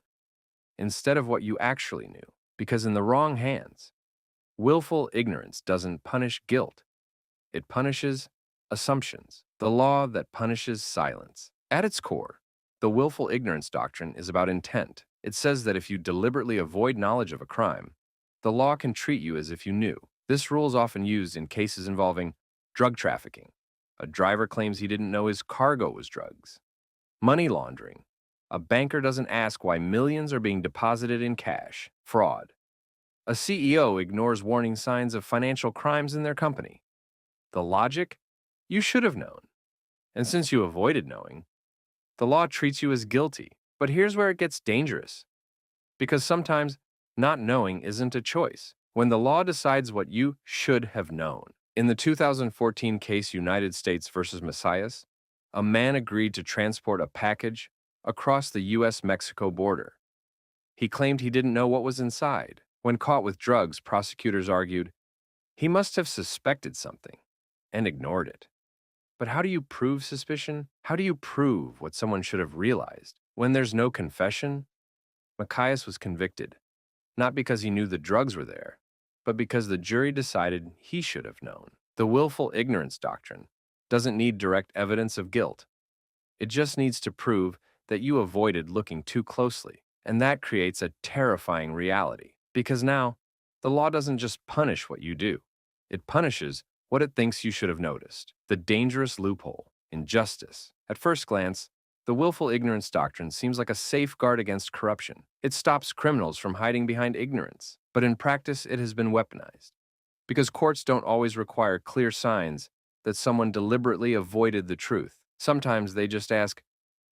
S1: instead of what you actually knew? Because in the wrong hands, willful ignorance doesn't punish guilt. It punishes assumptions, the law that punishes silence. At its core, the willful ignorance doctrine is about intent. It says that if you deliberately avoid knowledge of a crime, the law can treat you as if you knew. This rule is often used in cases involving drug trafficking. A driver claims he didn't know his cargo was drugs. Money laundering. A banker doesn't ask why millions are being deposited in cash. Fraud. A CEO ignores warning signs of financial crimes in their company. The logic? You should have known. And since you avoided knowing, the law treats you as guilty. But here's where it gets dangerous. Because sometimes not knowing isn't a choice. When the law decides what you should have known. In the 2014 case United States versus Messias, a man agreed to transport a package across the U.S.-Mexico border. He claimed he didn't know what was inside. When caught with drugs, prosecutors argued he must have suspected something and ignored it. But how do you prove suspicion? How do you prove what someone should have realized? When there's no confession, Macias was convicted, not because he knew the drugs were there, but because the jury decided he should have known. The willful ignorance doctrine doesn't need direct evidence of guilt. It just needs to prove that you avoided looking too closely. And that creates a terrifying reality. Because now, the law doesn't just punish what you do. It punishes what it thinks you should have noticed. The dangerous loophole in justice. At first glance, the willful ignorance doctrine seems like a safeguard against corruption. It stops criminals from hiding behind ignorance. But in practice, it has been weaponized. Because courts don't always require clear signs that someone deliberately avoided the truth. Sometimes they just ask,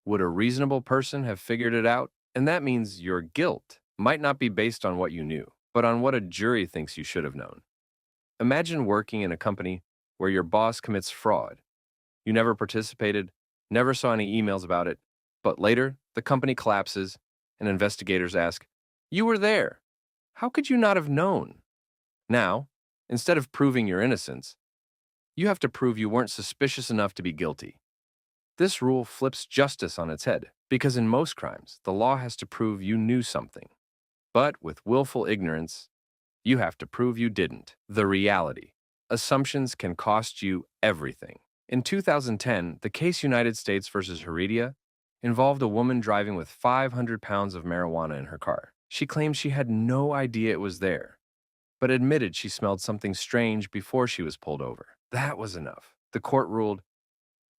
S1: would a reasonable person have figured it out? And that means your guilt might not be based on what you knew, but on what a jury thinks you should have known. Imagine working in a company where your boss commits fraud. You never participated, never saw any emails about it, but later, the company collapses, and investigators ask, you were there. How could you not have known? Now, instead of proving your innocence, you have to prove you weren't suspicious enough to be guilty. This rule flips justice on its head, because in most crimes, the law has to prove you knew something. But with willful ignorance, you have to prove you didn't. The reality. Assumptions can cost you everything. In 2010, the case United States versus Heredia involved a woman driving with 500 pounds of marijuana in her car. She claimed she had no idea it was there, but admitted she smelled something strange before she was pulled over. That was enough. The court ruled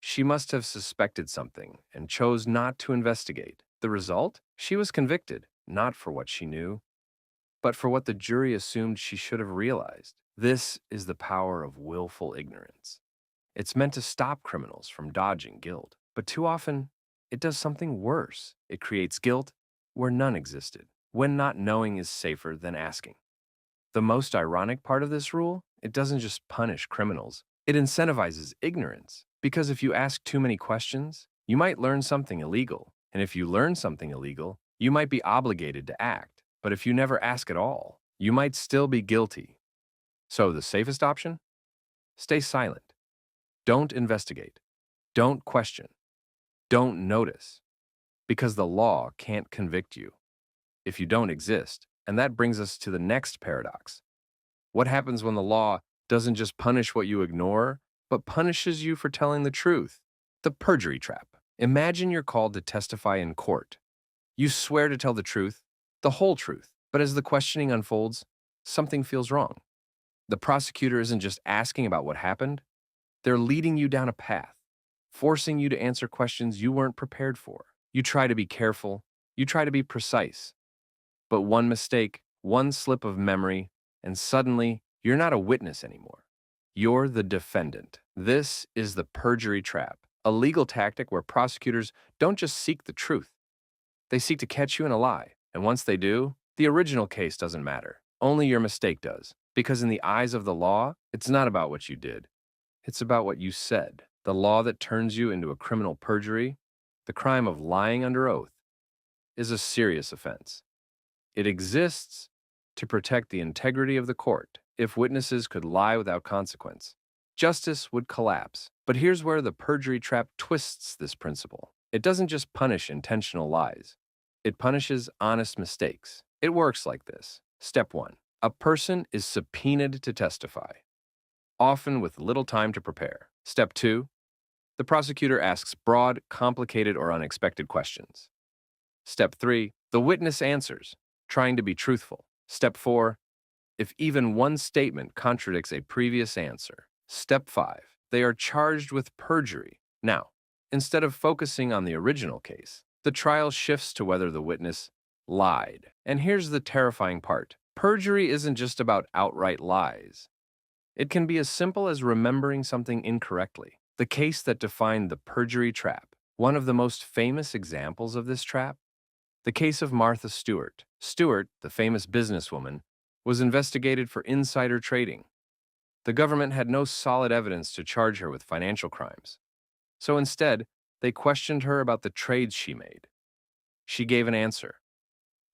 S1: she must have suspected something and chose not to investigate. The result? She was convicted, not for what she knew, but for what the jury assumed she should have realized. This is the power of willful ignorance. It's meant to stop criminals from dodging guilt, but too often, it does something worse. It creates guilt where none existed, when not knowing is safer than asking. The most ironic part of this rule, it doesn't just punish criminals, it incentivizes ignorance. Because if you ask too many questions, you might learn something illegal. And if you learn something illegal, you might be obligated to act. But if you never ask at all, you might still be guilty. So the safest option? Stay silent. Don't investigate. Don't question. Don't notice. Because the law can't convict you if you don't exist. And that brings us to the next paradox. What happens when the law doesn't just punish what you ignore, but punishes you for telling the truth? The Perjury Trap. Imagine you're called to testify in court. You swear to tell the truth, the whole truth, but as the questioning unfolds, something feels wrong. The prosecutor isn't just asking about what happened, they're leading you down a path, forcing you to answer questions you weren't prepared for. You try to be careful, you try to be precise, but one mistake, one slip of memory, and suddenly you're not a witness anymore. You're the defendant. This is the Perjury Trap, a legal tactic where prosecutors don't just seek the truth. They seek to catch you in a lie, and once they do, the original case doesn't matter. Only your mistake does, because in the eyes of the law, it's not about what you did. It's about what you said. The law that turns you into a criminal perjury, the crime of lying under oath, is a serious offense. It exists to protect the integrity of the court. If witnesses could lie without consequence, justice would collapse. But here's where the perjury trap twists this principle. It doesn't just punish intentional lies. It punishes honest mistakes. It works like this. Step 1. A person is subpoenaed to testify, often with little time to prepare. Step 2. The prosecutor asks broad, complicated, or unexpected questions. Step 3. The witness answers, trying to be truthful. Step 4. If even one statement contradicts a previous answer. Step 5. They are charged with perjury. Now, instead of focusing on the original case, the trial shifts to whether the witness lied. And here's the terrifying part. Perjury isn't just about outright lies. It can be as simple as remembering something incorrectly. The case that defined the perjury trap, one of the most famous examples of this trap, the case of Martha Stewart. Stewart, the famous businesswoman, was investigated for insider trading. The government had no solid evidence to charge her with financial crimes. So instead, they questioned her about the trades she made. She gave an answer.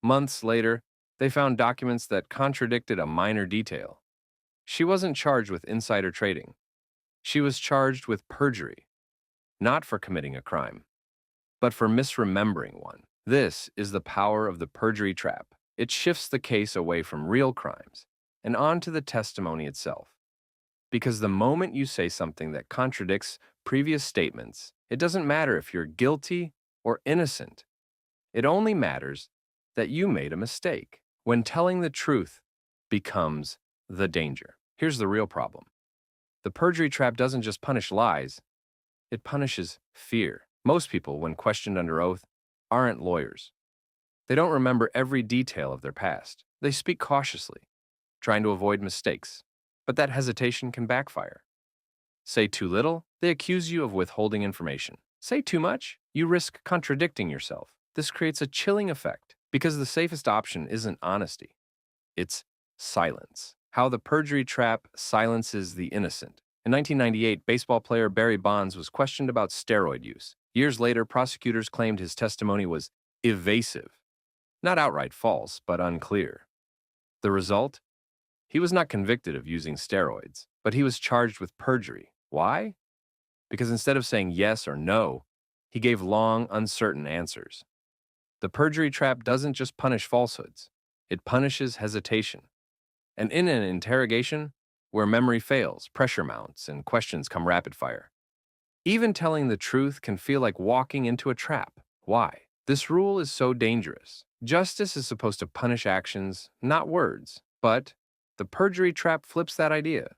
S1: Months later, they found documents that contradicted a minor detail. She wasn't charged with insider trading. She was charged with perjury, not for committing a crime, but for misremembering one. This is the power of the perjury trap. It shifts the case away from real crimes and onto the testimony itself. Because the moment you say something that contradicts previous statements, it doesn't matter if you're guilty or innocent. It only matters that you made a mistake. When telling the truth becomes the danger. Here's the real problem. The perjury trap doesn't just punish lies, it punishes fear. Most people, when questioned under oath, aren't lawyers. They don't remember every detail of their past. They speak cautiously, trying to avoid mistakes. But that hesitation can backfire. Say too little, they accuse you of withholding information. Say too much, you risk contradicting yourself. This creates a chilling effect because the safest option isn't honesty. It's silence. How the perjury trap silences the innocent. In 1998, baseball player Barry Bonds was questioned about steroid use. Years later, prosecutors claimed his testimony was evasive. Not outright false, but unclear. The result? He was not convicted of using steroids, but he was charged with perjury. Why? Because instead of saying yes or no, he gave long, uncertain answers. The perjury trap doesn't just punish falsehoods, it punishes hesitation. And in an interrogation, where memory fails, pressure mounts, and questions come rapid fire, even telling the truth can feel like walking into a trap. Why? This rule is so dangerous. Justice is supposed to punish actions, not words. But the perjury trap flips that idea,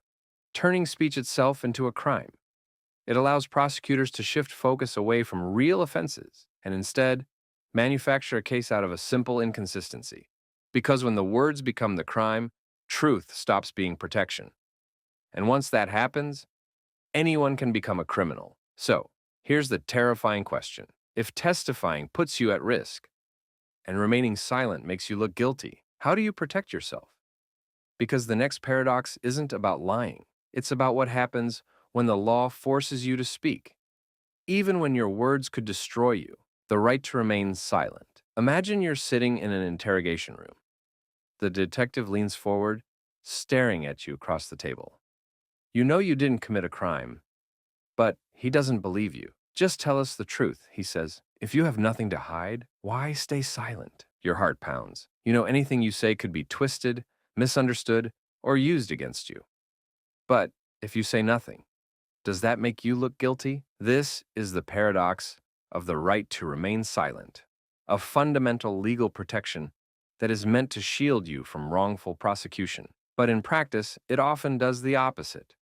S1: turning speech itself into a crime. It allows prosecutors to shift focus away from real offenses and instead manufacture a case out of a simple inconsistency. Because when the words become the crime, truth stops being protection. And once that happens, anyone can become a criminal. So, here's the terrifying question. If testifying puts you at risk and remaining silent makes you look guilty, how do you protect yourself? Because the next paradox isn't about lying. It's about what happens when the law forces you to speak, even when your words could destroy you. The right to remain silent. Imagine you're sitting in an interrogation room. The detective leans forward, staring at you across the table. You know you didn't commit a crime, but he doesn't believe you. Just tell us the truth, he says. If you have nothing to hide, why stay silent? Your heart pounds. You know anything you say could be twisted, misunderstood, or used against you. But if you say nothing, does that make you look guilty? This is the paradox of the right to remain silent, a fundamental legal protection that is meant to shield you from wrongful prosecution. But in practice, it often does the opposite.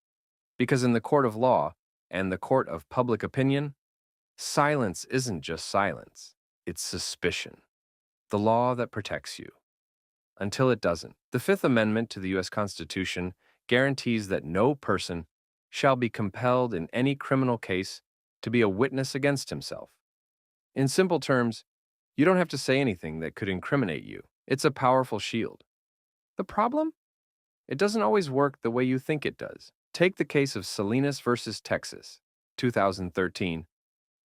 S1: Because in the court of law and the court of public opinion, silence isn't just silence, it's suspicion. The law that protects you. Until it doesn't. The Fifth Amendment to the U.S. Constitution guarantees that no person shall be compelled in any criminal case to be a witness against himself. In simple terms, you don't have to say anything that could incriminate you. It's a powerful shield. The problem? It doesn't always work the way you think it does. Take the case of Salinas versus Texas, 2013,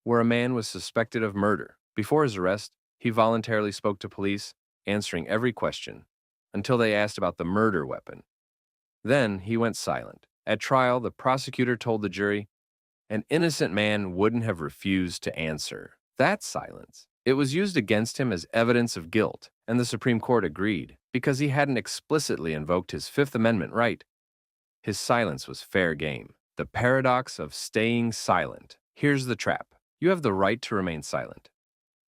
S1: where a man was suspected of murder. Before his arrest, He voluntarily spoke to police, answering every question, until they asked about the murder weapon. Then he went silent. At trial, the prosecutor told the jury, an innocent man wouldn't have refused to answer. That silence. It was used against him as evidence of guilt, and the Supreme Court agreed, because he hadn't explicitly invoked his Fifth Amendment right. His silence was fair game. The paradox of staying silent. Here's the trap. You have the right to remain silent.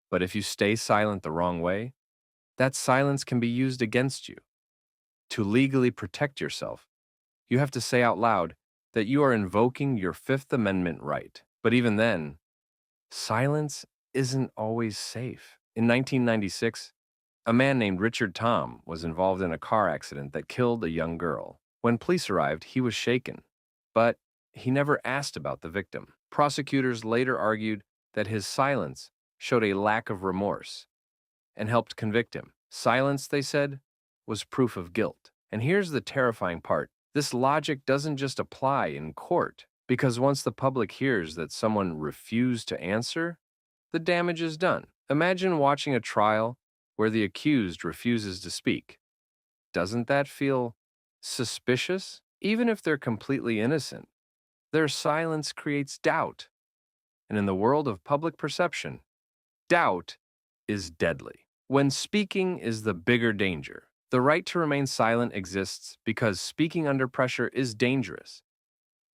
S1: But if you stay silent the wrong way, that silence can be used against you. To legally protect yourself, you have to say out loud that you are invoking your Fifth Amendment right. But even then, silence isn't always safe. In 1996, a man named Richard Tom was involved in a car accident that killed a young girl. When police arrived, he was shaken, but he never asked about the victim. Prosecutors later argued that his silence showed a lack of remorse and helped convict him. Silence, they said, was proof of guilt. And here's the terrifying part. This logic doesn't just apply in court, because once the public hears that someone refused to answer, the damage is done. Imagine watching a trial where the accused refuses to speak. Doesn't that feel suspicious? Even if they're completely innocent, their silence creates doubt. And in the world of public perception, doubt is deadly. When speaking is the bigger danger, the right to remain silent exists because speaking under pressure is dangerous.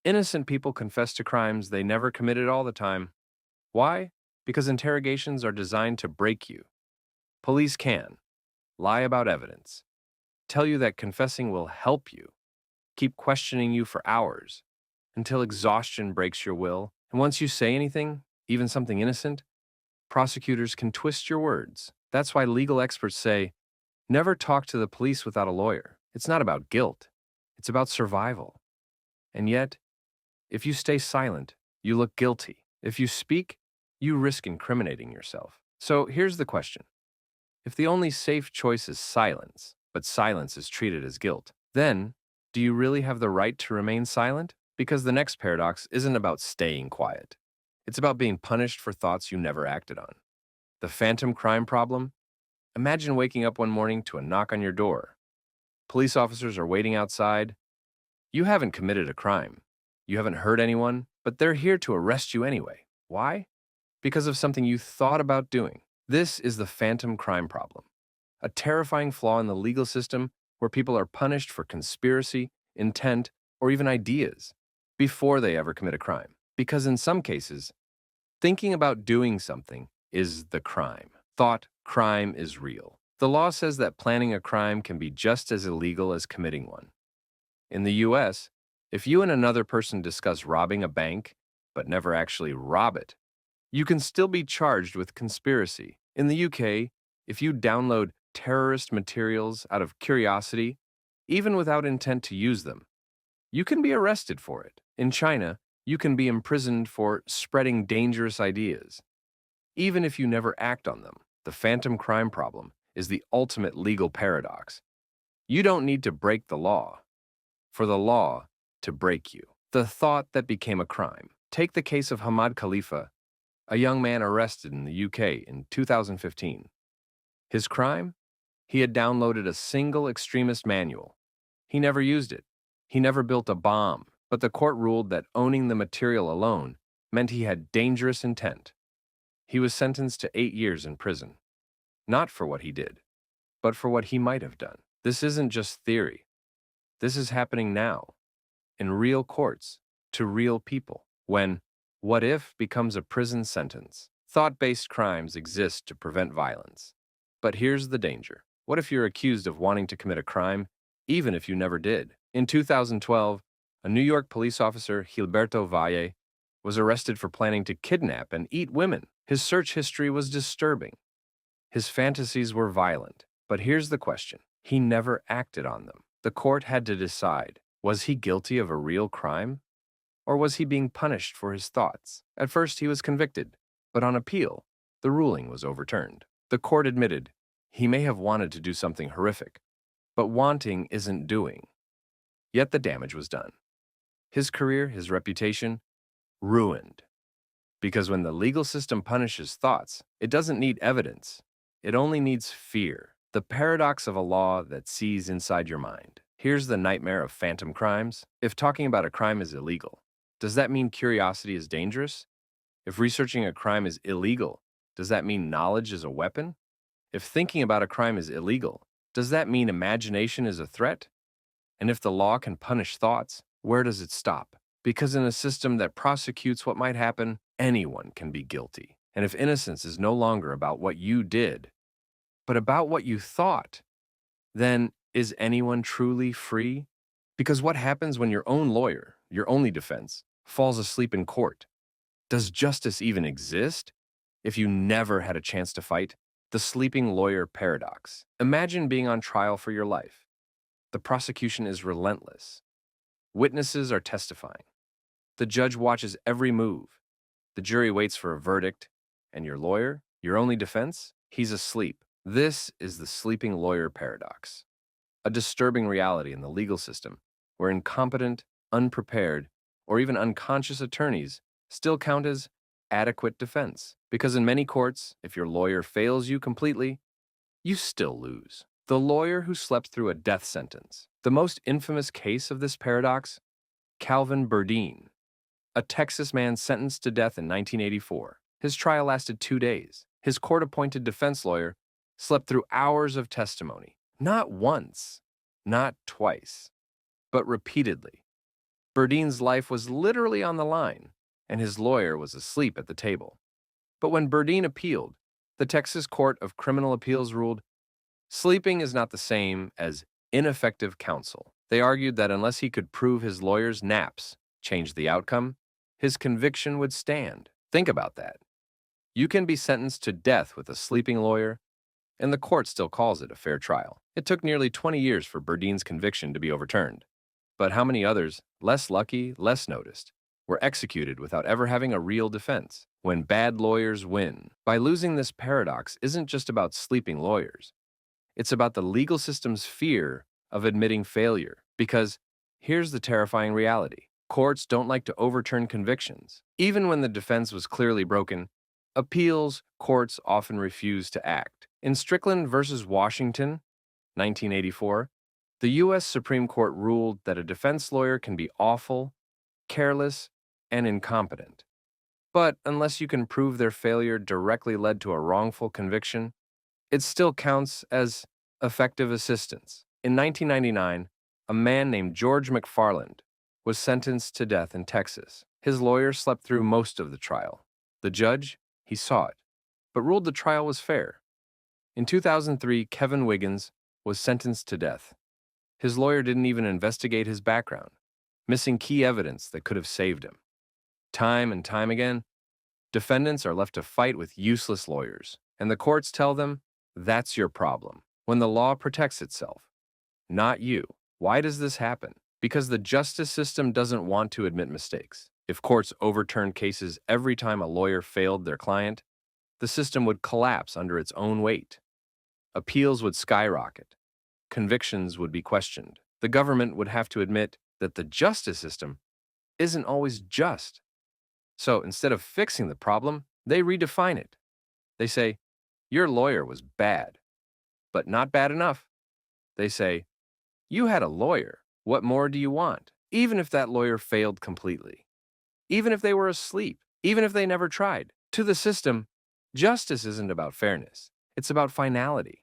S1: Innocent people confess to crimes they never committed all the time. Why? Because interrogations are designed to break you. Police can lie about evidence, tell you that confessing will help you, keep questioning you for hours until exhaustion breaks your will. And once you say anything, even something innocent, prosecutors can twist your words. That's why legal experts say, never talk to the police without a lawyer. It's not about guilt. It's about survival. And yet, if you stay silent, you look guilty. If you speak, you risk incriminating yourself. So here's the question. If the only safe choice is silence, but silence is treated as guilt, then do you really have the right to remain silent? Because the next paradox isn't about staying quiet. It's about being punished for thoughts you never acted on. The phantom crime problem? Imagine waking up one morning to a knock on your door. Police officers are waiting outside. You haven't committed a crime. You haven't hurt anyone, but they're here to arrest you anyway. Why? Because of something you thought about doing. This is the phantom crime problem, a terrifying flaw in the legal system where people are punished for conspiracy, intent, or even ideas before they ever commit a crime. Because in some cases, thinking about doing something is the crime. Thought crime is real. The law says that planning a crime can be just as illegal as committing one. In the US, if you and another person discuss robbing a bank but never actually rob it, you can still be charged with conspiracy. In the UK, if you download terrorist materials out of curiosity, even without intent to use them, you can be arrested for it. In China, you can be imprisoned for spreading dangerous ideas, even if you never act on them. The phantom crime problem is the ultimate legal paradox. You don't need to break the law for the law to break you. The thought that became a crime. Take the case of Hamad Khalifa, a young man arrested in the UK in 2015. His crime? He had downloaded a single extremist manual. He never used it. He never built a bomb, but the court ruled that owning the material alone meant he had dangerous intent. He was sentenced to 8 years in prison, not for what he did, but for what he might have done. This isn't just theory. This is happening now, in real courts, to real people. When what if becomes a prison sentence. Thought-based crimes exist to prevent violence. But here's the danger. What if you're accused of wanting to commit a crime, even if you never did? In 2012, a New York police officer, Gilberto Valle, was arrested for planning to kidnap and eat women. His search history was disturbing. His fantasies were violent. But here's the question. He never acted on them. The court had to decide, was he guilty of a real crime? Or was he being punished for his thoughts? At first, he was convicted, but on appeal, the ruling was overturned. The court admitted he may have wanted to do something horrific, but wanting isn't doing. Yet the damage was done. His career, his reputation, ruined. Because when the legal system punishes thoughts, it doesn't need evidence. It only needs fear. The paradox of a law that sees inside your mind. Here's the nightmare of phantom crimes. If talking about a crime is illegal, does that mean curiosity is dangerous? If researching a crime is illegal, does that mean knowledge is a weapon? If thinking about a crime is illegal, does that mean imagination is a threat? And if the law can punish thoughts, where does it stop? Because in a system that prosecutes what might happen, anyone can be guilty. And if innocence is no longer about what you did, but about what you thought, then is anyone truly free? Because what happens when your own lawyer, your only defense, falls asleep in court? Does justice even exist if you never had a chance to fight? The sleeping lawyer paradox. Imagine being on trial for your life. The prosecution is relentless. Witnesses are testifying. The judge watches every move. The jury waits for a verdict. And your lawyer, your only defense, he's asleep. This is the sleeping lawyer paradox. A disturbing reality in the legal system where incompetent, unprepared, or even unconscious attorneys still count as adequate defense. Because in many courts, if your lawyer fails you completely, you still lose. The lawyer who slept through a death sentence. The most infamous case of this paradox, Calvin Buridan, a Texas man sentenced to death in 1984. His trial lasted 2 days. His court-appointed defense lawyer slept through hours of testimony. Not once, not twice, but repeatedly. Buridan's life was literally on the line, and his lawyer was asleep at the table. But when Buridan appealed, the Texas Court of Criminal Appeals ruled, sleeping is not the same as ineffective counsel. They argued that unless he could prove his lawyer's naps changed the outcome, his conviction would stand. Think about that. You can be sentenced to death with a sleeping lawyer, and the court still calls it a fair trial. It took nearly 20 years for Buridan's conviction to be overturned. But how many others, less lucky, less noticed, were executed without ever having a real defense? When bad lawyers win. By losing this paradox isn't just about sleeping lawyers. It's about the legal system's fear of admitting failure. Because here's the terrifying reality. Courts don't like to overturn convictions. Even when the defense was clearly broken, appeals courts often refuse to act. In Strickland versus Washington, 1984, the U.S. Supreme Court ruled that a defense lawyer can be awful, careless, and incompetent. But unless you can prove their failure directly led to a wrongful conviction, it still counts as effective assistance. In 1999, a man named George McFarland was sentenced to death in Texas. His lawyer slept through most of the trial. The judge, he saw it, but ruled the trial was fair. In 2003, Kevin Wiggins was sentenced to death. His lawyer didn't even investigate his background, missing key evidence that could have saved him. Time and time again, defendants are left to fight with useless lawyers, and the courts tell them, that's your problem, when the law protects itself, not you. Why does this happen? Because the justice system doesn't want to admit mistakes. If courts overturned cases every time a lawyer failed their client, the system would collapse under its own weight. Appeals would skyrocket. Convictions would be questioned. The government would have to admit that the justice system isn't always just. So instead of fixing the problem, they redefine it. They say, your lawyer was bad, but not bad enough. They say, you had a lawyer. What more do you want? Even if that lawyer failed completely. Even if they were asleep. Even if they never tried. To the system, justice isn't about fairness. It's about finality.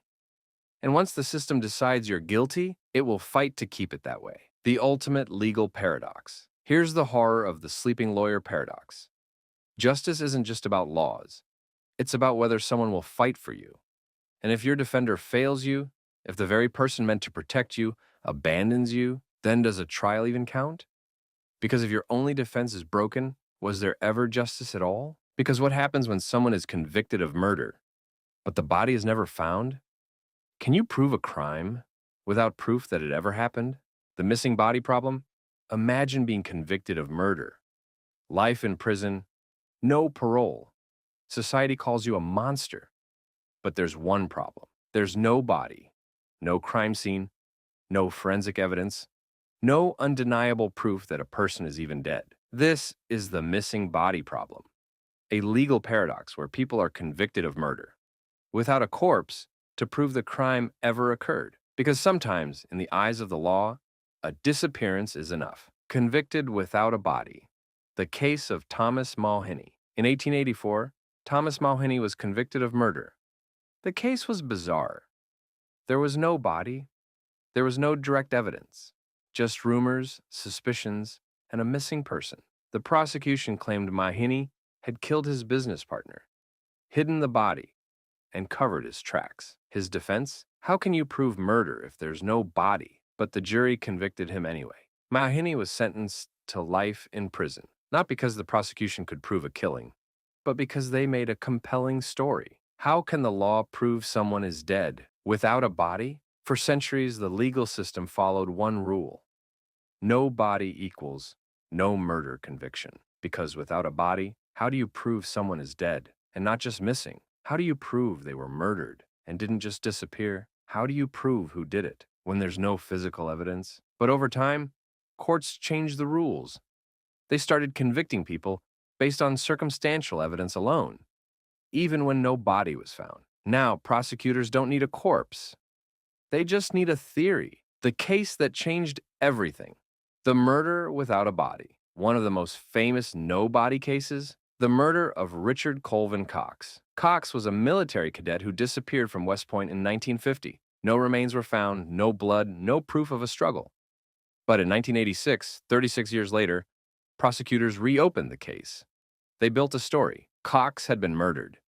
S1: And once the system decides you're guilty, it will fight to keep it that way. The ultimate legal paradox. Here's the horror of the sleeping lawyer paradox. Justice isn't just about laws. It's about whether someone will fight for you. And if your defender fails you, if the very person meant to protect you abandons you, then does a trial even count? Because if your only defense is broken, was there ever justice at all? Because what happens when someone is convicted of murder, but the body is never found? Can you prove a crime without proof that it ever happened? The missing body problem? Imagine being convicted of murder. Life in prison, no parole. Society calls you a monster. But there's one problem. There's no body, no crime scene, no forensic evidence, no undeniable proof that a person is even dead. This is the missing body problem, a legal paradox where people are convicted of murder, without a corpse to prove the crime ever occurred. Because sometimes, in the eyes of the law, a disappearance is enough. Convicted without a body. The case of Thomas Mulhenny. In 1884, Thomas Mulhenny was convicted of murder. The case was bizarre. There was no body. There was no direct evidence. Just rumors, suspicions, and a missing person. The prosecution claimed Mulhenny had killed his business partner, hidden the body, and covered his tracks. His defense? How can you prove murder if there's no body? But the jury convicted him anyway. Mulhenny was sentenced to life in prison, not because the prosecution could prove a killing, but because they made a compelling story. How can the law prove someone is dead without a body? For centuries, the legal system followed one rule. No body equals no murder conviction. Because without a body, how do you prove someone is dead and not just missing? How do you prove they were murdered and didn't just disappear? How do you prove who did it when there's no physical evidence? But over time, courts changed the rules. They started convicting people based on circumstantial evidence alone, even when no body was found. Now, prosecutors don't need a corpse. They just need a theory. The case that changed everything. The murder without a body. One of the most famous no-body cases, the murder of Richard Colvin Cox. Cox was a military cadet who disappeared from West Point in 1950. No remains were found, no blood, no proof of a struggle. But in 1986, 36 years later, prosecutors reopened the case. They built a story. Cox had been murdered.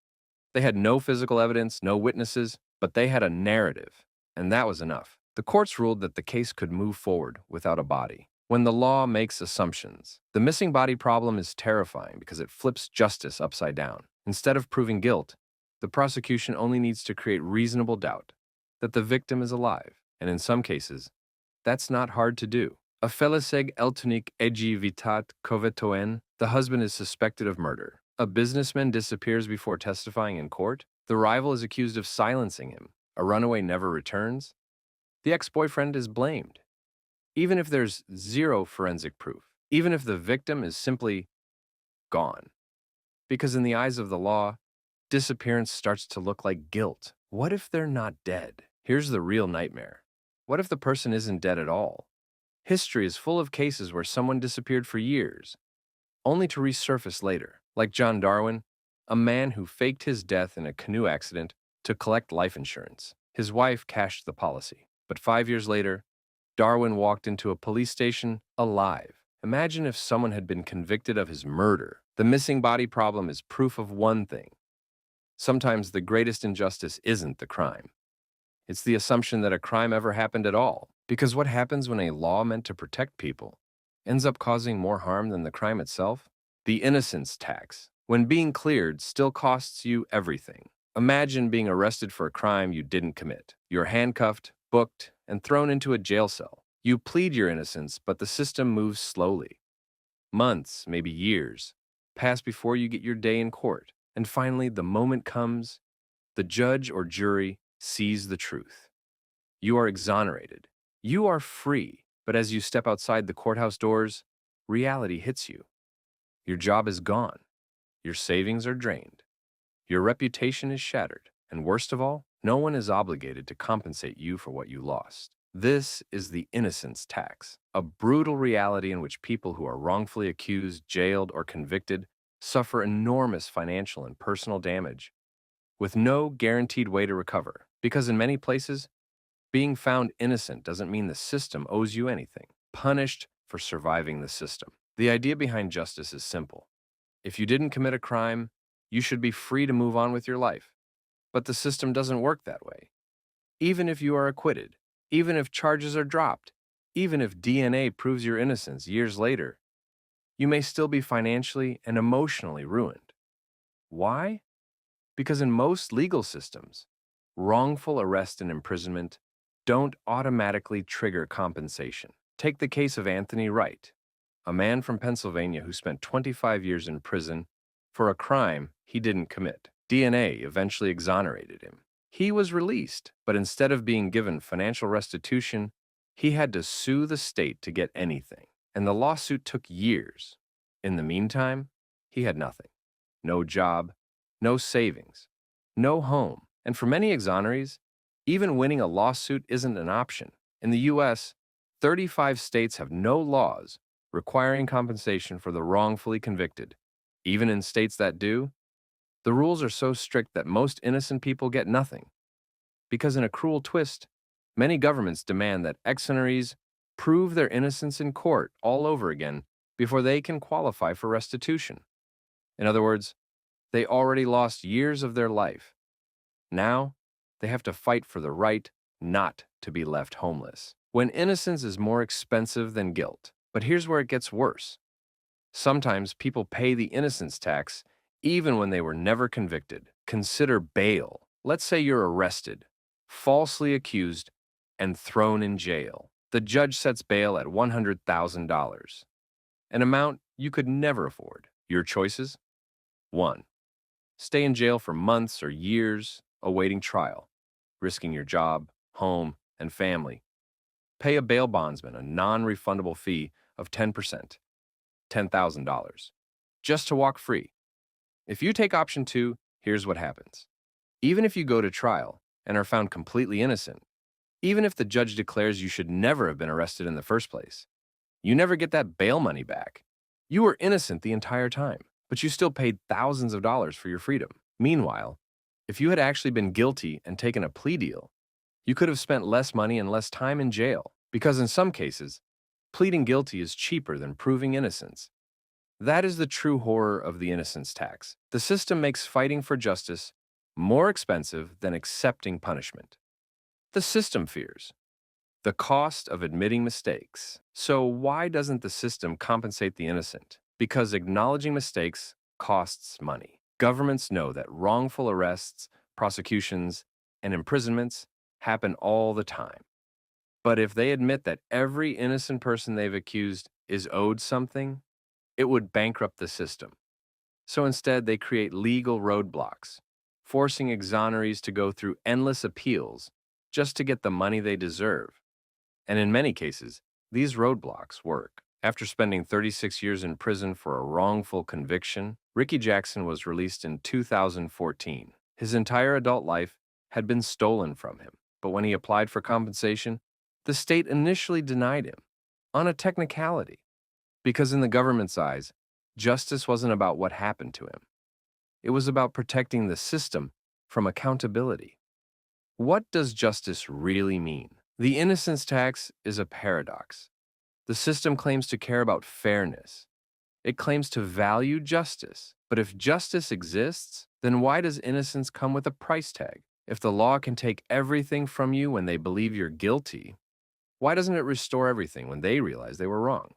S1: They had no physical evidence, no witnesses, but they had a narrative, and that was enough. The courts ruled that the case could move forward without a body. When the law makes assumptions, the missing body problem is terrifying because it flips justice upside down. Instead of proving guilt, the prosecution only needs to create reasonable doubt that the victim is alive, and in some cases, that's not hard to do. A feliceg eltonic egi vitat covetoen, the husband is suspected of murder. A businessman disappears before testifying in court. The rival is accused of silencing him. A runaway never returns. The ex-boyfriend is blamed. Even if there's zero forensic proof, even if the victim is simply gone. Because in the eyes of the law, disappearance starts to look like guilt. What if they're not dead? Here's the real nightmare. What if the person isn't dead at all? History is full of cases where someone disappeared for years, only to resurface later. Like John Darwin, a man who faked his death in a canoe accident to collect life insurance. His wife cashed the policy. But 5 years later, Darwin walked into a police station alive. Imagine if someone had been convicted of his murder. The missing body problem is proof of one thing. Sometimes the greatest injustice isn't the crime. It's the assumption that a crime ever happened at all. Because what happens when a law meant to protect people ends up causing more harm than the crime itself? The Innocence Tax, when being cleared, still costs you everything. Imagine being arrested for a crime you didn't commit. You're handcuffed, booked, and thrown into a jail cell. You plead your innocence, but the system moves slowly. Months, maybe years, pass before you get your day in court. And finally, the moment comes, the judge or jury sees the truth. You are exonerated. You are free. But as you step outside the courthouse doors, reality hits you. Your job is gone. Your savings are drained. Your reputation is shattered. And worst of all, no one is obligated to compensate you for what you lost. This is the Innocence Tax, a brutal reality in which people who are wrongfully accused, jailed, or convicted suffer enormous financial and personal damage, with no guaranteed way to recover. Because in many places, being found innocent doesn't mean the system owes you anything. Punished for surviving the system. The idea behind justice is simple. If you didn't commit a crime, you should be free to move on with your life. But the system doesn't work that way. Even if you are acquitted, even if charges are dropped, even if DNA proves your innocence years later, you may still be financially and emotionally ruined. Why? Because in most legal systems, wrongful arrest and imprisonment don't automatically trigger compensation. Take the case of Anthony Wright, a man from Pennsylvania who spent 25 years in prison for a crime he didn't commit. DNA eventually exonerated him. He was released, but instead of being given financial restitution, he had to sue the state to get anything. And the lawsuit took years. In the meantime, he had nothing. No job, no savings, no home, And for many exonerees, even winning a lawsuit isn't an option. In the U.S., 35 states have no laws requiring compensation for the wrongfully convicted. Even in states that do, the rules are so strict that most innocent people get nothing. Because in a cruel twist, many governments demand that exonerees prove their innocence in court all over again before they can qualify for restitution. In other words, they already lost years of their life. Now, they have to fight for the right not to be left homeless. When innocence is more expensive than guilt. But here's where it gets worse. Sometimes people pay the innocence tax even when they were never convicted. Consider bail. Let's say you're arrested, falsely accused, and thrown in jail. The judge sets bail at $100,000, an amount you could never afford. Your choices? 1. Stay in jail for months or years awaiting trial, risking your job, home, and family. Pay a bail bondsman a non-refundable fee of 10%, $10,000, just to walk free. If you take option 2, here's what happens. Even if you go to trial and are found completely innocent, even if the judge declares you should never have been arrested in the first place, you never get that bail money back. You were innocent the entire time, but you still paid thousands of dollars for your freedom. Meanwhile, if you had actually been guilty and taken a plea deal, you could have spent less money and less time in jail, because in some cases, pleading guilty is cheaper than proving innocence. That is the true horror of the innocence tax. The system makes fighting for justice more expensive than accepting punishment. The system fears the cost of admitting mistakes. So why doesn't the system compensate the innocent? Because acknowledging mistakes costs money. Governments know that wrongful arrests, prosecutions, and imprisonments happen all the time. But if they admit that every innocent person they've accused is owed something, it would bankrupt the system. So instead, they create legal roadblocks, forcing exonerees to go through endless appeals just to get the money they deserve. And in many cases, these roadblocks work. After spending 36 years in prison for a wrongful conviction, Ricky Jackson was released in 2014. His entire adult life had been stolen from him, but when he applied for compensation, the state initially denied him, on a technicality, because in the government's eyes, justice wasn't about what happened to him. It was about protecting the system from accountability. What does justice really mean? The innocence tax is a paradox. The system claims to care about fairness. It claims to value justice. But if justice exists, then why does innocence come with a price tag? If the law can take everything from you when they believe you're guilty, why doesn't it restore everything when they realize they were wrong?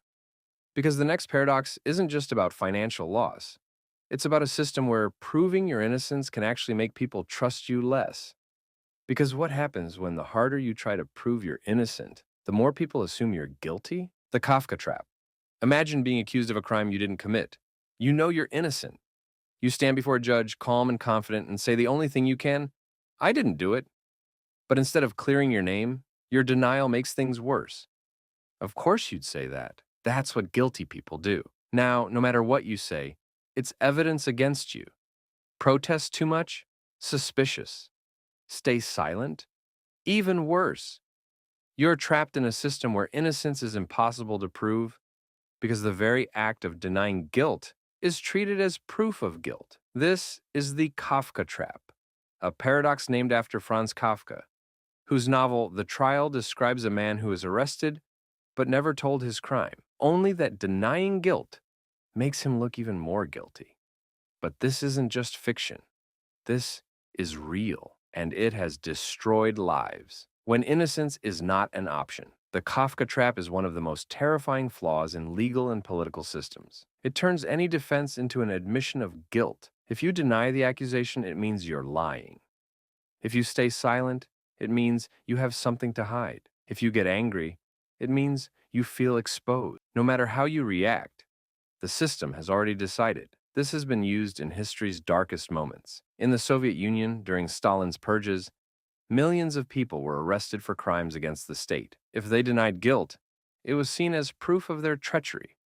S1: Because the next paradox isn't just about financial loss. It's about a system where proving your innocence can actually make people trust you less. Because what happens when the harder you try to prove you're innocent, the more people assume you're guilty? The Kafka Trap. Imagine being accused of a crime you didn't commit. You know you're innocent. You stand before a judge, calm and confident, and say the only thing you can, I didn't do it. But instead of clearing your name, your denial makes things worse. Of course you'd say that. That's what guilty people do. Now, no matter what you say, it's evidence against you. Protest too much? Suspicious. Stay silent? Even worse. You're trapped in a system where innocence is impossible to prove because the very act of denying guilt is treated as proof of guilt. This is the Kafka Trap, a paradox named after Franz Kafka, whose novel The Trial describes a man who is arrested but never told his crime, only that denying guilt makes him look even more guilty. But this isn't just fiction. This is real, and it has destroyed lives. When innocence is not an option, the Kafka Trap is one of the most terrifying flaws in legal and political systems. It turns any defense into an admission of guilt. If you deny the accusation, it means you're lying. If you stay silent, it means you have something to hide. If you get angry, it means you feel exposed. No matter how you react, the system has already decided. This has been used in history's darkest moments. In the Soviet Union, during Stalin's purges, millions of people were arrested for crimes against the state. If they denied guilt, it was seen as proof of their treachery.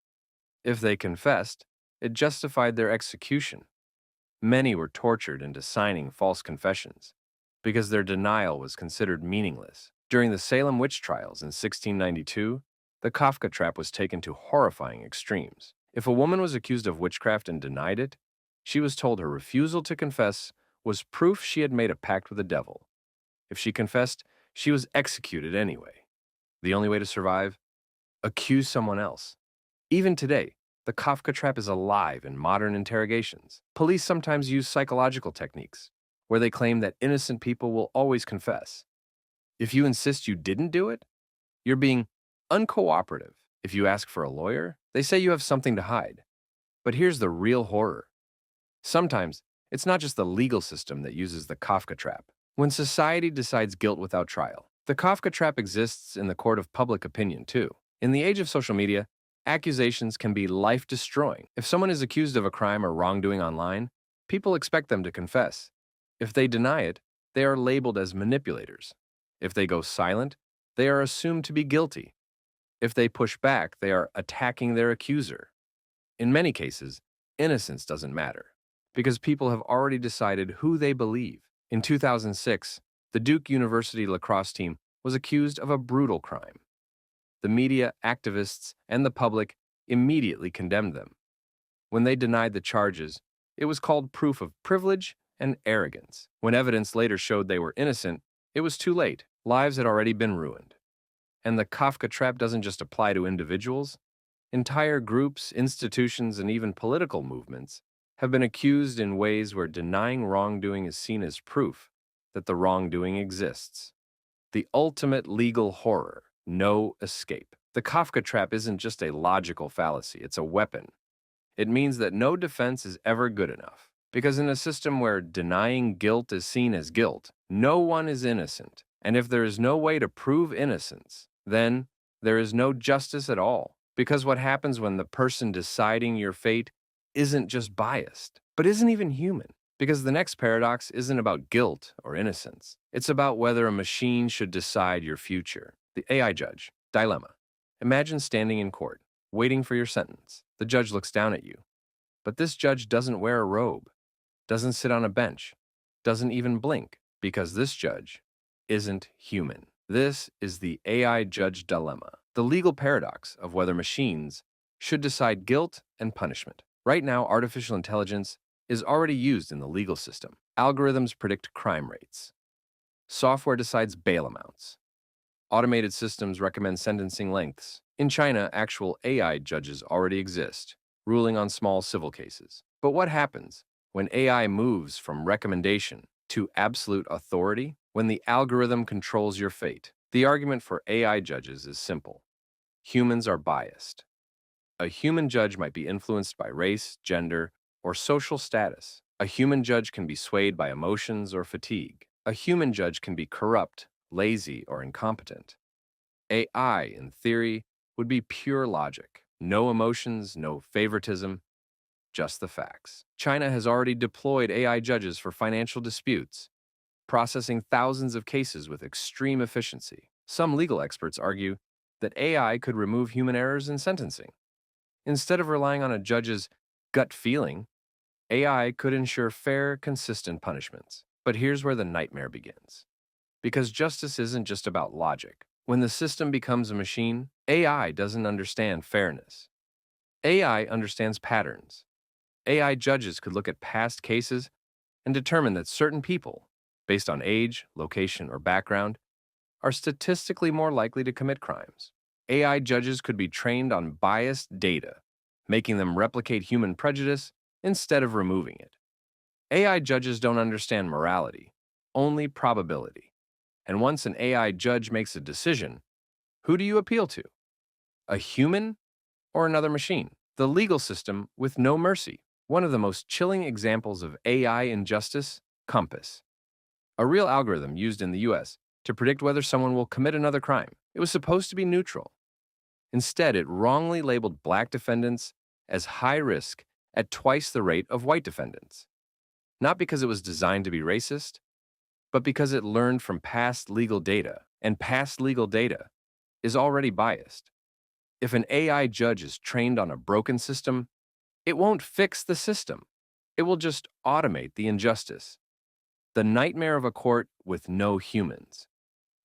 S1: If they confessed, it justified their execution. Many were tortured into signing false confessions. because their denial was considered meaningless. During the Salem witch trials in 1692, the Kafka Trap was taken to horrifying extremes. If a woman was accused of witchcraft and denied it, she was told her refusal to confess was proof she had made a pact with the devil. If she confessed, she was executed anyway. The only way to survive? Accuse someone else. Even today, the Kafka Trap is alive in modern interrogations. Police sometimes use psychological techniques, where they claim that innocent people will always confess. If you insist you didn't do it, you're being uncooperative. If you ask for a lawyer, they say you have something to hide. But here's the real horror. Sometimes, it's not just the legal system that uses the Kafka Trap. When society decides guilt without trial, the Kafka Trap exists in the court of public opinion too. In the age of social media, accusations can be life-destroying. If someone is accused of a crime or wrongdoing online, people expect them to confess. If they deny it, they are labeled as manipulators. If they go silent, they are assumed to be guilty. If they push back, they are attacking their accuser. In many cases, innocence doesn't matter, because people have already decided who they believe. In 2006, the Duke University lacrosse team was accused of a brutal crime. The media, activists, and the public immediately condemned them. When they denied the charges, it was called proof of privilege and arrogance. When evidence later showed they were innocent, it was too late. Lives had already been ruined. And the Kafka Trap doesn't just apply to individuals. Entire groups, institutions, and even political movements have been accused in ways where denying wrongdoing is seen as proof that the wrongdoing exists. The ultimate legal horror, no escape. The Kafka Trap isn't just a logical fallacy, it's a weapon. It means that no defense is ever good enough, because in a system where denying guilt is seen as guilt, no one is innocent. And if there is no way to prove innocence, then there is no justice at all. Because what happens when the person deciding your fate isn't just biased, but isn't even human? Because the next paradox isn't about guilt or innocence. It's about whether a machine should decide your future. The AI judge. Dilemma. Imagine standing in court, waiting for your sentence. The judge looks down at you. But this judge doesn't wear a robe, doesn't sit on a bench, doesn't even blink, because this judge isn't human. This is the AI judge dilemma, the legal paradox of whether machines should decide guilt and punishment. Right now, artificial intelligence is already used in the legal system. Algorithms predict crime rates. Software decides bail amounts. Automated systems recommend sentencing lengths. In China, actual AI judges already exist, ruling on small civil cases. But what happens when AI moves from recommendation to absolute authority? When the algorithm controls your fate? The argument for AI judges is simple. Humans are biased. A human judge might be influenced by race, gender, or social status. A human judge can be swayed by emotions or fatigue. A human judge can be corrupt, lazy, or incompetent. AI, in theory, would be pure logic. No emotions, no favoritism, just the facts. China has already deployed AI judges for financial disputes, processing thousands of cases with extreme efficiency. Some legal experts argue that AI could remove human errors in sentencing. Instead of relying on a judge's gut feeling, AI could ensure fair, consistent punishments. But here's where the nightmare begins. Because justice isn't just about logic. When the system becomes a machine, AI doesn't understand fairness. AI understands patterns. AI judges could look at past cases and determine that certain people, based on age, location, or background, are statistically more likely to commit crimes. AI judges could be trained on biased data, making them replicate human prejudice instead of removing it. AI judges don't understand morality, only probability. And once an AI judge makes a decision, who do you appeal to? A human or another machine? The legal system with no mercy. One of the most chilling examples of AI injustice, Compass. A real algorithm used in the US to predict whether someone will commit another crime. It was supposed to be neutral. Instead, it wrongly labeled black defendants as high risk at twice the rate of white defendants. Not because it was designed to be racist, but because it learned from past legal data, and past legal data is already biased. If an AI judge is trained on a broken system, it won't fix the system. It will just automate the injustice. The nightmare of a court with no humans.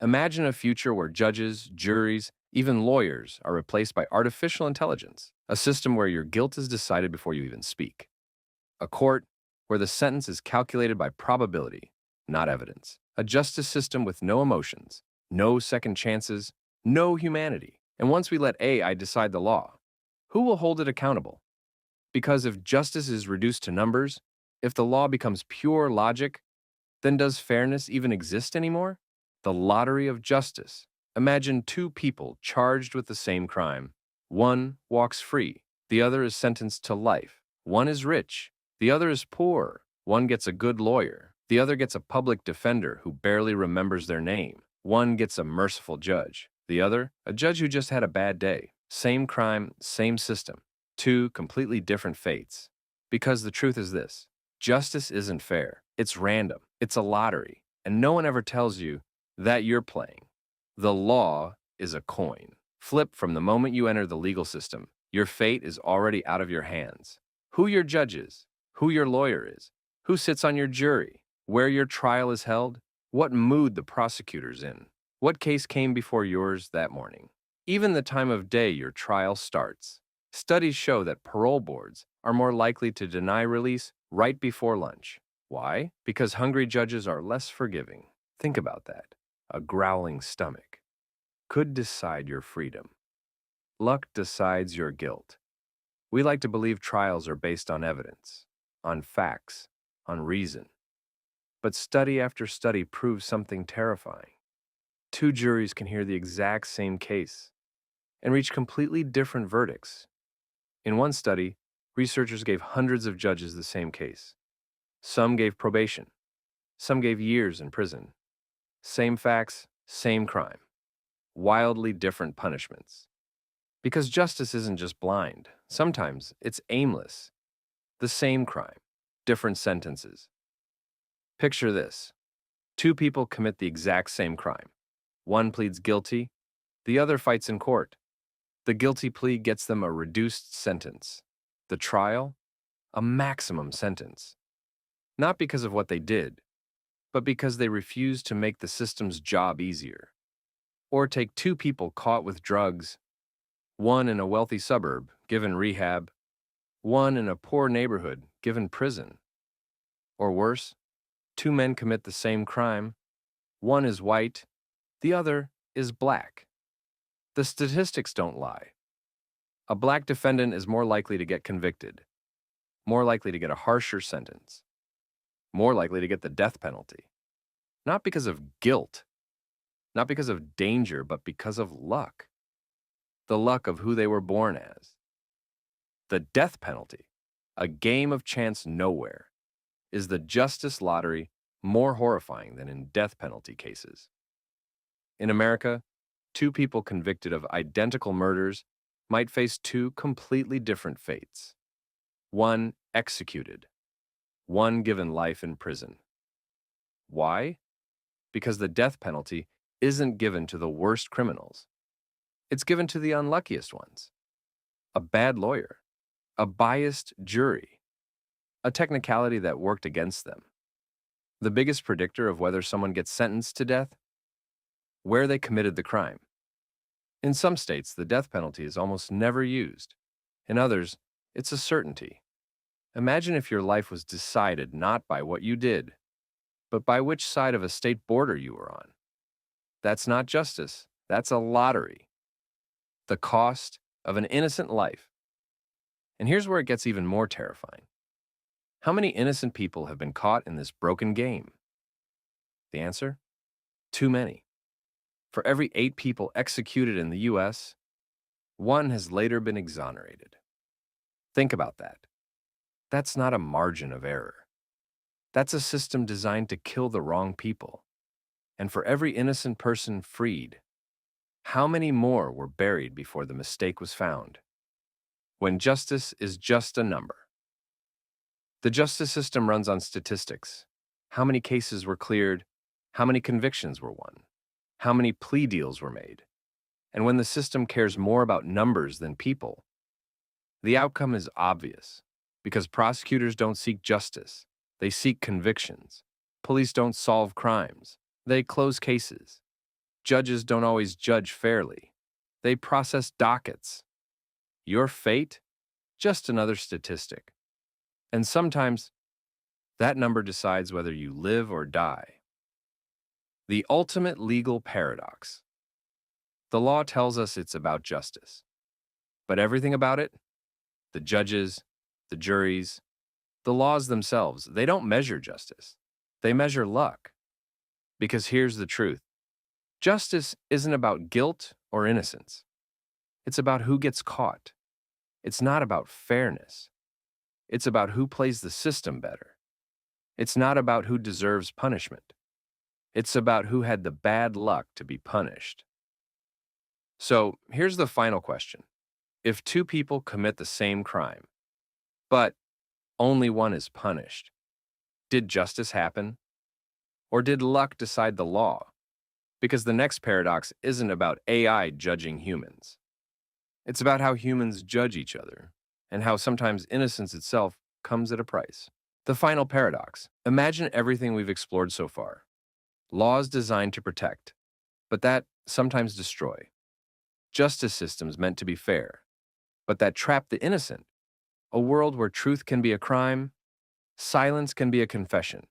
S1: Imagine a future where judges, juries, even lawyers are replaced by artificial intelligence, a system where your guilt is decided before you even speak. A court where the sentence is calculated by probability, not evidence. A justice system with no emotions, no second chances, no humanity. And once we let AI decide the law, who will hold it accountable? Because if justice is reduced to numbers, if the law becomes pure logic, then does fairness even exist anymore? The lottery of justice. Imagine two people charged with the same crime. One walks free, the other is sentenced to life. One is rich, the other is poor. One gets a good lawyer, the other gets a public defender who barely remembers their name. One gets a merciful judge, the other, a judge who just had a bad day. Same crime, same system. Two completely different fates. Because the truth is this: justice isn't fair. It's random. It's a lottery. And no one ever tells you that you're playing. The law is a coin. Flip from the moment you enter the legal system. Your fate is already out of your hands. Who your judge is, who your lawyer is, who sits on your jury, where your trial is held, what mood the prosecutor's in, what case came before yours that morning, even the time of day your trial starts. Studies show that parole boards are more likely to deny release right before lunch. Why? Because hungry judges are less forgiving. Think about that. A growling stomach could decide your freedom. Luck decides your guilt. We like to believe trials are based on evidence, on facts, on reason. But study after study proves something terrifying. Two juries can hear the exact same case and reach completely different verdicts. In one study, researchers gave hundreds of judges the same case. Some gave probation. Some gave years in prison. Same facts, same crime. Wildly different punishments. Because justice isn't just blind. Sometimes it's aimless. The same crime, different sentences. Picture this. Two people commit the exact same crime. One pleads guilty, the other fights in court. The guilty plea gets them a reduced sentence. The trial, a maximum sentence. Not because of what they did, but because they refused to make the system's job easier. Or take two people caught with drugs, one in a wealthy suburb, given rehab, one in a poor neighborhood, given prison. Or worse, two men commit the same crime. One is white, the other is black. The statistics don't lie. A black defendant is more likely to get convicted, more likely to get a harsher sentence, more likely to get the death penalty. Not because of guilt, not because of danger, but because of luck. The luck of who they were born as. The death penalty, a game of chance nowhere, is the justice lottery more horrifying than in death penalty cases. In America, two people convicted of identical murders might face two completely different fates. One executed, one given life in prison. Why? Because the death penalty isn't given to the worst criminals. It's given to the unluckiest ones. A bad lawyer, a biased jury, a technicality that worked against them. The biggest predictor of whether someone gets sentenced to death? Where they committed the crime. In some states, the death penalty is almost never used. In others, it's a certainty. Imagine if your life was decided not by what you did, but by which side of a state border you were on. That's not justice. That's a lottery. The cost of an innocent life. And here's where it gets even more terrifying. How many innocent people have been caught in this broken game? The answer? Too many. For every 8 people executed in the U.S., 1 has later been exonerated. Think about that. That's not a margin of error. That's a system designed to kill the wrong people. And for every innocent person freed, how many more were buried before the mistake was found? When justice is just a number. The justice system runs on statistics. How many cases were cleared? How many convictions were won? How many plea deals were made? And when the system cares more about numbers than people, the outcome is obvious, because prosecutors don't seek justice, they seek convictions. Police don't solve crimes. They close cases. Judges don't always judge fairly. They process dockets. Your fate? Just another statistic. And sometimes, that number decides whether you live or die. The ultimate legal paradox. The law tells us it's about justice. But everything about it, the judges, the juries, the laws themselves, they don't measure justice. They measure luck. Because here's the truth. Justice isn't about guilt or innocence. It's about who gets caught. It's not about fairness. It's about who plays the system better. It's not about who deserves punishment. It's about who had the bad luck to be punished. So here's the final question. If two people commit the same crime, but only one is punished, did justice happen? Or did luck decide the law? Because the next paradox isn't about AI judging humans. It's about how humans judge each other, and how sometimes innocence itself comes at a price. The final paradox. Imagine everything we've explored so far. Laws designed to protect, but that sometimes destroy. Justice systems meant to be fair, but that trap the innocent. A world where truth can be a crime, silence can be a confession,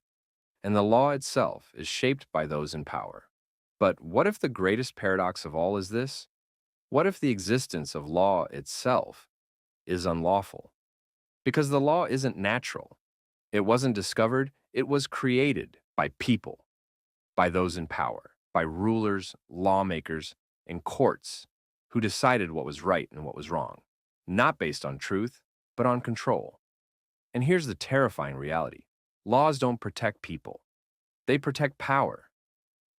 S1: and the law itself is shaped by those in power. But what if the greatest paradox of all is this? What if the existence of law itself is unlawful? Because the law isn't natural. It wasn't discovered, it was created by people, by those in power, by rulers, lawmakers, and courts who decided what was right and what was wrong, not based on truth, but on control. And here's the terrifying reality. Laws don't protect people. They protect power.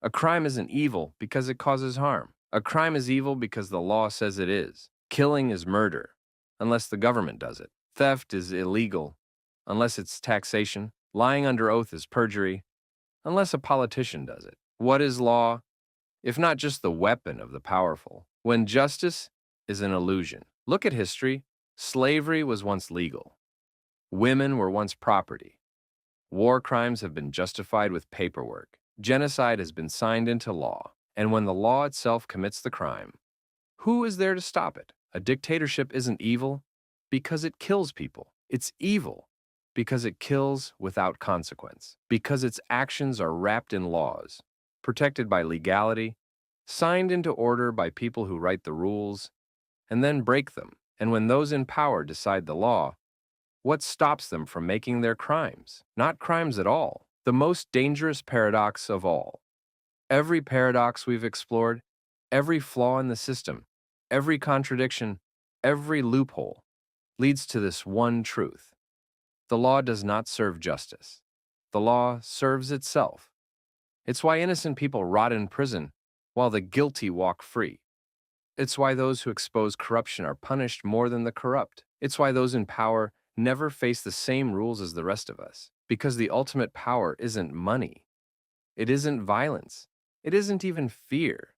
S1: A crime isn't evil because it causes harm. A crime is evil because the law says it is. Killing is murder, unless the government does it. Theft is illegal, unless it's taxation. Lying under oath is perjury, unless a politician does it. What is law, if not just the weapon of the powerful? When justice is an illusion. Look at history. Slavery was once legal. Women were once property. War crimes have been justified with paperwork. Genocide has been signed into law. And when the law itself commits the crime, who is there to stop it? A dictatorship isn't evil because it kills people. It's evil because it kills without consequence, because its actions are wrapped in laws, protected by legality, signed into order by people who write the rules, and then break them. And when those in power decide the law, what stops them from making their crimes? Not crimes at all. The most dangerous paradox of all. Every paradox we've explored, every flaw in the system, every contradiction, every loophole leads to this one truth. The law does not serve justice. The law serves itself. It's why innocent people rot in prison while the guilty walk free. It's why those who expose corruption are punished more than the corrupt. It's why those in power never face the same rules as the rest of us. Because the ultimate power isn't money. It isn't violence. It isn't even fear.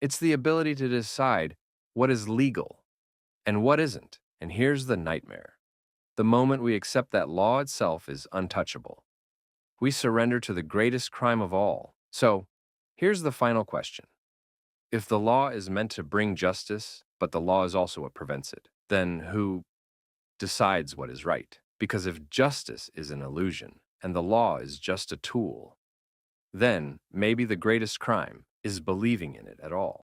S1: It's the ability to decide what is legal and what isn't. And here's the nightmare. The moment we accept that law itself is untouchable, we surrender to the greatest crime of all. So, here's the final question. If the law is meant to bring justice, but the law is also what prevents it, then who decides what is right? Because if justice is an illusion and the law is just a tool, then maybe the greatest crime is believing in it at all.